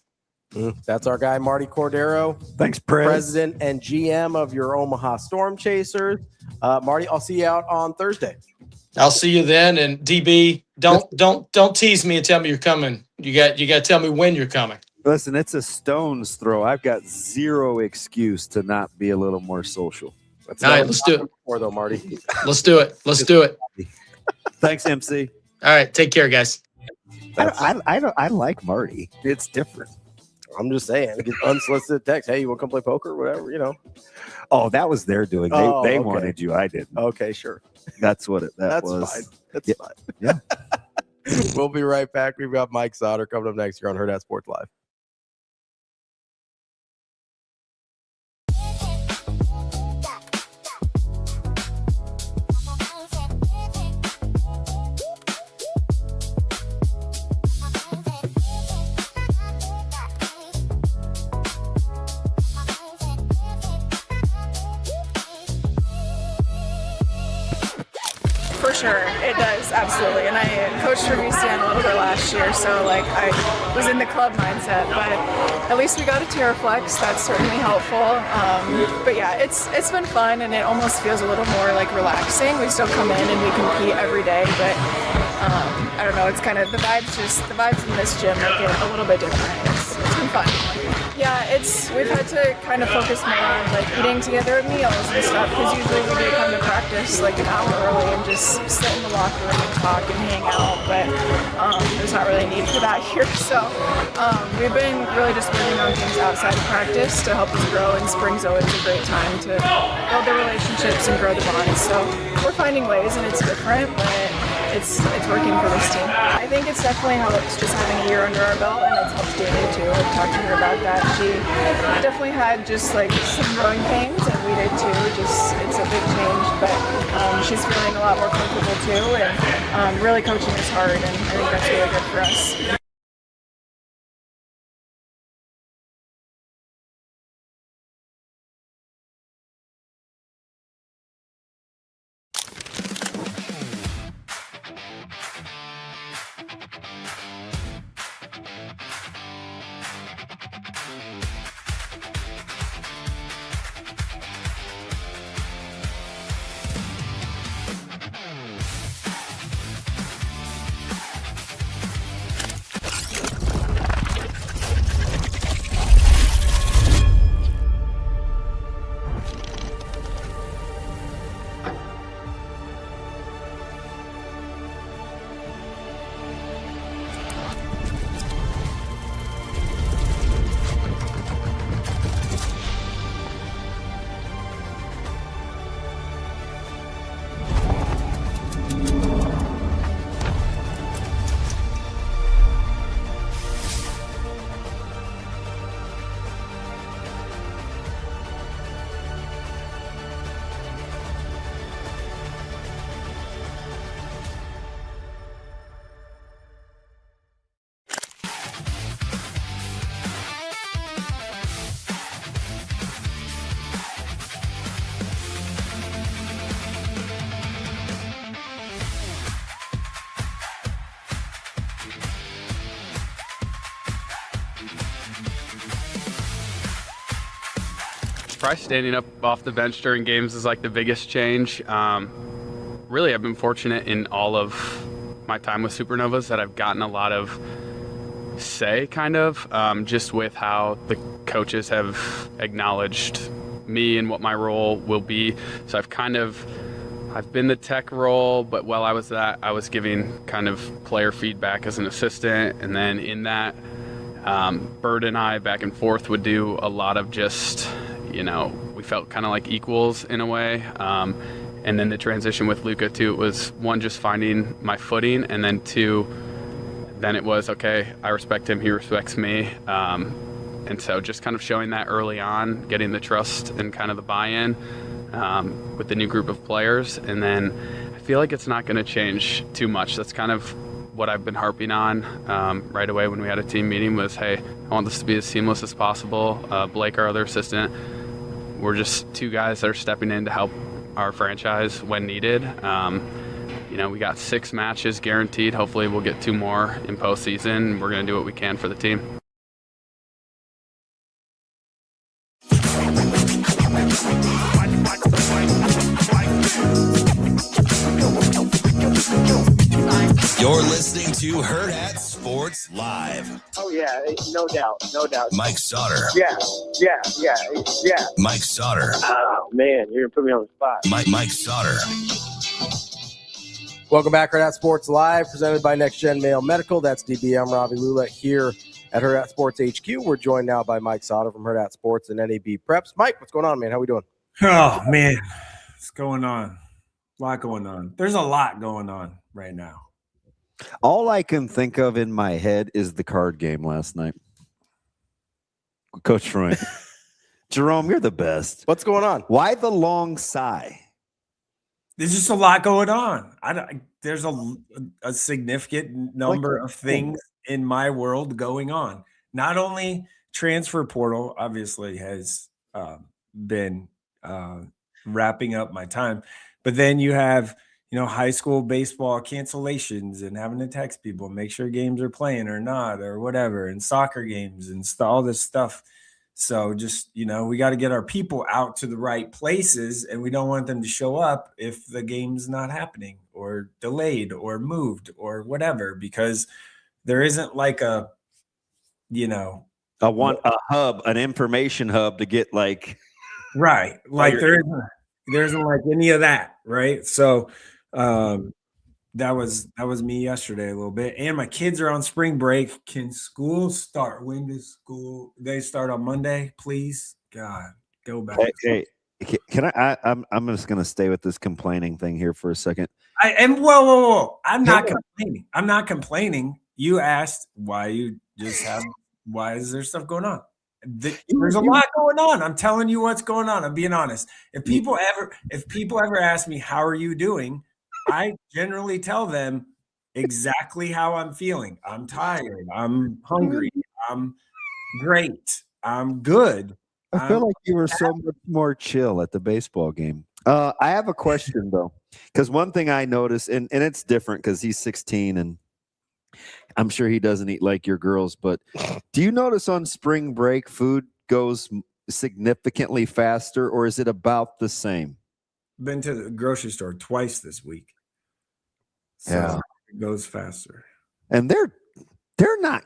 That's our guy, Martie Cordaro. Thanks, President and GM of your Omaha Storm Chasers. Martie, I'll see you out on Thursday. I'll see you then. And DB, don't tease me and tell me you're coming. You got to tell me when you're coming. Listen, it's a stone's throw. I've got zero excuse to not be a little more social. All right, let's do it. Before, though, Martie. Let's do it. Let's do it. Thanks, MC. All right, take care, guys. I like Martie. It's different. I'm just saying, get unsolicited text. Hey, you want to come play poker? Whatever, Oh, that was their doing. They wanted you. I didn't. Okay, sure. That's what that was. Fine. That's fine. Yeah. We'll be right back. We've got Mike Sautter coming up next here on Hurrdat Sports Live. For sure, it does, absolutely. And I coached for VERGHESE a little bit last year, so I was in the club mindset. But at least we got a Terraflex. That's certainly helpful. But it's been fun, and it almost feels a little more relaxing. We still come in and we compete every day, but I don't know. It's kind of the vibes in this gym make it a little bit different. It's been fun. Yeah, we've had to kind of focus more on eating together at meals and stuff, because usually we do come to practice an hour early and just sit in the locker room and talk and hang out, but there's not really a need for that here. So we've been really just working on things outside of practice to help us grow, and spring's always a great time to build the relationships and grow the bonds. So we're finding ways, and it's different, but it's working for this team. I think it's definitely helped just having a year under our belt, and it's helped Damon too. I've talked to her about that. She definitely had just like some growing pains, and we did too. Just it's a big change, but she's feeling a lot more comfortable too, and really coaching is hard, and I think that's really good for us. Probably standing up off the bench during games is like the biggest change. Really, I've been fortunate in all of my time with Supernovas that I've gotten a lot of say, kind of, just with how the coaches have acknowledged me and what my role will be. So I've been the tech role, but while I was that, I was giving kind of player feedback as an assistant. And then in that, Bird and I back and forth would do a lot of just, we felt kind of like equals in a way. And then the transition with Luca too, it was one, just finding my footing, and then two, then it was, okay, I respect him, he respects me. And so just kind of showing that early on, getting the trust and kind of the buy-in with the new group of players. And then I feel like it's not going to change too much. That's kind of what I've been harping on right away when we had a team meeting was, hey, I want this to be as seamless as possible. Blake, our other assistant, we're just two guys that are stepping in to help our franchise when needed. We got 6 matches guaranteed. Hopefully we'll get 2 more in postseason. We're going to do what we can for the team. You're listening to Hurrdat Sports Live. Oh, yeah, no doubt, no doubt. Mike Sautter. Yeah. Mike Sautter. Oh, man, you're going to put me on the spot. Mike Sautter. Welcome back, Hurrdat Sports Live, presented by Next Gen Male Medical. That's DB. I'm Ravi Lulla here at Hurrdat Sports HQ. We're joined now by Mike Sautter from Hurrdat Sports and NebPreps. Mike, what's going on, man? How we doing? Oh, man, what's going on? A lot going on. There's a lot going on right now. All I can think of in my head is the card game last night. Coach Freund. Jerome, you're the best. What's going on? Why the long sigh? There's just a lot going on. There's a significant number of things in my world going on. Not only transfer portal, obviously, has been wrapping up my time, but then you have high school baseball cancellations and having to text people, make sure games are playing or not or whatever, and soccer games and all this stuff. So just, we got to get our people out to the right places, and we don't want them to show up if the game's not happening or delayed or moved or whatever, because there isn't like a hub, an information hub to get like. Right. Like there isn't like any of that. Right. So that was me yesterday a little bit. And my kids are on spring break. Can school start? When does school? They start on Monday, please. God, go back. Hey, Can I'm just gonna stay with this complaining thing here for a second. Whoa. I'm not complaining. I'm not complaining. You asked why is there stuff going on? There's a lot going on. I'm telling you what's going on. I'm being honest. If people ever ask me, how are you doing? I generally tell them exactly how I'm feeling. I'm tired. I'm hungry. I'm great. I'm good. I feel like you were so much more chill at the baseball game. I have a question though, because one thing I noticed, and it's different because he's 16 and I'm sure he doesn't eat like your girls, but do you notice on spring break food goes significantly faster, or is it about the same? Been to the grocery store twice this week. So it goes faster. And they're not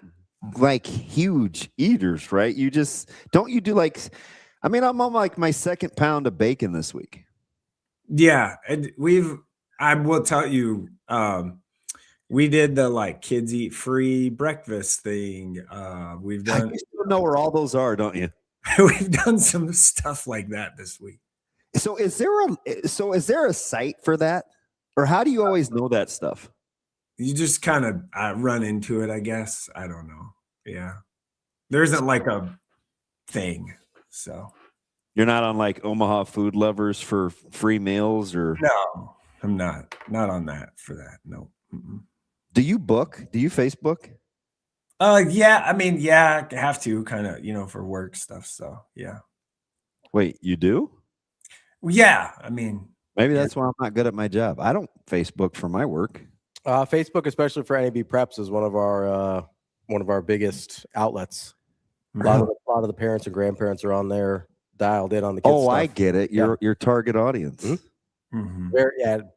like huge eaters, right? You just don't you do like I'm on like my second pound of bacon this week. Yeah, and I will tell you, we did the like kids eat free breakfast thing. We've done. You still know where all those are, don't you? We've done some stuff like that this week. So is there a site for that, or how do you always know that stuff? You just kind of run into it, I guess. I don't know. Yeah, there isn't like a thing. So you're not on like Omaha Food Lovers for free meals, or no, I'm not on that for that. No. Mm-mm. Do you book? Do you Facebook? Yeah. I have to kind of, for work stuff. So yeah. Wait, you do? Yeah. Maybe that's why I'm not good at my job. I don't Facebook for my work. Facebook, especially for NebPreps, is one of our biggest outlets. A lot of the parents and grandparents are on there, dialed in on the kids. Oh, stuff. I get it. Your target audience. Mm-hmm.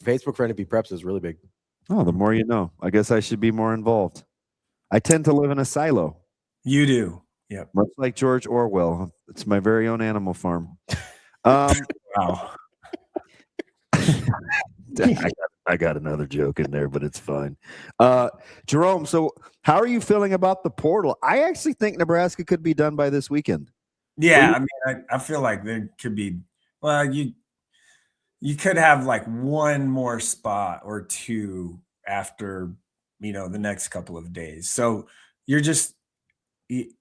Facebook for NebPreps is really big. Oh, the more you know. I guess I should be more involved. I tend to live in a silo. You do. Yep. Much like George Orwell. It's my very own Animal Farm. Wow. I got another joke in there, but it's fine. Jerome, so how are you feeling about the portal? I actually think Nebraska could be done by this weekend. Yeah, I feel like there could be. Well, you could have like one more spot or two after the next couple of days. So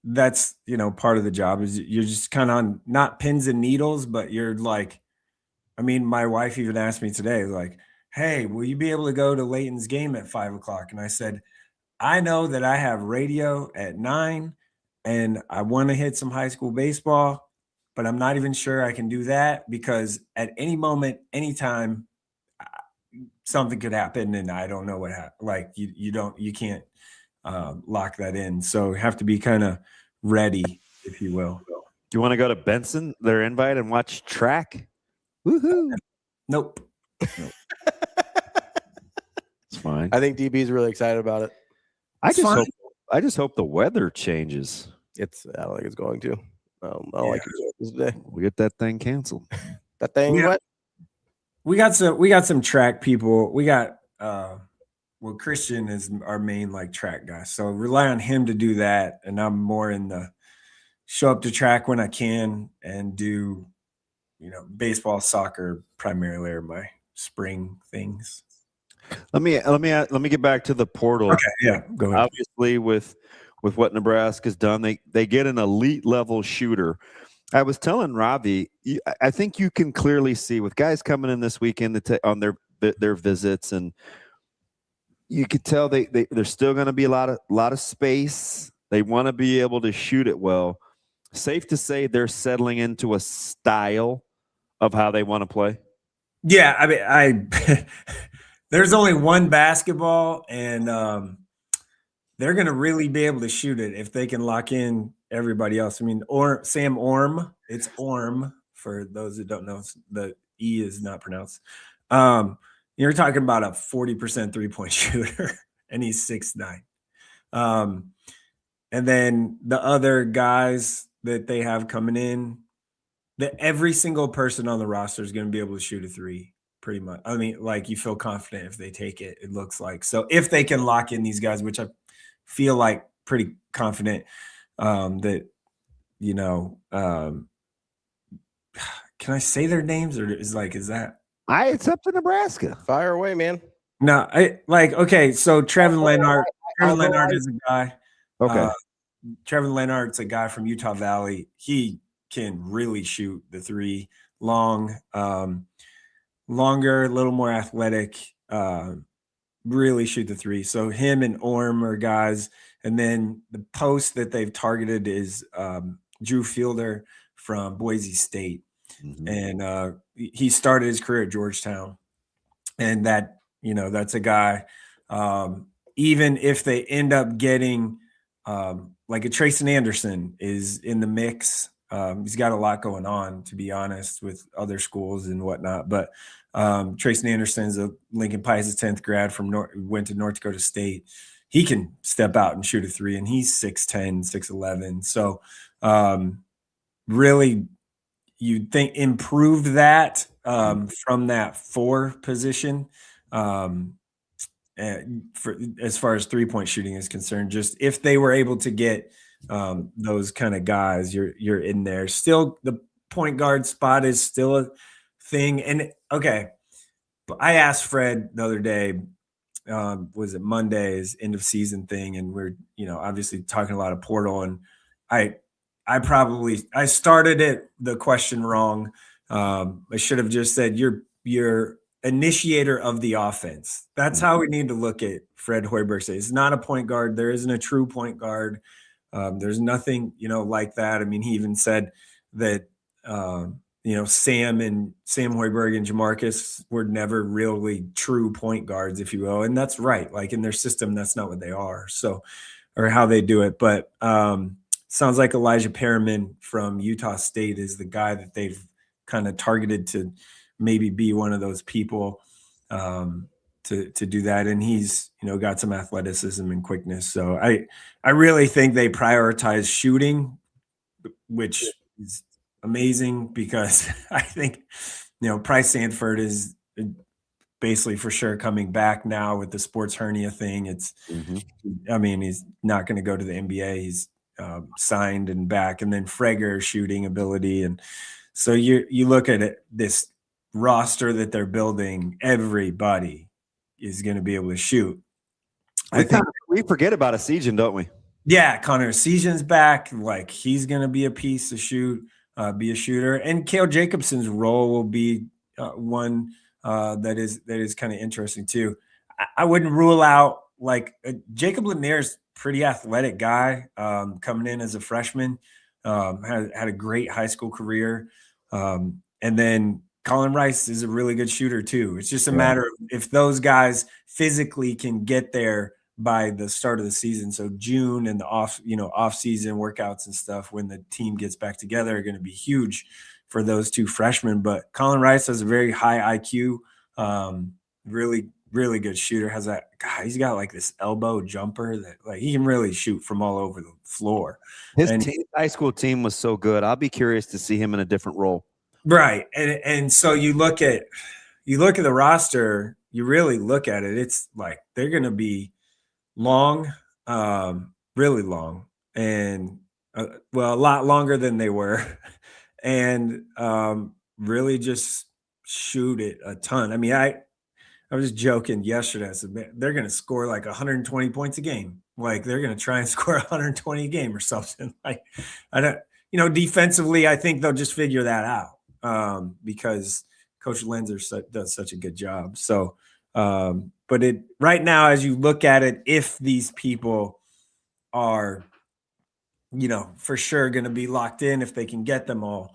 that's part of the job is you're just kind of on not pins and needles, but you're like, my wife even asked me today, like, hey, will you be able to go to Layton's game at 5:00? And I said, I know that I have radio at 9 and I want to hit some high school baseball, but I'm not even sure I can do that because at any moment, anytime, something could happen and I don't know what happened. Like you can't lock that in. So you have to be kind of ready, if you will. Do you want to go to Benson, their invite, and watch track? Woohoo. Nope. It's fine. I think DB's really excited about it. I just hope the weather changes. I don't think it's going to. I don't like it today. We'll get that thing canceled. That thing what? We got some track people. We got Christian is our main like track guy. So rely on him to do that. And I'm more in the show up to track when I can and do, baseball, soccer primarily are my spring things. Let me get back to the portal. Okay, yeah, go ahead. Obviously, with what Nebraska's done, they get an elite level shooter. I was telling Ravi, I think you can clearly see with guys coming in this weekend on their visits, and you could tell there's still going to be a lot of space. They want to be able to shoot it well. Safe to say they're settling into a style of how they want to play. Yeah, there's only one basketball, and they're going to really be able to shoot it if they can lock in everybody else. Sam Orm, it's Orm for those that don't know. The E is not pronounced. You're talking about a 40% three-point shooter, and he's 6'9". And then the other guys that they have coming in, that every single person on the roster is going to be able to shoot a three. Pretty much. Like you feel confident if they take it, it looks like. So if they can lock in these guys, which I feel like pretty confident that, God, can I say their names, or is that? It's up to Nebraska. Fire away, man. No, okay. So Trevin Leonard is a guy. Okay. Trevin Leonard's a guy from Utah Valley. He can really shoot the three, longer, a little more athletic, really shoot the three. So him and Orm are guys. And then the post that they've targeted is Drew Fielder from Boise State. Mm-hmm. And he started his career at Georgetown. And that's a guy, even if they end up getting like a Trayson Anderson is in the mix. He's got a lot going on, to be honest, with other schools and whatnot. But Trayson Anderson's a Lincoln Pius 10th grad went to North Dakota State. He can step out and shoot a three, and he's 6'10", 6'11". So really, you'd think improved that from that 4 position. As far as 3-point shooting is concerned, just if they were able to get those kind of guys, you're in there. Still, the point guard spot is still a thing. And okay, but I asked Fred the other day, was it Monday's end of season thing, and we're obviously talking a lot of portal, and I started the question wrong. I should have just said you're initiator of the offense. That's how we need to look at Fred Hoiberg. It's not a point guard. There isn't a true point guard. There's nothing, like that. I mean, he even said that, Sam Hoiberg and Jamarcus were never really true point guards, if you will. And that's right. Like in their system, that's not what they are. So, or how they do it. But sounds like Elijah Perriman from Utah State is the guy that they've kind of targeted to maybe be one of those people to do that. And he's, got some athleticism and quickness. So I really think they prioritize shooting, which is amazing because I think, Price Sanford is basically for sure coming back now with the sports hernia thing. It's, I mean, he's not going to go to the NBA. He's signed and back, and then Freger shooting ability. And so you look at it, this roster that they're building, everybody is going to be able to shoot. I think we forget about Esijan, don't we? Yeah, Connor Esijan's back. Like he's going to be a piece to shoot, be a shooter, and Cale Jacobson's role will be one that is kind of interesting too. I wouldn't rule out Jacob Lanier's pretty athletic guy coming in as a freshman. Had a great high school career, and then Colin Rice is a really good shooter too. It's just a matter of if those guys physically can get there by the start of the season. So June and the off-season workouts and stuff when the team gets back together are going to be huge for those two freshmen. But Colin Rice has a very high IQ, really, really good shooter. He's got like this elbow jumper that he can really shoot from all over the floor. His high school team was so good. I'll be curious to see him in a different role. Right. And so you look at the roster, you really look at it, it's like they're going to be long, really long, and a lot longer than they were, and really just shoot it a ton. I mean, I was joking yesterday. I said, man, they're going to score like 120 points a game. Like they're going to try and score 120 a game or something. Like I don't, defensively, I think they'll just figure that out. Because Coach Lenzer does such a good job. So, but right now, as you look at it, if these people are, for sure going to be locked in, if they can get them all,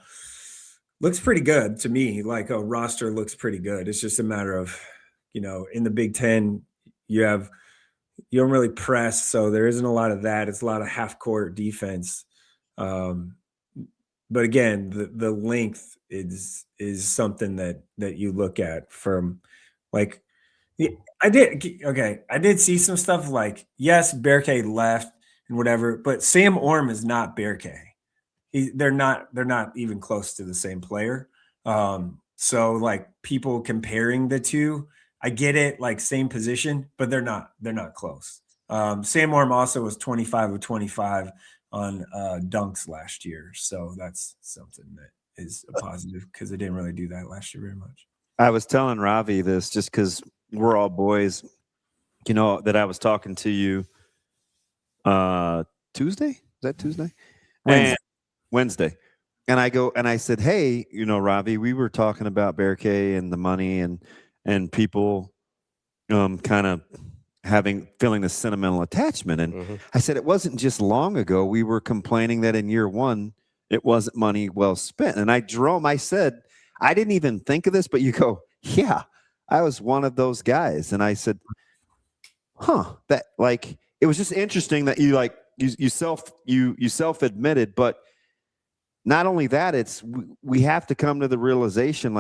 looks pretty good to me. Like a roster looks pretty good. It's just a matter of, in the Big Ten, you don't really press. So there isn't a lot of that. It's a lot of half court defense. But again, the length is something that you look at from I did see some stuff like, yes, Berke left and whatever, but Sam Orm is not Berke. They're not even close to the same player. So like people comparing the two, I get it, like same position, but they're not close. Sam Orm also was 25 of 25 on dunks last year. So that's something that is a positive because they didn't really do that last year very much. I was telling Ravi this just because we're all boys, that I was talking to you Tuesday. Is that Tuesday? Wednesday. And I said, hey, Ravi, we were talking about Berkay and the money and people kind of feeling this sentimental attachment. And I said, it wasn't just long ago we were complaining that in year one, it wasn't money well spent. And I said, I didn't even think of this, but you go, yeah, I was one of those guys. And I said, that it was just interesting that you self-admitted, but not only that, we have to come to the realization,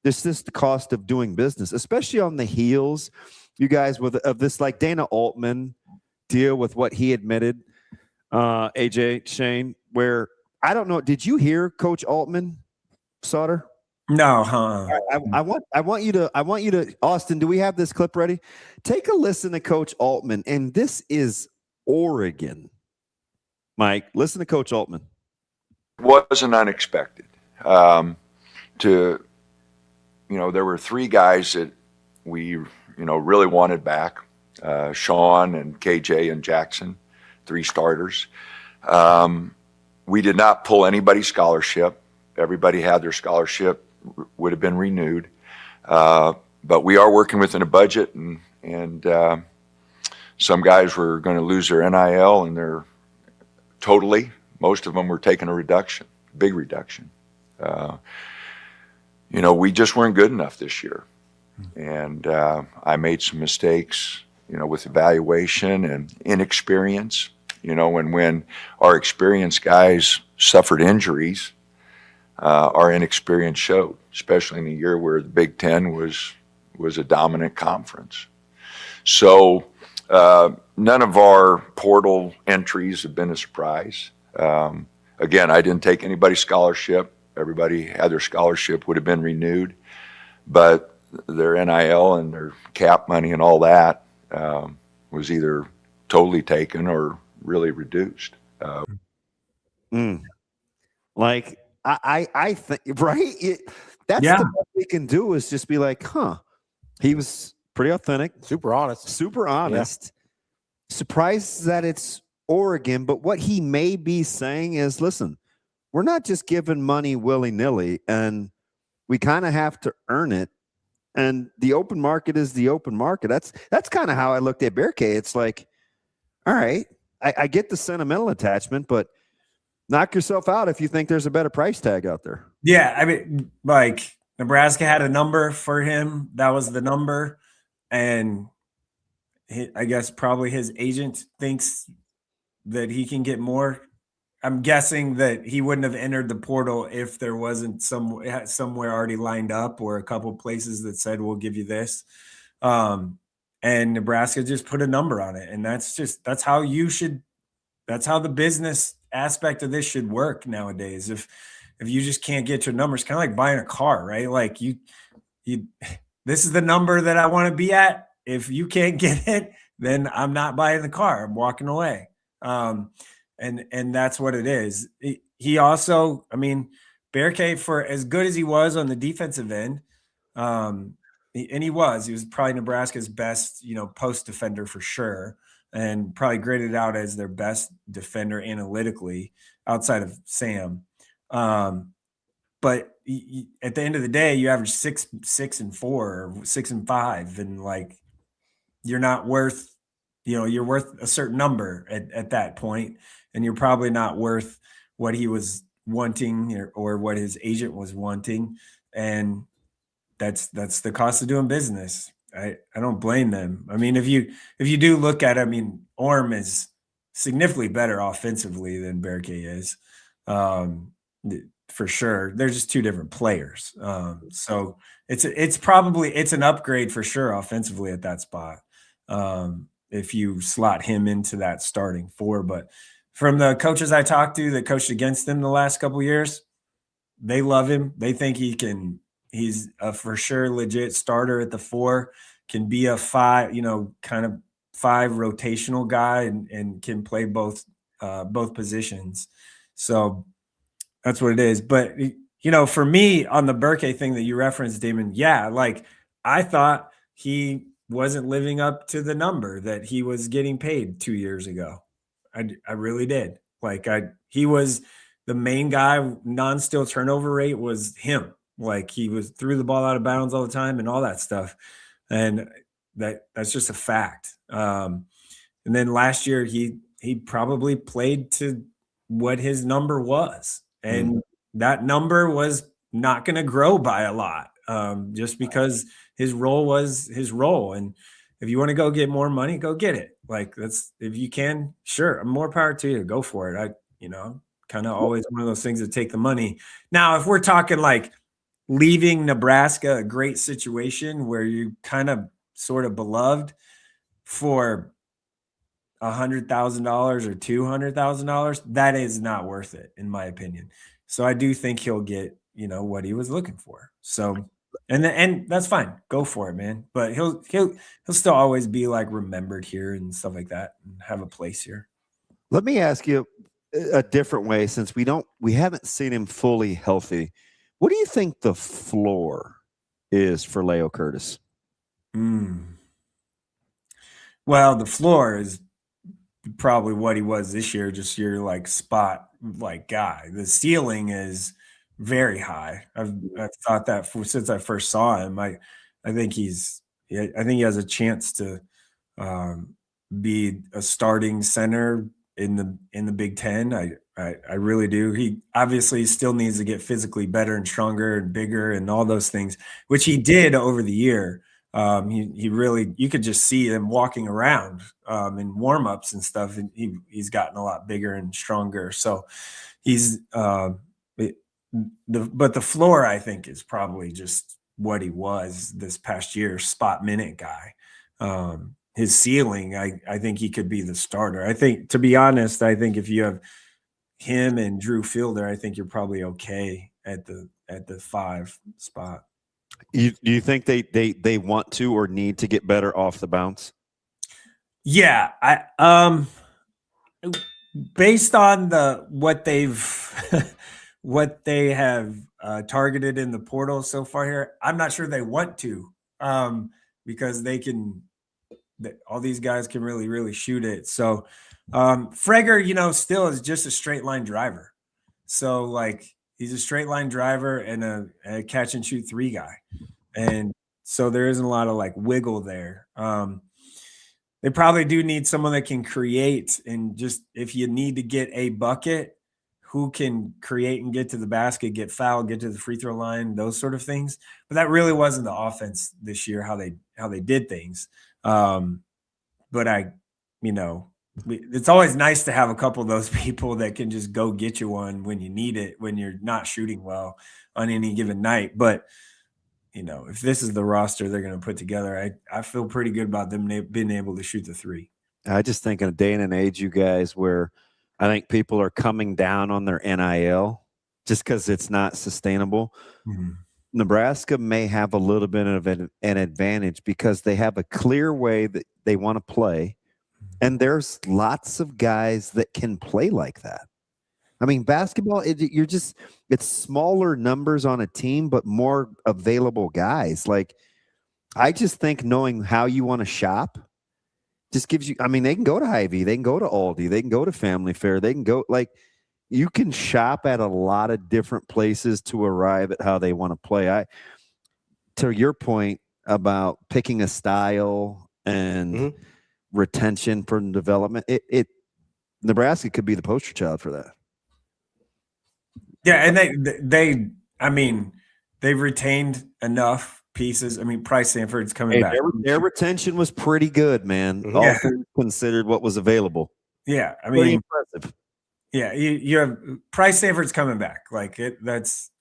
this is the cost of doing business, especially on the heels, you guys, of this Dana Altman deal with what he admitted, AJ, Shane, where I don't know. Did you hear Coach Altman, Sautter? No, I want you to, Austin, do we have this clip ready? Take a listen to Coach Altman, and this is Oregon. Mike, listen to Coach Altman. Wasn't unexpected. There were three guys that we, really wanted back. Sean and KJ and Jackson, three starters. We did not pull anybody's scholarship. Everybody had their scholarship, would have been renewed. But we are working within a budget, and some guys were going to lose their NIL, and they're most of them were taking a reduction, big reduction. We just weren't good enough this year. And I made some mistakes, with evaluation and inexperience, and when our experienced guys suffered injuries, our inexperience showed, especially in a year where the Big Ten was a dominant conference. So none of our portal entries have been a surprise. Again, I didn't take anybody's scholarship. Everybody had their scholarship, would have been renewed, but their NIL and their cap money and all that was either totally taken or really reduced. I think, right? That's the best we can do is just be like, he was pretty authentic, super honest. Yeah. Surprised that it's Oregon, but what he may be saying is, listen, we're not just giving money willy-nilly, and we kind of have to earn it. And the open market is the open market. That's kind of how I looked at Berkay. It's like, all right, I get the sentimental attachment, but knock yourself out if you think there's a better price tag out there. Yeah, I mean, Nebraska had a number for him. That was the number. And I guess probably his agent thinks that he can get more. I'm guessing that he wouldn't have entered the portal if there wasn't somewhere already lined up or a couple places that said, we'll give you this. And Nebraska just put a number on it. And that's how the business aspect of this should work nowadays. If you just can't get your numbers, kind of like buying a car, right? Like this is the number that I want to be at. If you can't get it, then I'm not buying the car. I'm walking away. And that's what it is. He also, Berkay, for as good as he was on the defensive end, he was probably Nebraska's best, post defender for sure, and probably graded out as their best defender analytically outside of Sam. But at the end of the day, you average 6-4 or 6-5, and you're not worth, you're worth a certain number at that point, and you're probably not worth what he was wanting or what his agent was wanting. And that's the cost of doing business. I don't blame them. If you do look at it, Orm is significantly better offensively than Berkay is. For sure. They're just two different players. So it's an upgrade for sure offensively at that spot. If you slot him into that starting four. But from the coaches I talked to that coached against him the last couple of years, they love him. They think he's a for sure legit starter at the 4, can be a 5, kind of 5 rotational guy and can play both positions. So that's what it is. But for me on the Burke thing that you referenced, Damon, yeah, like I thought he wasn't living up to the number that he was getting paid 2 years ago. I really did. Like he was the main guy. Non-steal turnover rate was him. Like he was threw the ball out of bounds all the time and all that stuff. And that's just a fact. And then last year he probably played to what his number was. And that number was not going to grow by a lot, just because his role was his role. And if you want to go get more money, go get it. Like that's, if you can, sure, more power to you, go for it. Kind of always one of those things that take the money. Now, if we're talking like leaving Nebraska, a great situation where you kind of sort of beloved for $100,000 or $200,000, that is not worth it, in my opinion. So I do think he'll get, what he was looking for. So, and that's fine. Go for it, man. But he'll still always be like remembered here and stuff like that and have a place here. Let me ask you a different way, since we haven't seen him fully healthy. What do you think the floor is for Leo Curtis? Well, the floor is probably what he was this year, just your like spot like guy. The ceiling is very high. I've thought that since I first saw him. I think he has a chance to be a starting center in the Big Ten. I really do. He obviously still needs to get physically better and stronger and bigger and all those things, which he did over the year. He really, you could just see him walking around in warmups and stuff, and he's gotten a lot bigger and stronger. So he's but the floor, I think, is probably just what he was this past year, spot minute guy. His ceiling, I think he could be the starter. I think, to be honest, I think if you have him and Drew Fielder, I think you're probably okay at the 5 spot. Do you think they want to or need to get better off the bounce? Yeah, based on what they have targeted in the portal so far here, I'm not sure they want to, because all these guys can really, really shoot it. So Freger, still is just a straight line driver. So like he's a straight line driver and a catch and shoot 3 guy. And so there isn't a lot of like wiggle there. They probably do need someone that can create, and just if you need to get a bucket, who can create and get to the basket, get fouled, get to the free throw line, those sort of things. But that really wasn't the offense this year, how they did things. But it's always nice to have a couple of those people that can just go get you one when you need it, when you're not shooting well on any given night. But if this is the roster they're going to put together, I feel pretty good about them being able to shoot the 3. I just think in a day and an age, you guys, where I think people are coming down on their NIL just because it's not sustainable. Mm-hmm. Nebraska may have a little bit of an advantage because they have a clear way that they want to play. And there's lots of guys that can play like that. I mean, basketball, it's smaller numbers on a team, but more available guys. Like, I just think knowing how you want to shop just gives you, they can go to Hy-Vee, they can go to Aldi, they can go to Family Fare, they can go, like, you can shop at a lot of different places to arrive at how they want to play. To your point about picking a style and retention for development, Nebraska could be the poster child for that. Yeah, and they've retained enough pieces. Price Sanford's coming back. Their retention was pretty good, man. All things considered what was available. Yeah, pretty impressive. Yeah, you have Price Sanford's coming back. Like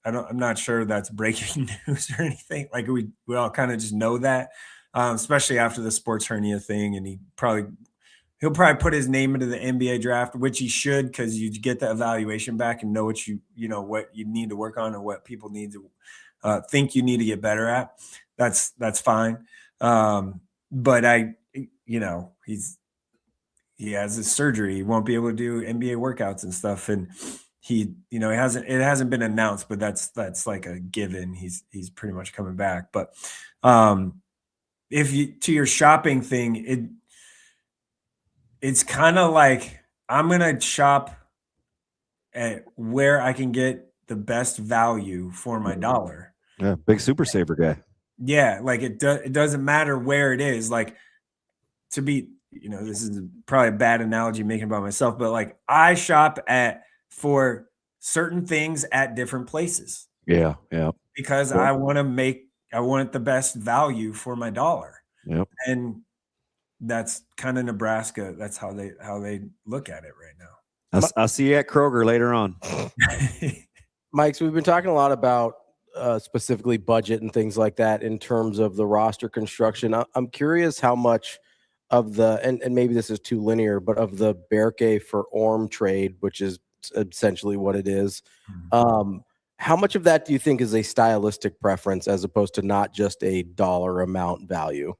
I'm not sure that's breaking news or anything. Like we all kind of just know that, especially after the sports hernia thing, and he'll probably put his name into the NBA draft, which he should, because you get the evaluation back and know what what you need to work on and what people need to think you need to get better at. That's fine. But he has his surgery. He won't be able to do NBA workouts and stuff. And it hasn't been announced, but that's like a given. He's pretty much coming back. But if you, to your shopping thing, it's kind of like I'm gonna shop at where I can get the best value for my dollar. Yeah, big super saver guy. Yeah, like it doesn't matter where it is. Like, to be, this is probably a bad analogy making about myself, but like I shop for certain things at different places. Yeah. Because I want the best value for my dollar. Yep. And that's kind of Nebraska. That's how they look at it right now. I'll see you at Kroger later on. Mike, so we've been talking a lot about specifically budget and things like that in terms of the roster construction. I'm curious how much of the, and maybe this is too linear, but of the Berke for Orm trade, which is essentially what it is, how much of that do you think is a stylistic preference as opposed to not just a dollar amount value?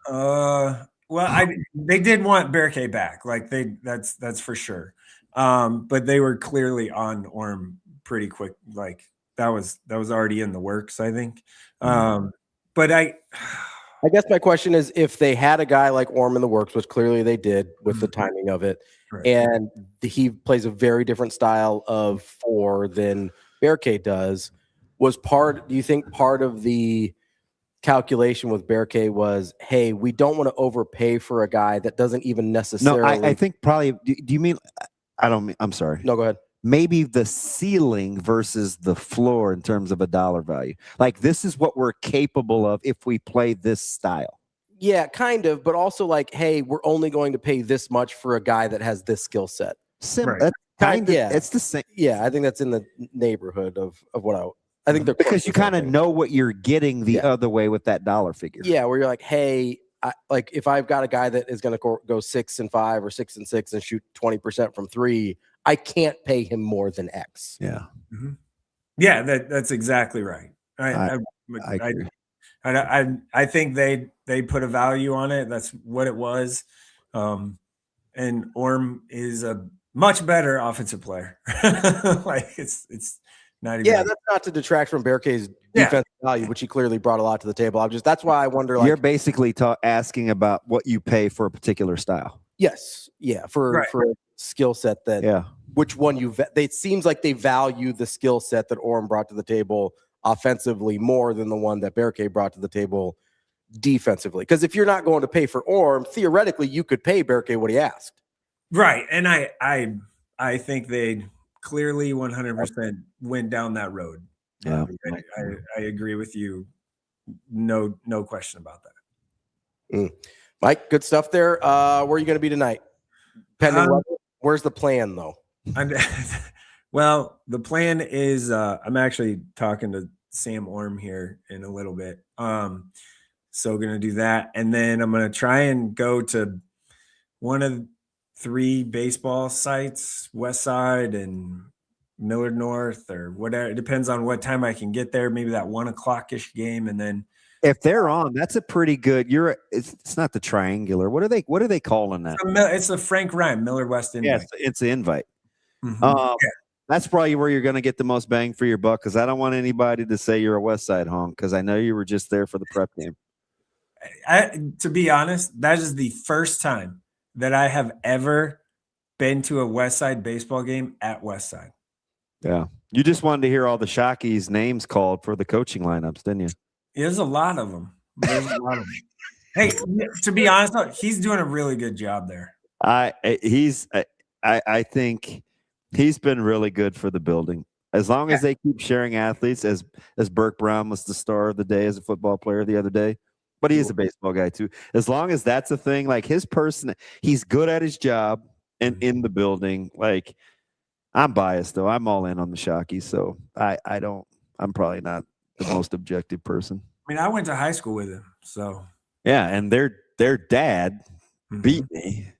Well, they did want Berke back, like that's for sure. But they were clearly on Orm pretty quick. Like that was already in the works, I think. But I guess my question is, if they had a guy like Orm in the works, which clearly they did with the timing of it, right, and he plays a very different style of four than Berke does, do you think part of the calculation with Berke was, hey, we don't want to overpay for a guy that doesn't even necessarily. No, I think probably. Do you mean? I'm sorry. No, go ahead. Maybe the ceiling versus the floor in terms of a dollar value. Like, this is what we're capable of if we play this style. Yeah, kind of, but also like, hey, we're only going to pay this much for a guy that has this skill set. Right. Yeah, it's the same. Yeah, I think that's in the neighborhood of what I think they're, because you kind of know what you're getting the other way with that dollar figure. Yeah, where you're like, hey, like if I've got a guy that is going to go 6 and 5 or 6 and 6 and shoot 20% from 3, I can't pay him more than X. Yeah. Mm-hmm. Yeah, that's exactly right. I agree. I think they put a value on it. That's what it was. And Orm is a much better offensive player. Like it's not even. Yeah, that's not to detract from Berke's defensive value, which he clearly brought a lot to the table. That's why I wonder. Like, you're basically asking about what you pay for a particular style. Yes. Yeah. For a skill set that. Yeah. Which one it seems like they value the skill set that Orm brought to the table offensively more than the one that Berke brought to the table defensively. Because if you're not going to pay for Orm, theoretically you could pay Berke what he asked. Right. And I think they clearly 100% went down that road. Yeah. I agree with you. No question about that. Mike, good stuff there. Where are you going to be tonight? Pending weather? Where's the plan though? Well, the plan is I'm actually talking to Sam Orm here in a little bit. So going to do that. And then I'm going to try and go to one of 3 baseball sites, Westside and Millard North or whatever. It depends on what time I can get there. Maybe that 1 o'clock-ish game. And then if they're on, that's a pretty good. It's not the triangular. What are they calling that? It's a Frank Rhyme Millard West invite. Yes, it's an invite. Mm-hmm. That's probably where you're going to get the most bang for your buck, because I don't want anybody to say you're a West Side honk, because I know you were just there for the prep game. To be honest, that is the first time that I have ever been to a West Side baseball game at West Side. Yeah. You just wanted to hear all the Shockies names called for the coaching lineups, didn't you? There's a lot of them. Hey, to be honest, he's doing a really good job there. I think he's been really good for the building. As long as they keep sharing athletes, as Burke Brown was the star of the day as a football player the other day, but he is a baseball guy too. As long as that's a thing, like his person, he's good at his job and in the building. Like, I'm biased though. I'm all in on the Shockies, so I'm probably not the most objective person. I mean, I went to high school with him, so yeah, and their dad beat me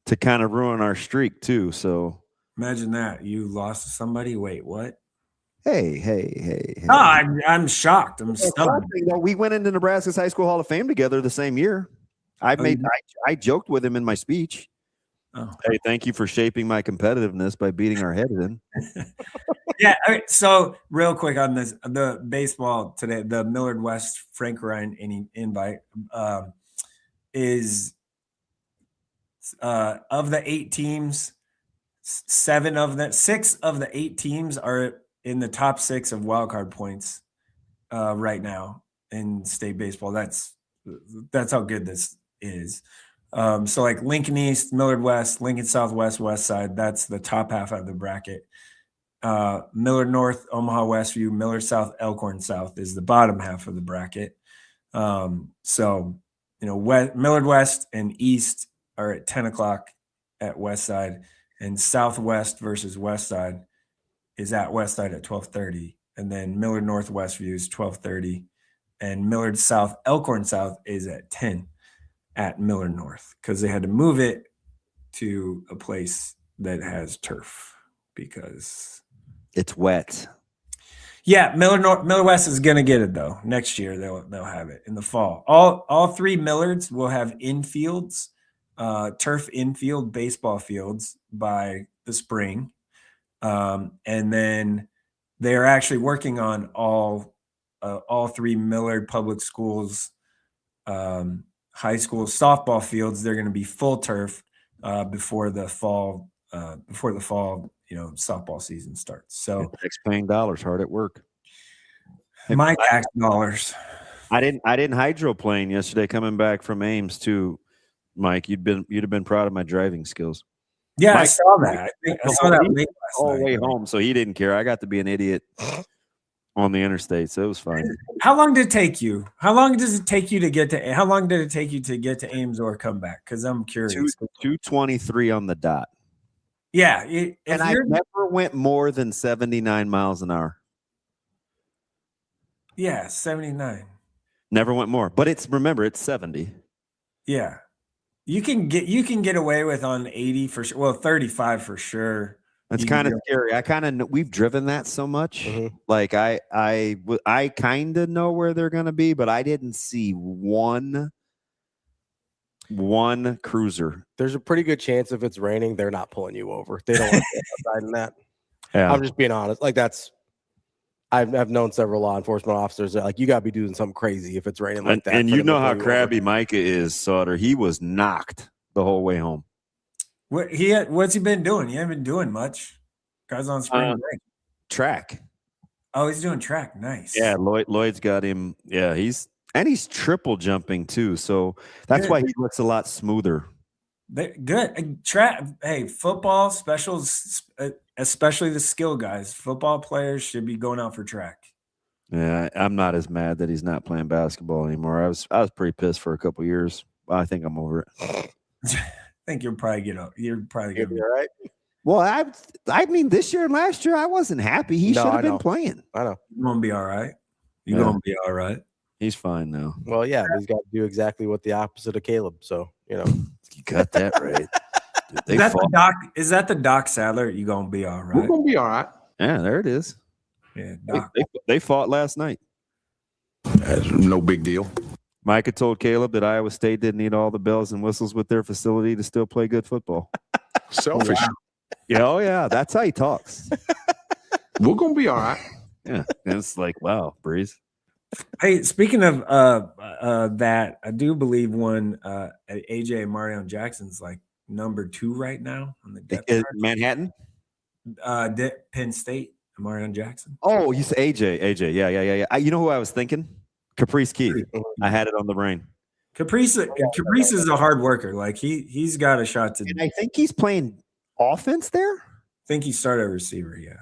to kind of ruin our streak too. So imagine that you lost to somebody. Wait, what? Hey. No, I'm shocked. I'm stunned. We went into Nebraska's High School Hall of Fame together the same year. I joked with him in my speech. Oh. Hey, thank you for shaping my competitiveness by beating our head in. Yeah. All right, so real quick on this, the baseball today, the Millard West Frank Ryan invite is of the 8 teams, 6 of the 8 teams are in the top 6 of wildcard points right now in state baseball. That's how good this is. So like Lincoln East, Millard West, Lincoln Southwest, Westside, that's the top half of the bracket. Millard North, Omaha Westview, Millard South, Elkhorn South is the bottom half of the bracket. So, Millard West and East are at 10 o'clock at Westside, and Southwest versus Westside is at Westside at 12:30. And then Millard North Westview is 12:30, and Millard South, Elkhorn South is at 10 at Millard North, because they had to move it to a place that has turf because it's wet. Yeah, Millard West is gonna get it though. Next year they'll have it in the fall. All 3 Millards will have infields, turf infield baseball fields by the spring, and then they are actually working on all 3 Millard public schools, high school softball fields. They're going to be full turf before the fall. Softball season starts. So tax-paying dollars hard at work. My tax dollars. I didn't hydroplane yesterday coming back from Ames too, Mike. You'd have been proud of my driving skills. Yeah, Mike, I saw that. I saw that late all last the way night. home, so he didn't care. I got to be an idiot on the interstate, so it was fine. How long did it take you? How long does it take you to get to? How long did it take you to get to Ames or come back? Because I'm curious. 2:23 on the dot. Yeah, and I never went more than 79 miles an hour. Yeah, 79. Never went more, but remember it's 70. Yeah, you can get away with on 80 for sure. Well, 35 for sure. That's kind of scary. We've driven that so much. Mm-hmm. Like I kind of know where they're going to be, but I didn't see one cruiser. There's a pretty good chance if it's raining, they're not pulling you over. They don't want to get outside in that. Yeah. I'm just being honest. Like I've known several law enforcement officers that like you got to be doing something crazy if it's raining like that. And you know how crabby Micah is, Sautter. He was knocked the whole way home. What's he been doing? He hasn't been doing much. Guys on spring break. Track. Oh, he's doing track. Nice. Yeah, Lloyd's got him. Yeah, he's triple jumping too. So that's why he looks a lot smoother. Good. Track. Hey, football specials, especially the skill guys. Football players should be going out for track. Yeah, I'm not as mad that he's not playing basketball anymore. I was pretty pissed for a couple of years. I think I'm over it. I think you'll probably get up. You're probably gonna be all right. Well, I mean, this year and last year, I wasn't happy. He should have been playing. I know. You're gonna be all right. You're gonna be all right. He's fine now. Well, yeah, he's got to do exactly what the opposite of Caleb. So you got that right. Dude, is that the Doc Sadler? You gonna be all right? We're gonna be all right. Yeah, there it is. Yeah, they fought last night. That's no big deal. Micah told Caleb that Iowa State didn't need all the bells and whistles with their facility to still play good football. Selfish. Wow. Yeah, oh yeah, that's how he talks. We're gonna be all right. Yeah, and it's like, wow, Breeze. Hey, speaking of that, I do believe one AJ Marion Jackson's like number 2 right now on the depth chart. Manhattan, Penn State. Marion Jackson. Oh, you say AJ. Yeah. You know who I was thinking? Caprice Keith. I had it on the brain. Caprice is a hard worker. Like he's got a shot to. And I think he's playing offense there. I think he started a receiver. Yeah.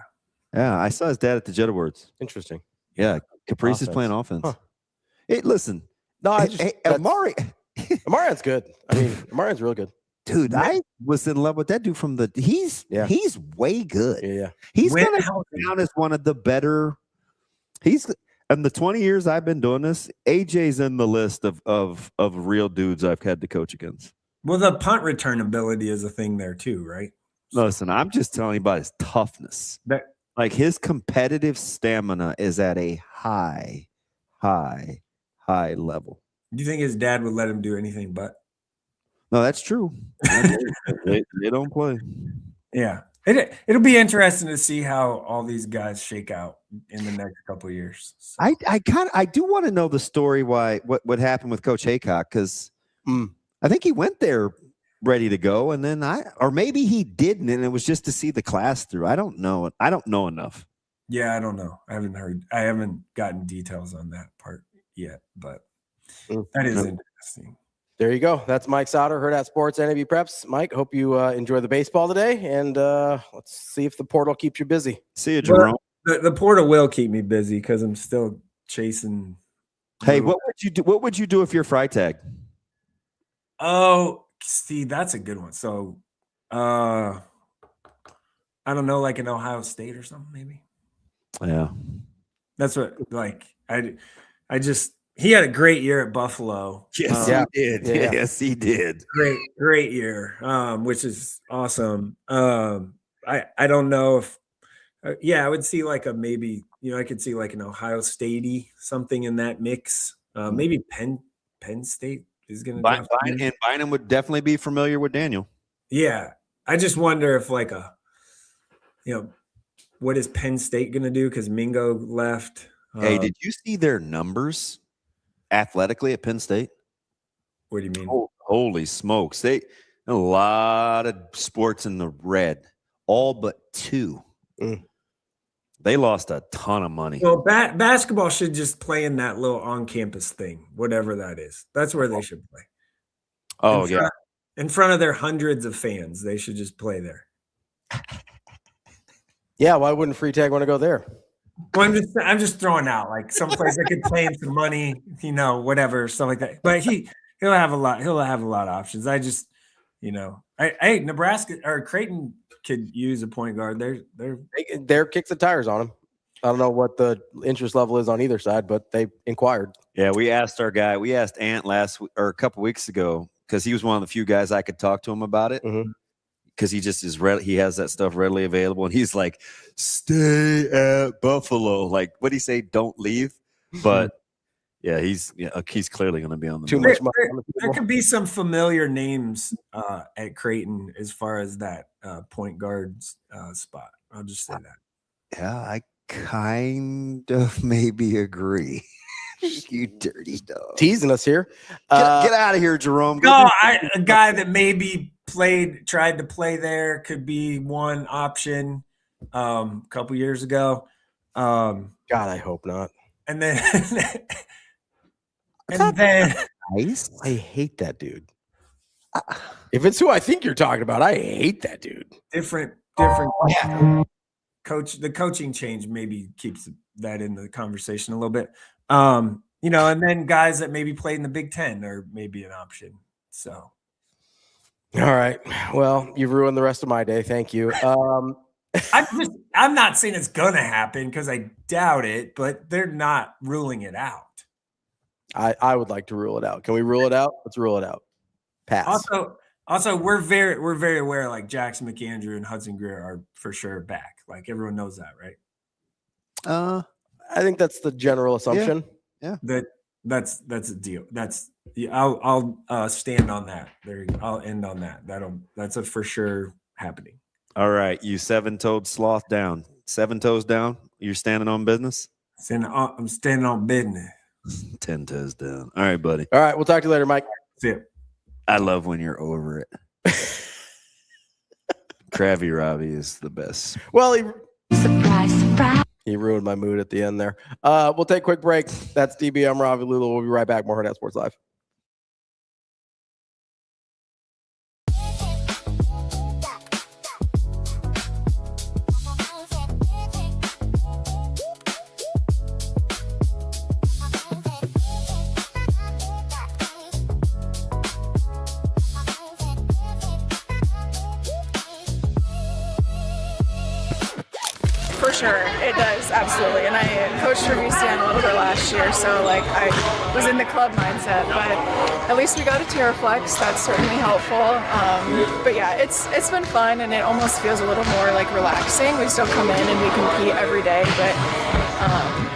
Yeah, I saw his dad at the Jet Awards. Interesting. Yeah, Caprice is playing offense. Huh. Hey, listen. No, Amarion's good. I mean, Amarion's real good. Dude, I was in love with that dude from he's way good. Yeah. He's gonna go down as one of the better. In the 20 years I've been doing this, AJ's in the list of real dudes I've had to coach against. Well, the punt return ability is a thing there too, right? Listen, I'm just telling you about his toughness. Like his competitive stamina is at a high level. Do you think his dad would let him do anything but? No, that's true. they don't play. Yeah. It'll be interesting to see how all these guys shake out in the next couple of years. So. I do want to know the story what happened with Coach Haycock, because I think he went there ready to go, and then or maybe he didn't, and it was just to see the class through. I don't know. I don't know enough. Yeah, I don't know. I haven't gotten details on that part yet, but that is interesting. There you go. That's Mike Sautter, Hurrdat Sports, NebPreps. Mike, hope you enjoy the baseball today, and let's see if the portal keeps you busy. See you, Jerome. The portal will keep me busy because I'm still chasing. Hey, what would you do? What would you do if you're Freitag? Oh, see, that's a good one. So, I don't know, like in Ohio State or something, maybe. Yeah, that's what. Like, he had a great year at Buffalo. Yes, he did. Yeah. Yes, he did. Great year, which is awesome. I don't know if, I would see like a maybe, I could see like an Ohio State-y something in that mix. Maybe Penn State is going to. And Bynum would definitely be familiar with Daniel. Yeah, I just wonder if like what is Penn State going to do? Because Mingo left. Hey, did you see their numbers athletically at Penn State? What do you mean? Holy smokes. They a lot of sports in the red, all but 2. They lost a ton of money. Well, basketball should just play in that little on-campus thing, whatever that is. That's where they should play. Oh, in front of their hundreds of fans, they should just play there. Yeah, why wouldn't Freitag want to go there? Well, I'm just throwing out like someplace that could pay him some money, whatever, stuff like that. But he'll have a lot of options. I just, Nebraska or Creighton could use a point guard. They're kicks the tires on him. I don't know what the interest level is on either side, but they inquired. Yeah, we asked Ant a couple weeks ago, because he was one of the few guys I could talk to him about it. Because he just is he has that stuff readily available, and he's like, stay at Buffalo. Like, what do he say? Don't leave. But yeah, he's clearly going to be on the move. There could be some familiar names at Creighton as far as that point guard spot. I'll just say that. Yeah, I kind of maybe agree. You dirty dog. Teasing us here. Get out of here, Jerome. No, a guy that maybe tried to play there could be one option a couple years ago. God, I hope not. And then nice. I hate that dude. If it's who I think you're talking about, I hate that dude. Different coach. The coaching change maybe keeps that in the conversation a little bit. And then guys that maybe played in the Big Ten are maybe an option. So. All right. Well, you've ruined the rest of my day. Thank you. I'm not saying it's going to happen because I doubt it, but they're not ruling it out. I would like to rule it out. Can we rule it out? Let's rule it out. Pass. Also, we're very aware like Jackson McAndrew and Hudson Greer are for sure back. Like everyone knows that, right? I think that's the general assumption. Yeah. That's a deal. I'll stand on that. I'll end on that. That's a for sure happening. All right, you 7-toed sloth down. 7 toes down. You're standing on business. I'm standing on business. 10 toes down. All right, buddy. All right, we'll talk to you later, Mike. See ya. I love when you're over it. Krabby Ravi is the best. Well, surprise. He ruined my mood at the end there. We'll take a quick break. That's DB. I'm Ravi Lulla. We'll be right back. More Hurrdat Sports Live. For sure, it does, absolutely. And I coached for VERGHESE a little bit last year, so like I was in the club mindset. But at least we got a TerraFlex. That's certainly helpful. But yeah, it's been fun, and it almost feels a little more like relaxing. We still come in and we compete every day, but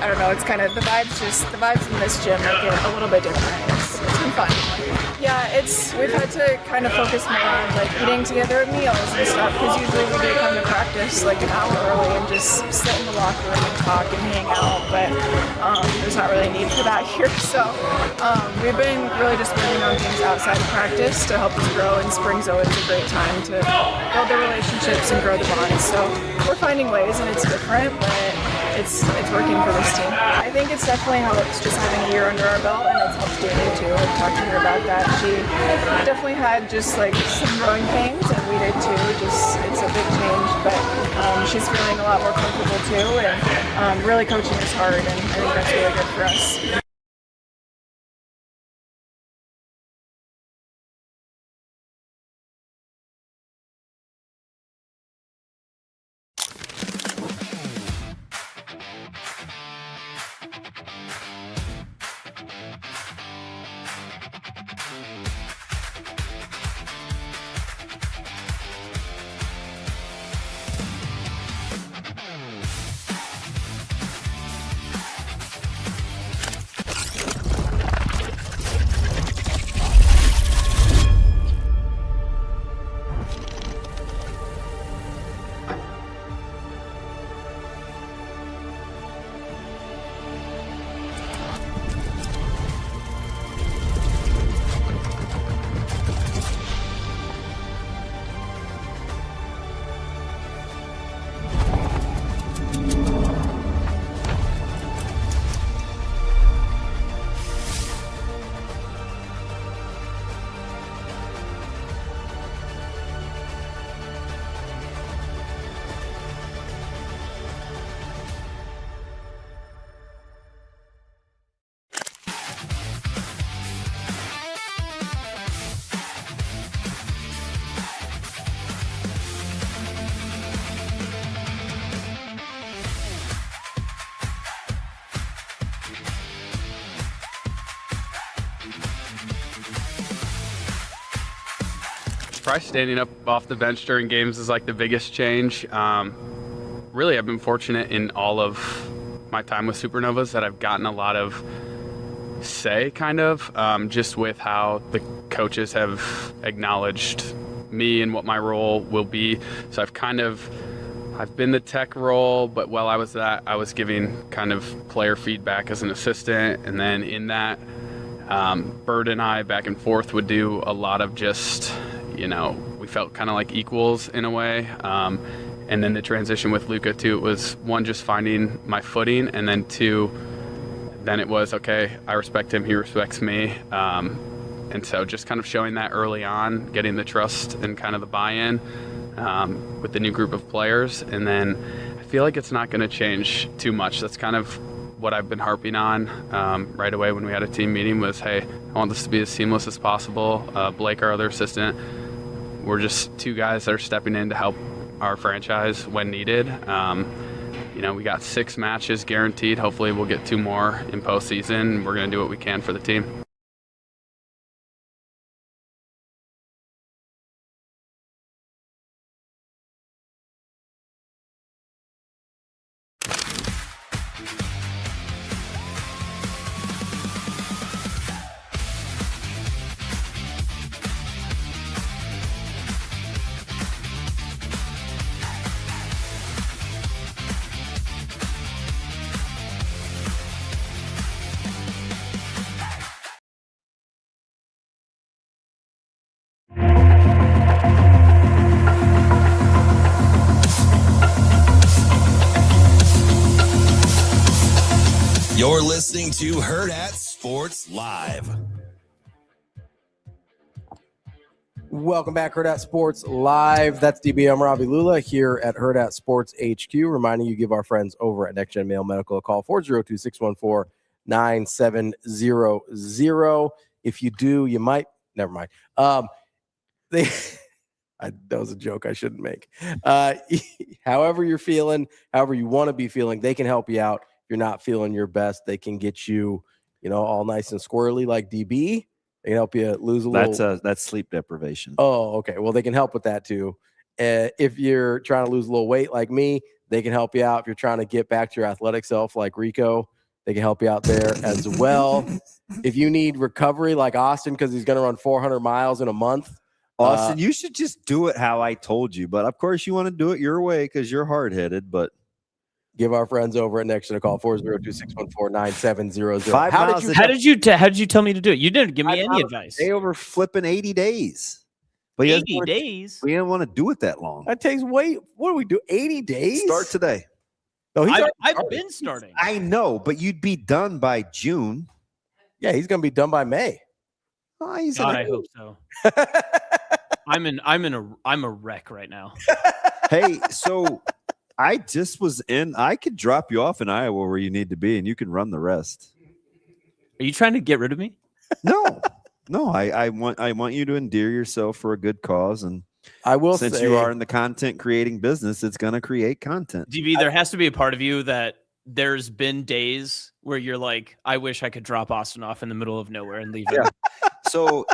I don't know. It's kind of the vibes in this gym make it a little bit different. It's been fun. Yeah, we've had to kind of focus more on like eating together at meals and stuff because usually we do come to practice like an hour early and just sit in the locker room and talk and hang out, but there's not really a need for that here. So we've been really just working on things outside of practice to help us grow, and spring's always a great time to build the relationships and grow the bonds. So we're finding ways, and it's different, but it's working for this team. I think it's definitely helped just having a year under our belt, and it's helped Danny too. I've talked to her about that. She definitely had just like some growing pains, and we did too. It's a big change, but she's feeling a lot more comfortable too, and really coaching us hard, and I think that's really good for us. Probably standing up off the bench during games is like the biggest change. Really, I've been fortunate in all of my time with Supernovas that I've gotten a lot of say, kind of, just with how the coaches have acknowledged me and what my role will be. So I've been the tech role, but while I was that, I was giving kind of player feedback as an assistant. And then in that, Bird and I back and forth would do a lot of just, we felt kind of like equals in a way. And then the transition with Luca too, it was one, just finding my footing, and then two, then it was, okay, I respect him, he respects me. And so just kind of showing that early on, getting the trust and kind of the buy-in with the new group of players. And then I feel like it's not going to change too much. That's kind of what I've been harping on right away when we had a team meeting was, hey, I want this to be as seamless as possible. Blake, our other assistant, we're just two guys that are stepping in to help our franchise when needed. We got 6 matches guaranteed. Hopefully we'll get 2 more in postseason. We're going to do what we can for the team. You're listening to Hurrdat Sports Live. Welcome back, Hurrdat Sports Live. That's DB. I'm Ravi Lulla here at Hurrdat Sports HQ, reminding you give our friends over at Next Gen Male Medical a call, 402-614-9700. If you do, you might, never mind. That was a joke I shouldn't make. However you're feeling, however you want to be feeling, they can help you out. If you're not feeling your best, they can get you, all nice and squirrely like DB. They can help you lose a little. That's sleep deprivation. Oh, okay. Well, they can help with that too. If you're trying to lose a little weight like me, they can help you out. If you're trying to get back to your athletic self like Rico, They can help you out there as well. If you need recovery like Austin, because he's going to run 400 miles in a month. Austin, you should just do it how I told you. But, of course, you want to do it your way because you're hard-headed. But give our friends over at Next a call, 402-614-9700. How did you tell me to do it? You didn't give me any advice. They over flipping 80 days. But 80 days? We didn't want to do it that long. That takes what do we do? 80 days? Start today. No, I've been starting. I know, but you'd be done by June. Yeah, he's going to be done by May. Oh, I hope so. I'm a wreck right now. Hey, so I just was I could drop you off in Iowa where you need to be, and you can run the rest. Are you trying to get rid of me? No. I want you to endear yourself for a good cause, and I will since say, you are in the content creating business, it's going to create content. DB, there has to be a part of you that there's been days where you're like, I wish I could drop Austin off in the middle of nowhere and leave him. So,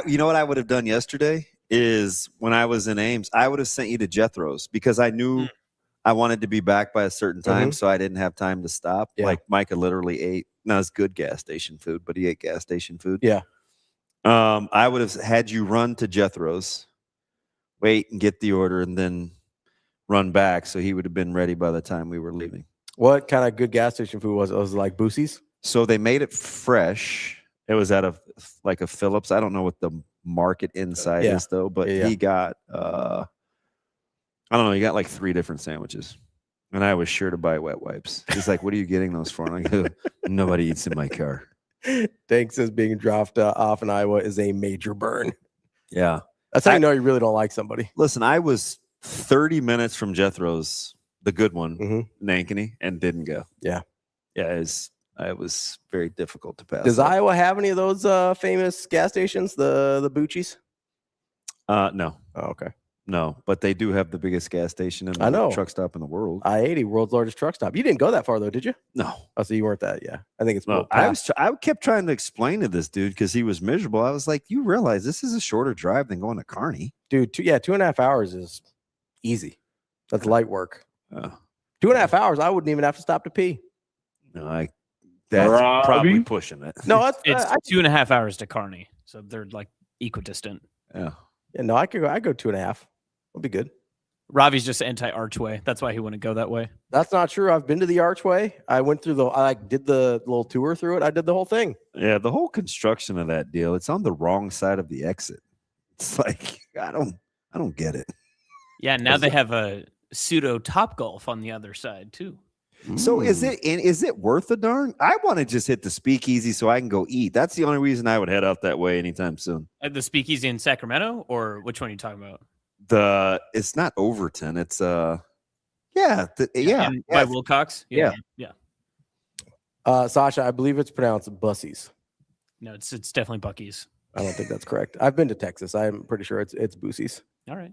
you know what I would have done yesterday is when I was in Ames, I would have sent you to Jethro's because I knew I wanted to be back by a certain time, so I didn't have time to stop. Yeah. Like Micah literally ate, not as good gas station food, but he ate gas station food. Yeah. I would have had you run to Jethro's, wait and get the order, and then run back. So he would have been ready by the time we were leaving. What kind of good gas station food was it? Was it like Bu-Cee's? So they made it fresh. It was out of like a Phillips. I don't know what the market inside is though, but he got, I don't know. He got like 3 different sandwiches. And I was sure to buy wet wipes. He's like, what are you getting those for? And I go, nobody eats in my car. Tank says being dropped off in Iowa is a major burn. Yeah. That's how you know you really don't like somebody. Listen, I was 30 minutes from Jethro's, the good one, Nankini, and didn't go. Yeah. Yeah, it was very difficult to pass. Does Iowa have any of those famous gas stations, the Bu-Cees? No. Oh, okay. No, but they do have the biggest gas station in the truck stop in the world. I-80, world's largest truck stop. You didn't go that far though, did you? No. Oh, so you weren't that. Yeah, I think it's. No, I kept trying to explain to this dude because he was miserable. I was like, you realize this is a shorter drive than going to Kearney, dude. 2.5 hours is easy. That's light work. 2.5 hours, I wouldn't even have to stop to pee. No, that's probably pushing it. No, it's 2.5 hours to Kearney, so they're like equidistant. Yeah. Yeah. No, I go 2.5. It'll be good. Ravi's just anti-archway. That's why he wouldn't go that way. That's not true. I've been to the archway. I went through I did the little tour through it. I did the whole thing. Yeah, the whole construction of that deal. It's on the wrong side of the exit. It's like I don't get it. Yeah, now they have a pseudo Topgolf on the other side too. So is it worth a darn? I want to just hit the speakeasy so I can go eat. That's the only reason I would head out that way anytime soon. The speakeasy in Sacramento, or which one are you talking about? It's not Overton. It's by Wilcox. Yeah. Sasha, I believe it's pronounced Buccees. No, it's definitely Buc-ees. I don't think that's correct. I've been to Texas. I'm pretty sure it's Buccees. All right.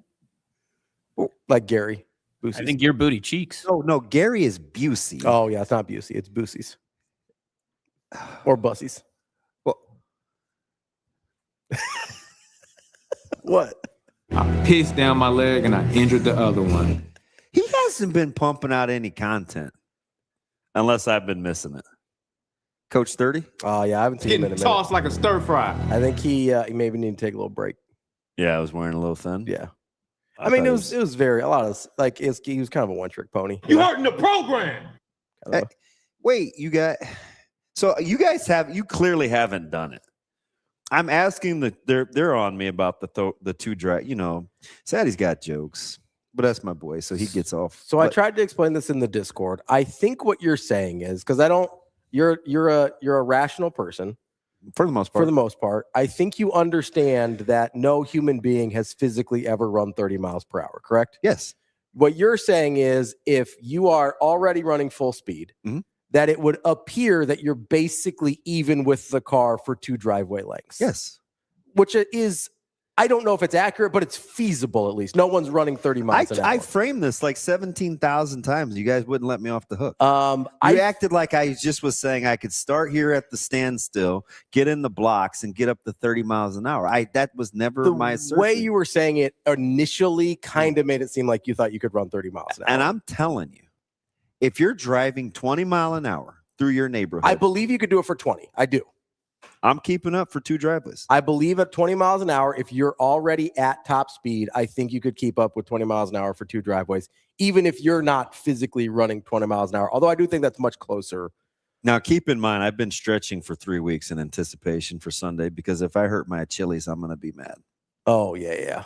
Like Gary. Bu-Cee's. I think you're booty cheeks. No, Gary is Bucee. Oh yeah, it's not Bucee. It's Buccee's or Buccee's. Well, what? I pissed down my leg and I injured the other one. He hasn't been pumping out any content unless I've been missing it. Coach 30? Oh yeah, I haven't seen him in a minute. Tossed like a stir fry. I think he maybe need to take a little break. Yeah, I was wearing a little thin. Yeah. I mean, it was very a lot of like he was kind of a one-trick pony. You hurting the program. Hey, wait, you clearly haven't done it. I'm asking they're on me about the two drive. You know, Sadie's got jokes, but that's my boy, so he gets off. So I tried to explain this in the Discord. I think what you're saying is because I don't. You're a rational person. For the most part. For the most part. I think you understand that no human being has physically ever run 30 miles per hour, correct? Yes. What you're saying is if you are already running full speed, that it would appear that you're basically even with the car for 2 driveway lengths. Yes. Which is, I don't know if it's accurate, but it's feasible at least. No one's running 30 miles an hour. I framed this like 17,000 times. You guys wouldn't let me off the hook. You acted like I just was saying I could start here at the standstill, get in the blocks, and get up to 30 miles an hour. That was never my assertion. The way you were saying it initially kind of made it seem like you thought you could run 30 miles an hour. And I'm telling you, if you're driving 20 mile an hour through your neighborhood. I believe you could do it for 20. I do. I'm keeping up for 2 driveways. I believe at 20 miles an hour, if you're already at top speed, I think you could keep up with 20 miles an hour for 2 driveways, even if you're not physically running 20 miles an hour. Although I do think that's much closer. Now, keep in mind, I've been stretching for 3 weeks in anticipation for Sunday because if I hurt my Achilles, I'm going to be mad. Oh, yeah.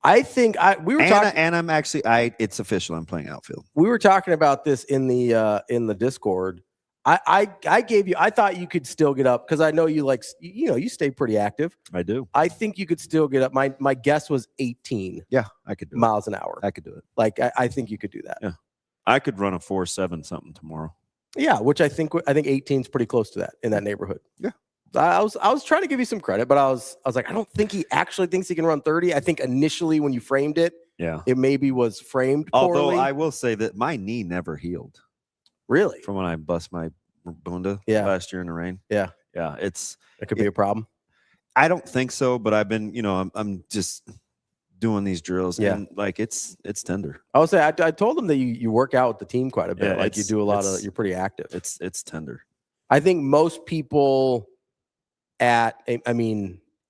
I think we were talking, and I'm actually it's official. I'm playing outfield. We were talking about this in the Discord. I gave you. I thought you could still get up because I know you you stay pretty active. I do. I think you could still get up. My guess was 18. Yeah, I could do miles an hour. I could do it. Like I think you could do that. Yeah, I could run a 4.7 something tomorrow. Yeah, which I think 18 is pretty close to that in that neighborhood. Yeah. I was trying to give you some credit, but I was like, I don't think he actually thinks he can run 30. I think initially when you framed it, it maybe was framed poorly. Although I will say that my knee never healed. Really? From when I bust my bunda last year in the rain. Yeah. Yeah. It could be a problem. I don't think so, but I've been, I'm just doing these drills. Yeah. And like it's tender. I would say I told him that you work out with the team quite a bit. Yeah, like you do a lot of, you're pretty active. It's tender. I think most people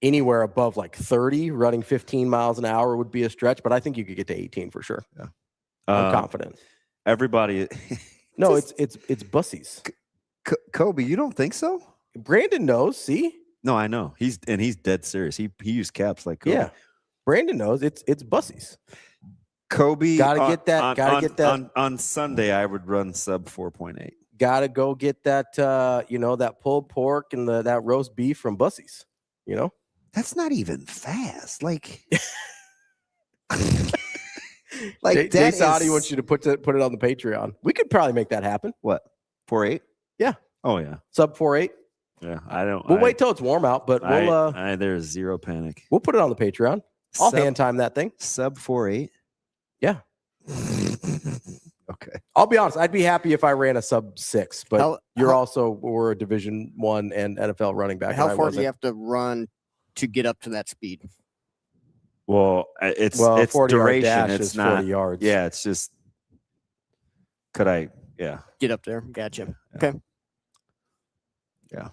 anywhere above like 30 running 15 miles an hour would be a stretch, but I think you could get to 18 for sure. Yeah. I'm confident. Everybody. No, it's Bucce's. Kobe, you don't think so? Brandon knows. See? No, I know. He's dead serious. He used caps like Kobe. Yeah. Brandon knows it's Bucce's. Kobe, Gotta get that. On Sunday, I would run sub 4.8. Gotta go get that. That pulled pork and that roast beef from Bucce's. That's not even fast. Like, Jay Saudi wants you to put it on the Patreon. We could probably make that happen. What? 4.8? Yeah. Oh yeah. Sub 4.8. Yeah, I don't. We'll wait till it's warm out, but we'll. There's zero panic. We'll put it on the Patreon. I'll hand time that thing. Sub 4.8. Yeah. Okay. I'll be honest. I'd be happy if I ran a sub 6, but we're a Division I and NFL running back. How far do you have to run to get up to that speed? Well, it's 40 duration. Yard dash it's is not 40 yards. Yeah, it's just. Could I? Yeah. Get up there. Gotcha. Okay. Yeah.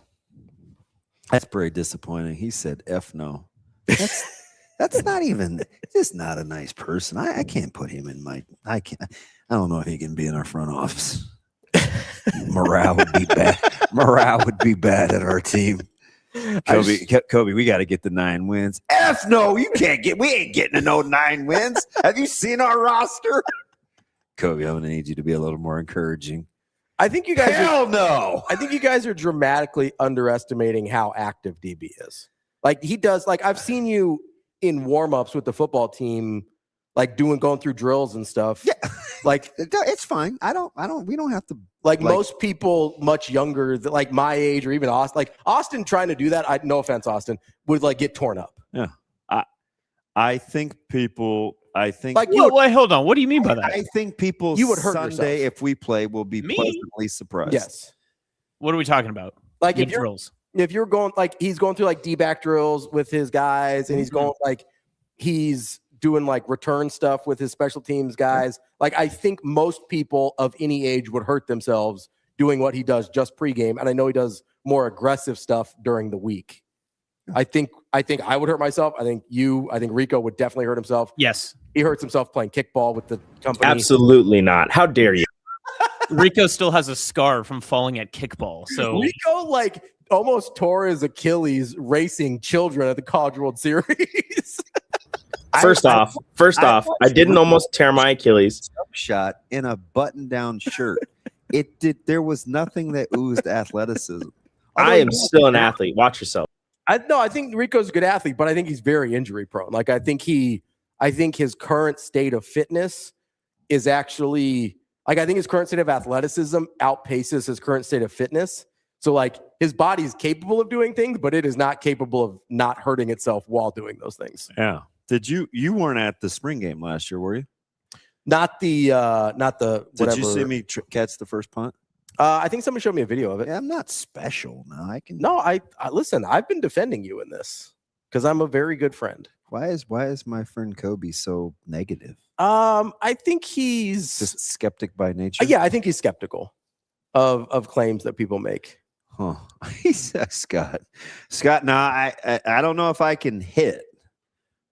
That's very disappointing. He said, "F no." That's not even. Just not a nice person. I can't put him in my. I can't. I don't know if he can be in our front office. Morale would be bad. Morale would be bad at our team. Kobe, we got to get the 9 wins. F no, you can't get. We ain't getting to no 9 wins. Have you seen our roster? Kobe, I'm gonna need you to be a little more encouraging. I think you guys. Hell no. I think you guys are dramatically underestimating how active DB is. Like he does. Like I've seen you in warm-ups with the football team, like going through drills and stuff. Yeah. Like it's fine. We don't have to. Like most people much younger, like my age or even Austin, like Austin trying to do that. No offense, Austin, would like get torn up. Yeah. I think people. Like wait, hold on. What do you mean by that? I think people you would hurt Sunday yourself. if we play will be pleasantly surprised. Yes. What are we talking about? Like Good drills. If you're going like he's going through like D-back drills with his guys, and he's going like he's doing like return stuff with his special teams guys. Like I think most people of any age would hurt themselves doing what he does just pregame, and I know he does more aggressive stuff during the week. I think I would hurt myself. I think Rico would definitely hurt himself. Yes. He hurts himself playing kickball with the company. Absolutely not. How dare you? Rico still has a scar from falling at kickball. So Rico like almost tore his Achilles racing children at the College World Series. First off, I didn't almost tear my Achilles. Shot in a button-down shirt. There was nothing that oozed athleticism. I am still an athlete. Watch yourself. I think Rico's a good athlete, but I think he's very injury prone. Like I think his current state of fitness is actually like I think his current state of athleticism outpaces his current state of fitness. So like his body is capable of doing things, but it is not capable of not hurting itself while doing those things. Yeah. Did you weren't at the spring game last year, were you? Not the whatever. Did you see me catch the first punt? I think somebody showed me a video of it. Yeah, I'm not special now. I listen. I've been defending you in this because I'm a very good friend. Why is my friend Kobe so negative? I think he's just skeptic by nature. Yeah, I think he's skeptical. of claims that people make. Huh. He says Scott. No, I don't know if I can hit,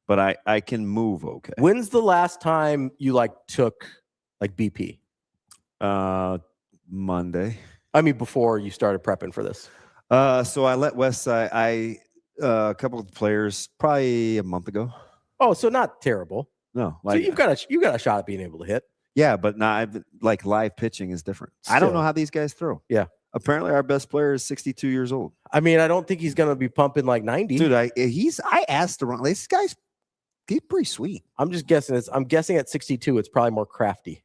but I can move okay. When's the last time you took BP? Monday. I mean, before you started prepping for this. So I let Westside. A couple of players probably a month ago. Oh, so not terrible. No, so you've got a shot at being able to hit. Yeah, but not live pitching is different. Still. I don't know how these guys throw. Yeah. Apparently, our best player is 62 years old. I mean, I don't think he's going to be pumping 90. Dude, I asked around. This guy's he's pretty sweet. I'm just guessing. I'm guessing at 62, it's probably more crafty.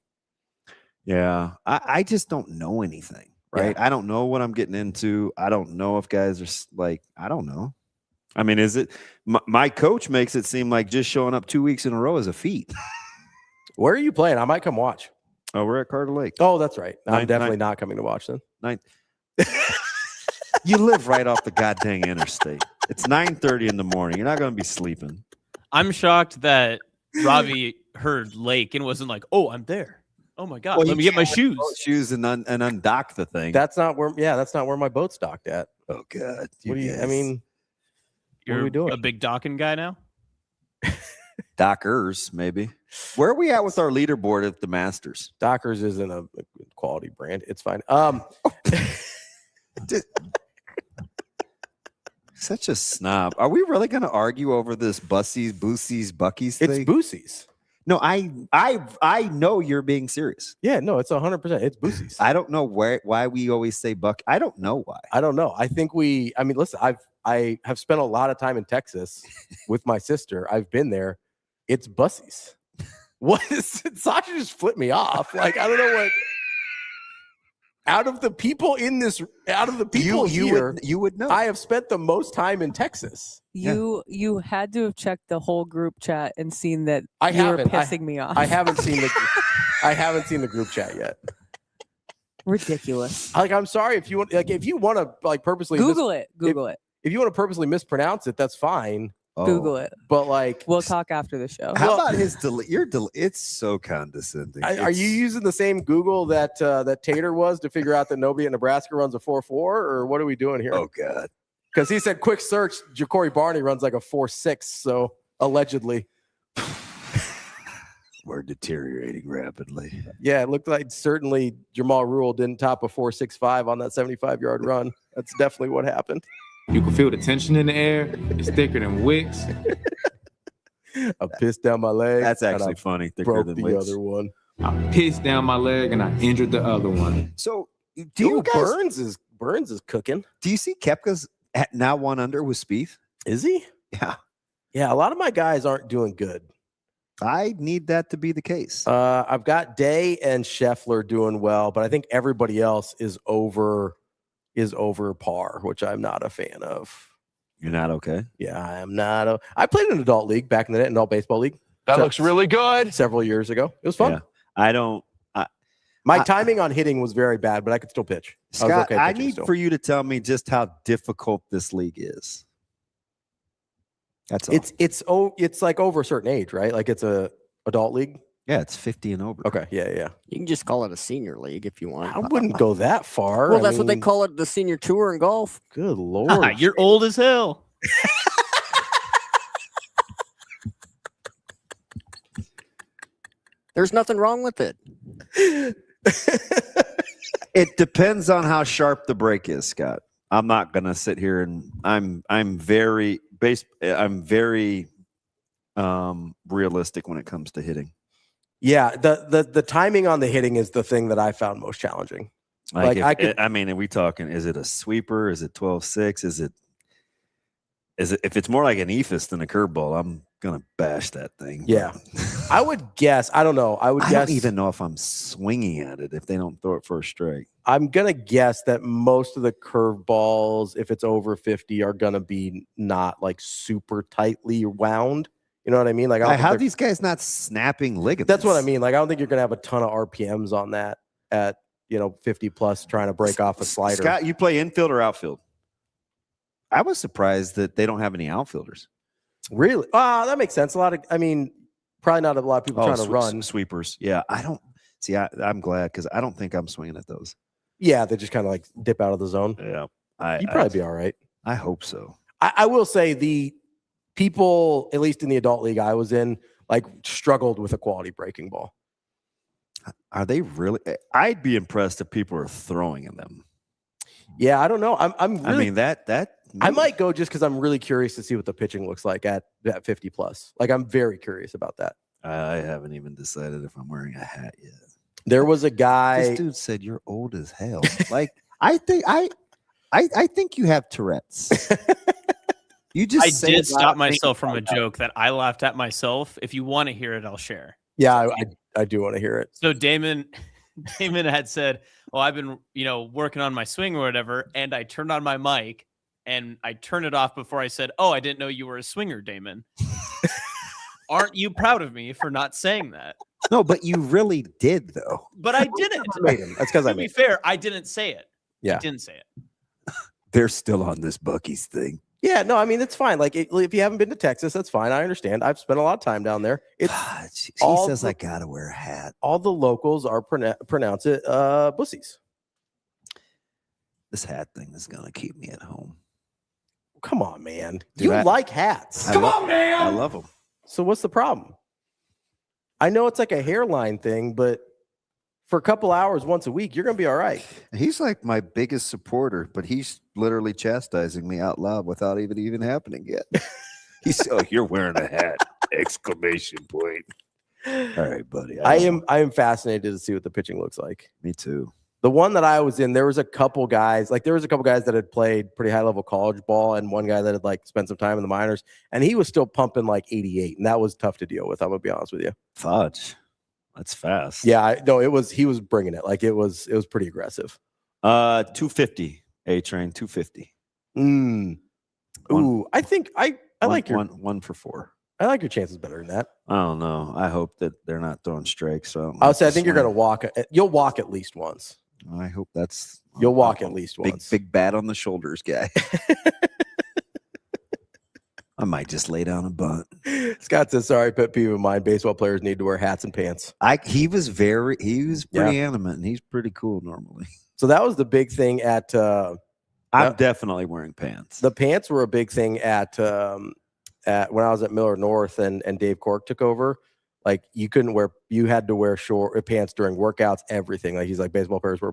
Yeah, I just don't know anything. Right? Yeah. I don't know what I'm getting into. I don't know if guys are I don't know. I mean, is it my coach makes it seem like just showing up 2 weeks in a row is a feat. Where are you playing? I might come watch. Oh, we're at Carter Lake. Oh, that's right. I'm definitely not coming to watch then. 9. You live right off the goddamn interstate. It's 9:30 in the morning. You're not going to be sleeping. I'm shocked that Ravi heard Lake and wasn't like, "Oh, I'm there. Oh my god, let me get my shoes." And undock the thing. That's not where. Yeah, that's not where my boat's docked at. Oh god. What do you? I mean, you're what are we doing? A big docking guy now. Dockers, maybe. Where are we at with our leaderboard at the Masters? Dockers isn't a quality brand. It's fine. Such a snob. Are we really going to argue over this Bu-Cee's, Buc-ees thing? It's Bu-Cee's. No, I know you're being serious. Yeah, no, it's 100%. It's Bu-Cee's. I don't know why we always say Buck. I don't know why. I don't know. I think I mean, listen, I have spent a lot of time in Texas with my sister. I've been there. It's Buc-ee's. What is it? Sasha just flipped me off. I don't know what. Out of the people here, you would know. I have spent the most time in Texas. You had to have checked the whole group chat and seen that you were pissing me off. I haven't seen the group chat yet. Ridiculous. I'm sorry if you want to purposely Google it. If you want to purposely mispronounce it, that's fine. Google it. But we'll talk after the show. How about his it's so condescending. Are you using the same Google that Tater was to figure out that nobody at Nebraska runs a 4.4, or what are we doing here? Oh god. Because he said quick search, Ja'Cory Barney runs like a 4.6, so allegedly. We're deteriorating rapidly. Yeah, it looked like certainly Jamal Rule didn't top a 4.65 on that 75-yard run. That's definitely what happened. You can feel the tension in the air. It's thicker than Wicks. I pissed down my leg. That's actually funny. Thicker broke than the Wicks. other one. I pissed down my leg and I injured the other one. So do you guys, Burns is cooking. Do you see Koepka's now 1 under with Spieth? Is he? Yeah. Yeah, a lot of my guys aren't doing good. I need that to be the case. I've got Day and Scheffler doing well, but I think everybody else is over par, which I'm not a fan of. You're not okay? Yeah, I am not. I played in an adult league back in the day, an adult baseball league. That looks really good. Several years ago. It was fun. Yeah. My timing on hitting was very bad, but I could still pitch. Scott, I need for you to tell me just how difficult this league is. That's all. It's like over a certain age, right? Like it's a adult league. Yeah, it's 50 and over. Okay, yeah. You can just call it a senior league if you want. I wouldn't go that far. Well, that's what they call it, the senior tour in golf. Good Lord. You're old as hell. There's nothing wrong with it. It depends on how sharp the break is, Scott. I'm not gonna sit here and I'm very realistic when it comes to hitting. Yeah, the timing on the hitting is the thing that I found most challenging. I mean, are we talking? Is it a sweeper? Is it 12-6? Is it if it's more like an ephus than a curveball? I'm gonna bash that thing. Yeah, I would guess. I don't know. I don't even know if I'm swinging at it if they don't throw it first strike. I'm gonna guess that most of the curveballs, if it's over 50, are gonna be not like super tightly wound. You know what I mean? Like, how are these guys not snapping ligaments? That's what I mean. Like, I don't think you're gonna have a ton of RPMs on that at 50 plus trying to break off a slider. Scott, you play infield or outfield? I was surprised that they don't have any outfielders. Really? That makes sense. Probably not a lot of people trying to run sweepers. Yeah, I don't see. I'm glad because I don't think I'm swinging at those. Yeah, they just kind of like dip out of the zone. Yeah, you'd probably be all right. I hope so. I will say the people, at least in the adult league I was in, like struggled with a quality breaking ball. Are they really? I'd be impressed if people are throwing in them. Yeah, I don't know. I'm really, I mean that I might go just because I'm really curious to see what the pitching looks like at 50 plus. Like I'm very curious about that. I haven't even decided if I'm wearing a hat yet. There was a guy. This dude said you're old as hell. Like I think you have Tourette's. You just I did stop myself from a joke that I laughed at myself. If you want to hear it, I'll share. Yeah, I do want to hear it. So Damon had said, "Well, I've been, working on my swing or whatever," and I turned on my mic and I turned it off before I said, "Oh, I didn't know you were a swinger, Damon." Aren't you proud of me for not saying that? No, but you really did though. But I didn't. That's because I to be fair, I didn't say it. Yeah. I didn't say it. They're still on this Buc-ees thing. Yeah, no, I mean it's fine. Like if you haven't been to Texas, that's fine. I understand. I've spent a lot of time down there. It's he says I gotta wear a hat. All the locals are pronounce it Buc-ees. This hat thing is gonna keep me at home. Come on, man. Dude, you like hats. Come on, man. I love them. So what's the problem? I know it's like a hairline thing, but for a couple hours once a week, you're going to be all right. He's like my biggest supporter, but he's literally chastising me out loud without even happening yet. He's you're wearing a hat! Exclamation point. All right, buddy. I am fascinated to see what the pitching looks like. Me too. The one that I was in, there was a couple guys that had played pretty high level college ball, and one guy that had like spent some time in the minors, and he was still pumping like 88, and that was tough to deal with. I'm gonna be honest with you. Fudge. That's fast. Yeah, he was bringing it. Like it was pretty aggressive. 250 A-Train 250. Ooh, I think I like your 1 for 4. I like your chances better than that. I don't know. I hope that they're not throwing strikes. So I would say I think you're gonna walk. You'll walk at least once. I hope that's you'll walk at least once. Big bat on the shoulders guy. I might just lay down a bunt. Scott says, "Sorry, pet peeve of mine. Baseball players need to wear hats and pants." He was pretty animate, and he's pretty cool normally. So that was the big thing at. I'm definitely wearing pants. The pants were a big thing at when I was at Miller North, and Dave Cork took over. Like you had to wear short pants during workouts, everything. Like he's like, baseball players wear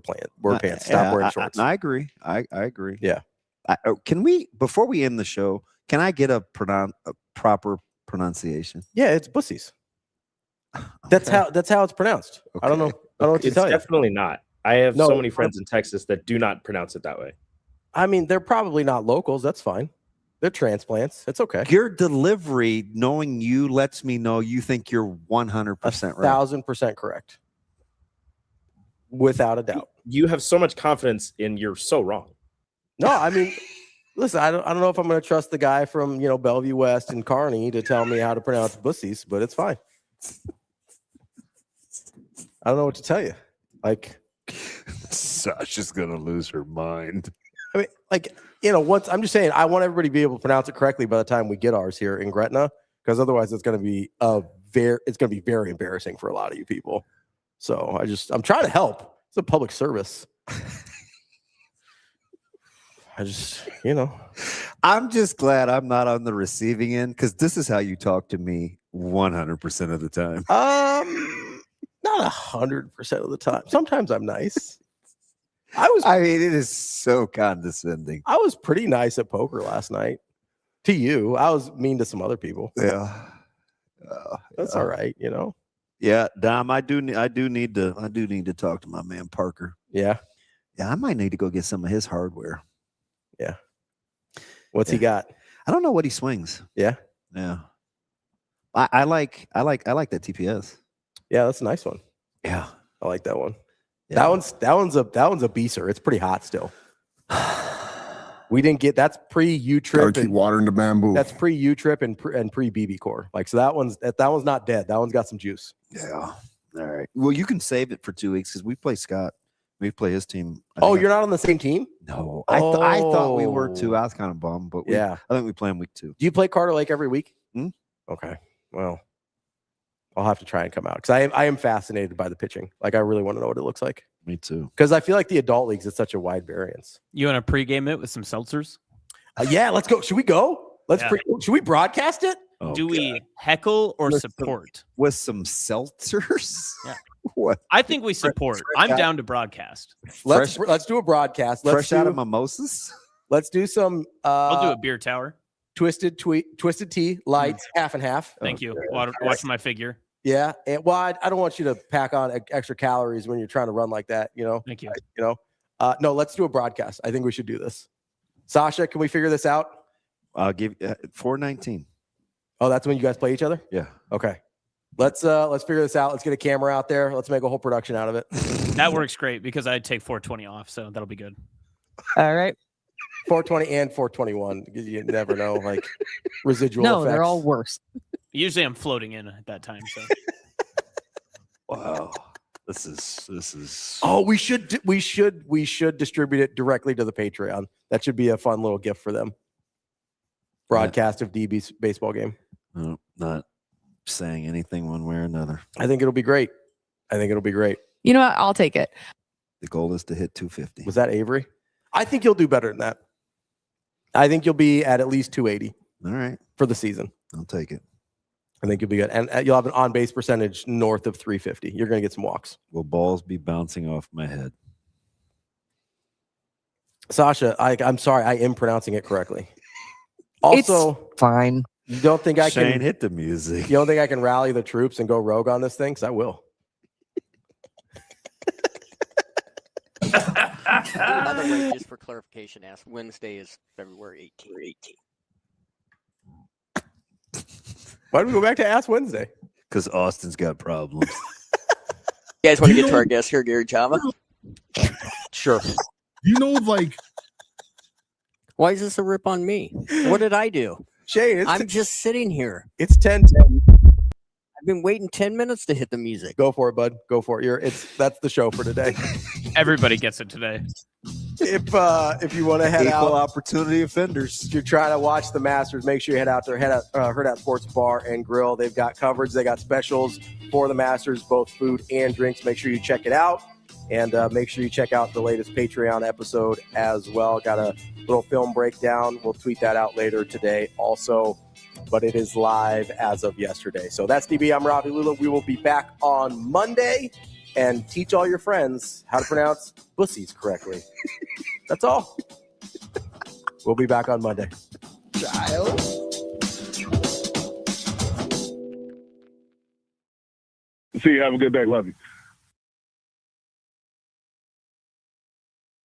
pants. Stop wearing shorts. I agree. I agree. Yeah. Can we, before we end the show, can I get a proper pronunciation? Yeah, it's Buc-ees. That's how it's pronounced. Okay. I don't know what to tell you. It's definitely not. I have so many friends in Texas that do not pronounce it that way. I mean, they're probably not locals. That's fine. They're transplants. It's okay. Your delivery, knowing you, lets me know you think you're 100% right. 1,000% correct. Without a doubt. You have so much confidence in you're so wrong. No, I mean, listen, I don't know if I'm going to trust the guy from, Bellevue West and Kearney to tell me how to pronounce Buc-ees, but it's fine. I don't know what to tell you. Like, Sasha's going to lose her mind. I mean, like, once I'm just saying, I want everybody to be able to pronounce it correctly by the time we get ours here in Gretna, because otherwise it's going to be very embarrassing for a lot of you people. So I'm trying to help. It's a public service. I'm just glad I'm not on the receiving end, because this is how you talk to me 100% of the time. Not 100% of the time. Sometimes I'm nice. It is so condescending. I was pretty nice at poker last night. To you, I was mean to some other people. Yeah, that's all right. Yeah, Dom, I do need to talk to my man Parker. Yeah, I might need to go get some of his hardware. Yeah, what's he got? I don't know what he swings. Yeah. I like that TPS. Yeah, that's a nice one. Yeah, I like that one. Yeah. That one's a beaser. It's pretty hot still. We didn't get that's pre U-Trip. Keep watering the bamboo. That's pre U-Trip and pre BB core. Like so that one's not dead. That one's got some juice. Yeah. All right. Well, you can save it for 2 weeks because we play Scott. We play his team. You're not on the same team? No. I thought we were too. I was kind of bummed, but I think we play him week 2. Do you play Carter Lake every week? Okay. Well, I'll have to try and come out because I am fascinated by the pitching. Like I really want to know what it looks like. Me too. Because I feel like the adult leagues, it's such a wide variance. You want to pregame it with some seltzers? Yeah, let's go. Should we go? Should we broadcast it? Oh, Do we heckle or support? With some seltzers? Yeah. What? I think we support. I'm down to broadcast. Let's do a broadcast. Fresh out of mimosas? Let's do some. I'll do a beer tower. Twisted tea, lights, half and half. Thank you. Watch my figure. Yeah, and I don't want you to pack on extra calories when you're trying to run like that. Thank you. No, let's do a broadcast. I think we should do this. Sasha, can we figure this out? I'll give 419. Oh, that's when you guys play each other? Yeah. Okay. Let's figure this out. Let's get a camera out there. Let's make a whole production out of it. That works great because I'd take 420 off, so that'll be good. All right. 420 and 421. You never know, like residual No, effects. they're all worse. Usually I'm floating in at that time. So. Wow. This is. Oh, we should distribute it directly to the Patreon. That should be a fun little gift for them. Broadcast of DB's baseball game. No, not saying anything one way or another. I think it'll be great. You know what? I'll take it. The goal is to hit 250. Was that Avery? I think you'll do better than that. I think you'll be at least 280. All right. For the season. I'll take it. I think you'll be good. And you'll have an on-base percentage north of 350. You're going to get some walks. Will balls be bouncing off my head? Sasha, I'm sorry. I am pronouncing it correctly. Also, it's fine. You don't think I Shane, can hit the music? You don't think I can rally the troops and go rogue on this thing? Because I will. By the way, just for clarification, ask Wednesday is February 18th. Why do we go back to Ask Wednesday? Because Austin's got problems. You guys want to get to our guest here, Gary Java? Sure. You know, like, why is this a rip on me? What did I do? Shane, I'm just sitting here. It's 10:10. I've been waiting 10 minutes to hit the music. Go for it, bud. Go for it. That's the show for today. Everybody gets it today. If you want to head out, equal opportunity offenders. If you're trying to watch the Masters, make sure you head out there. Hurrdat Sports Bar and Grill. They've got coverage. They got specials for the Masters, both food and drinks. Make sure you check it out. And make sure you check out the latest Patreon episode as well. Got a little film breakdown. We'll tweet that out later today also. But it is live as of yesterday. So that's DB. I'm Ravi Lulla. We will be back on Monday and teach all your friends how to pronounce Bucee correctly. That's all. We'll be back on Monday. Child. See you. Have a good day. Love you.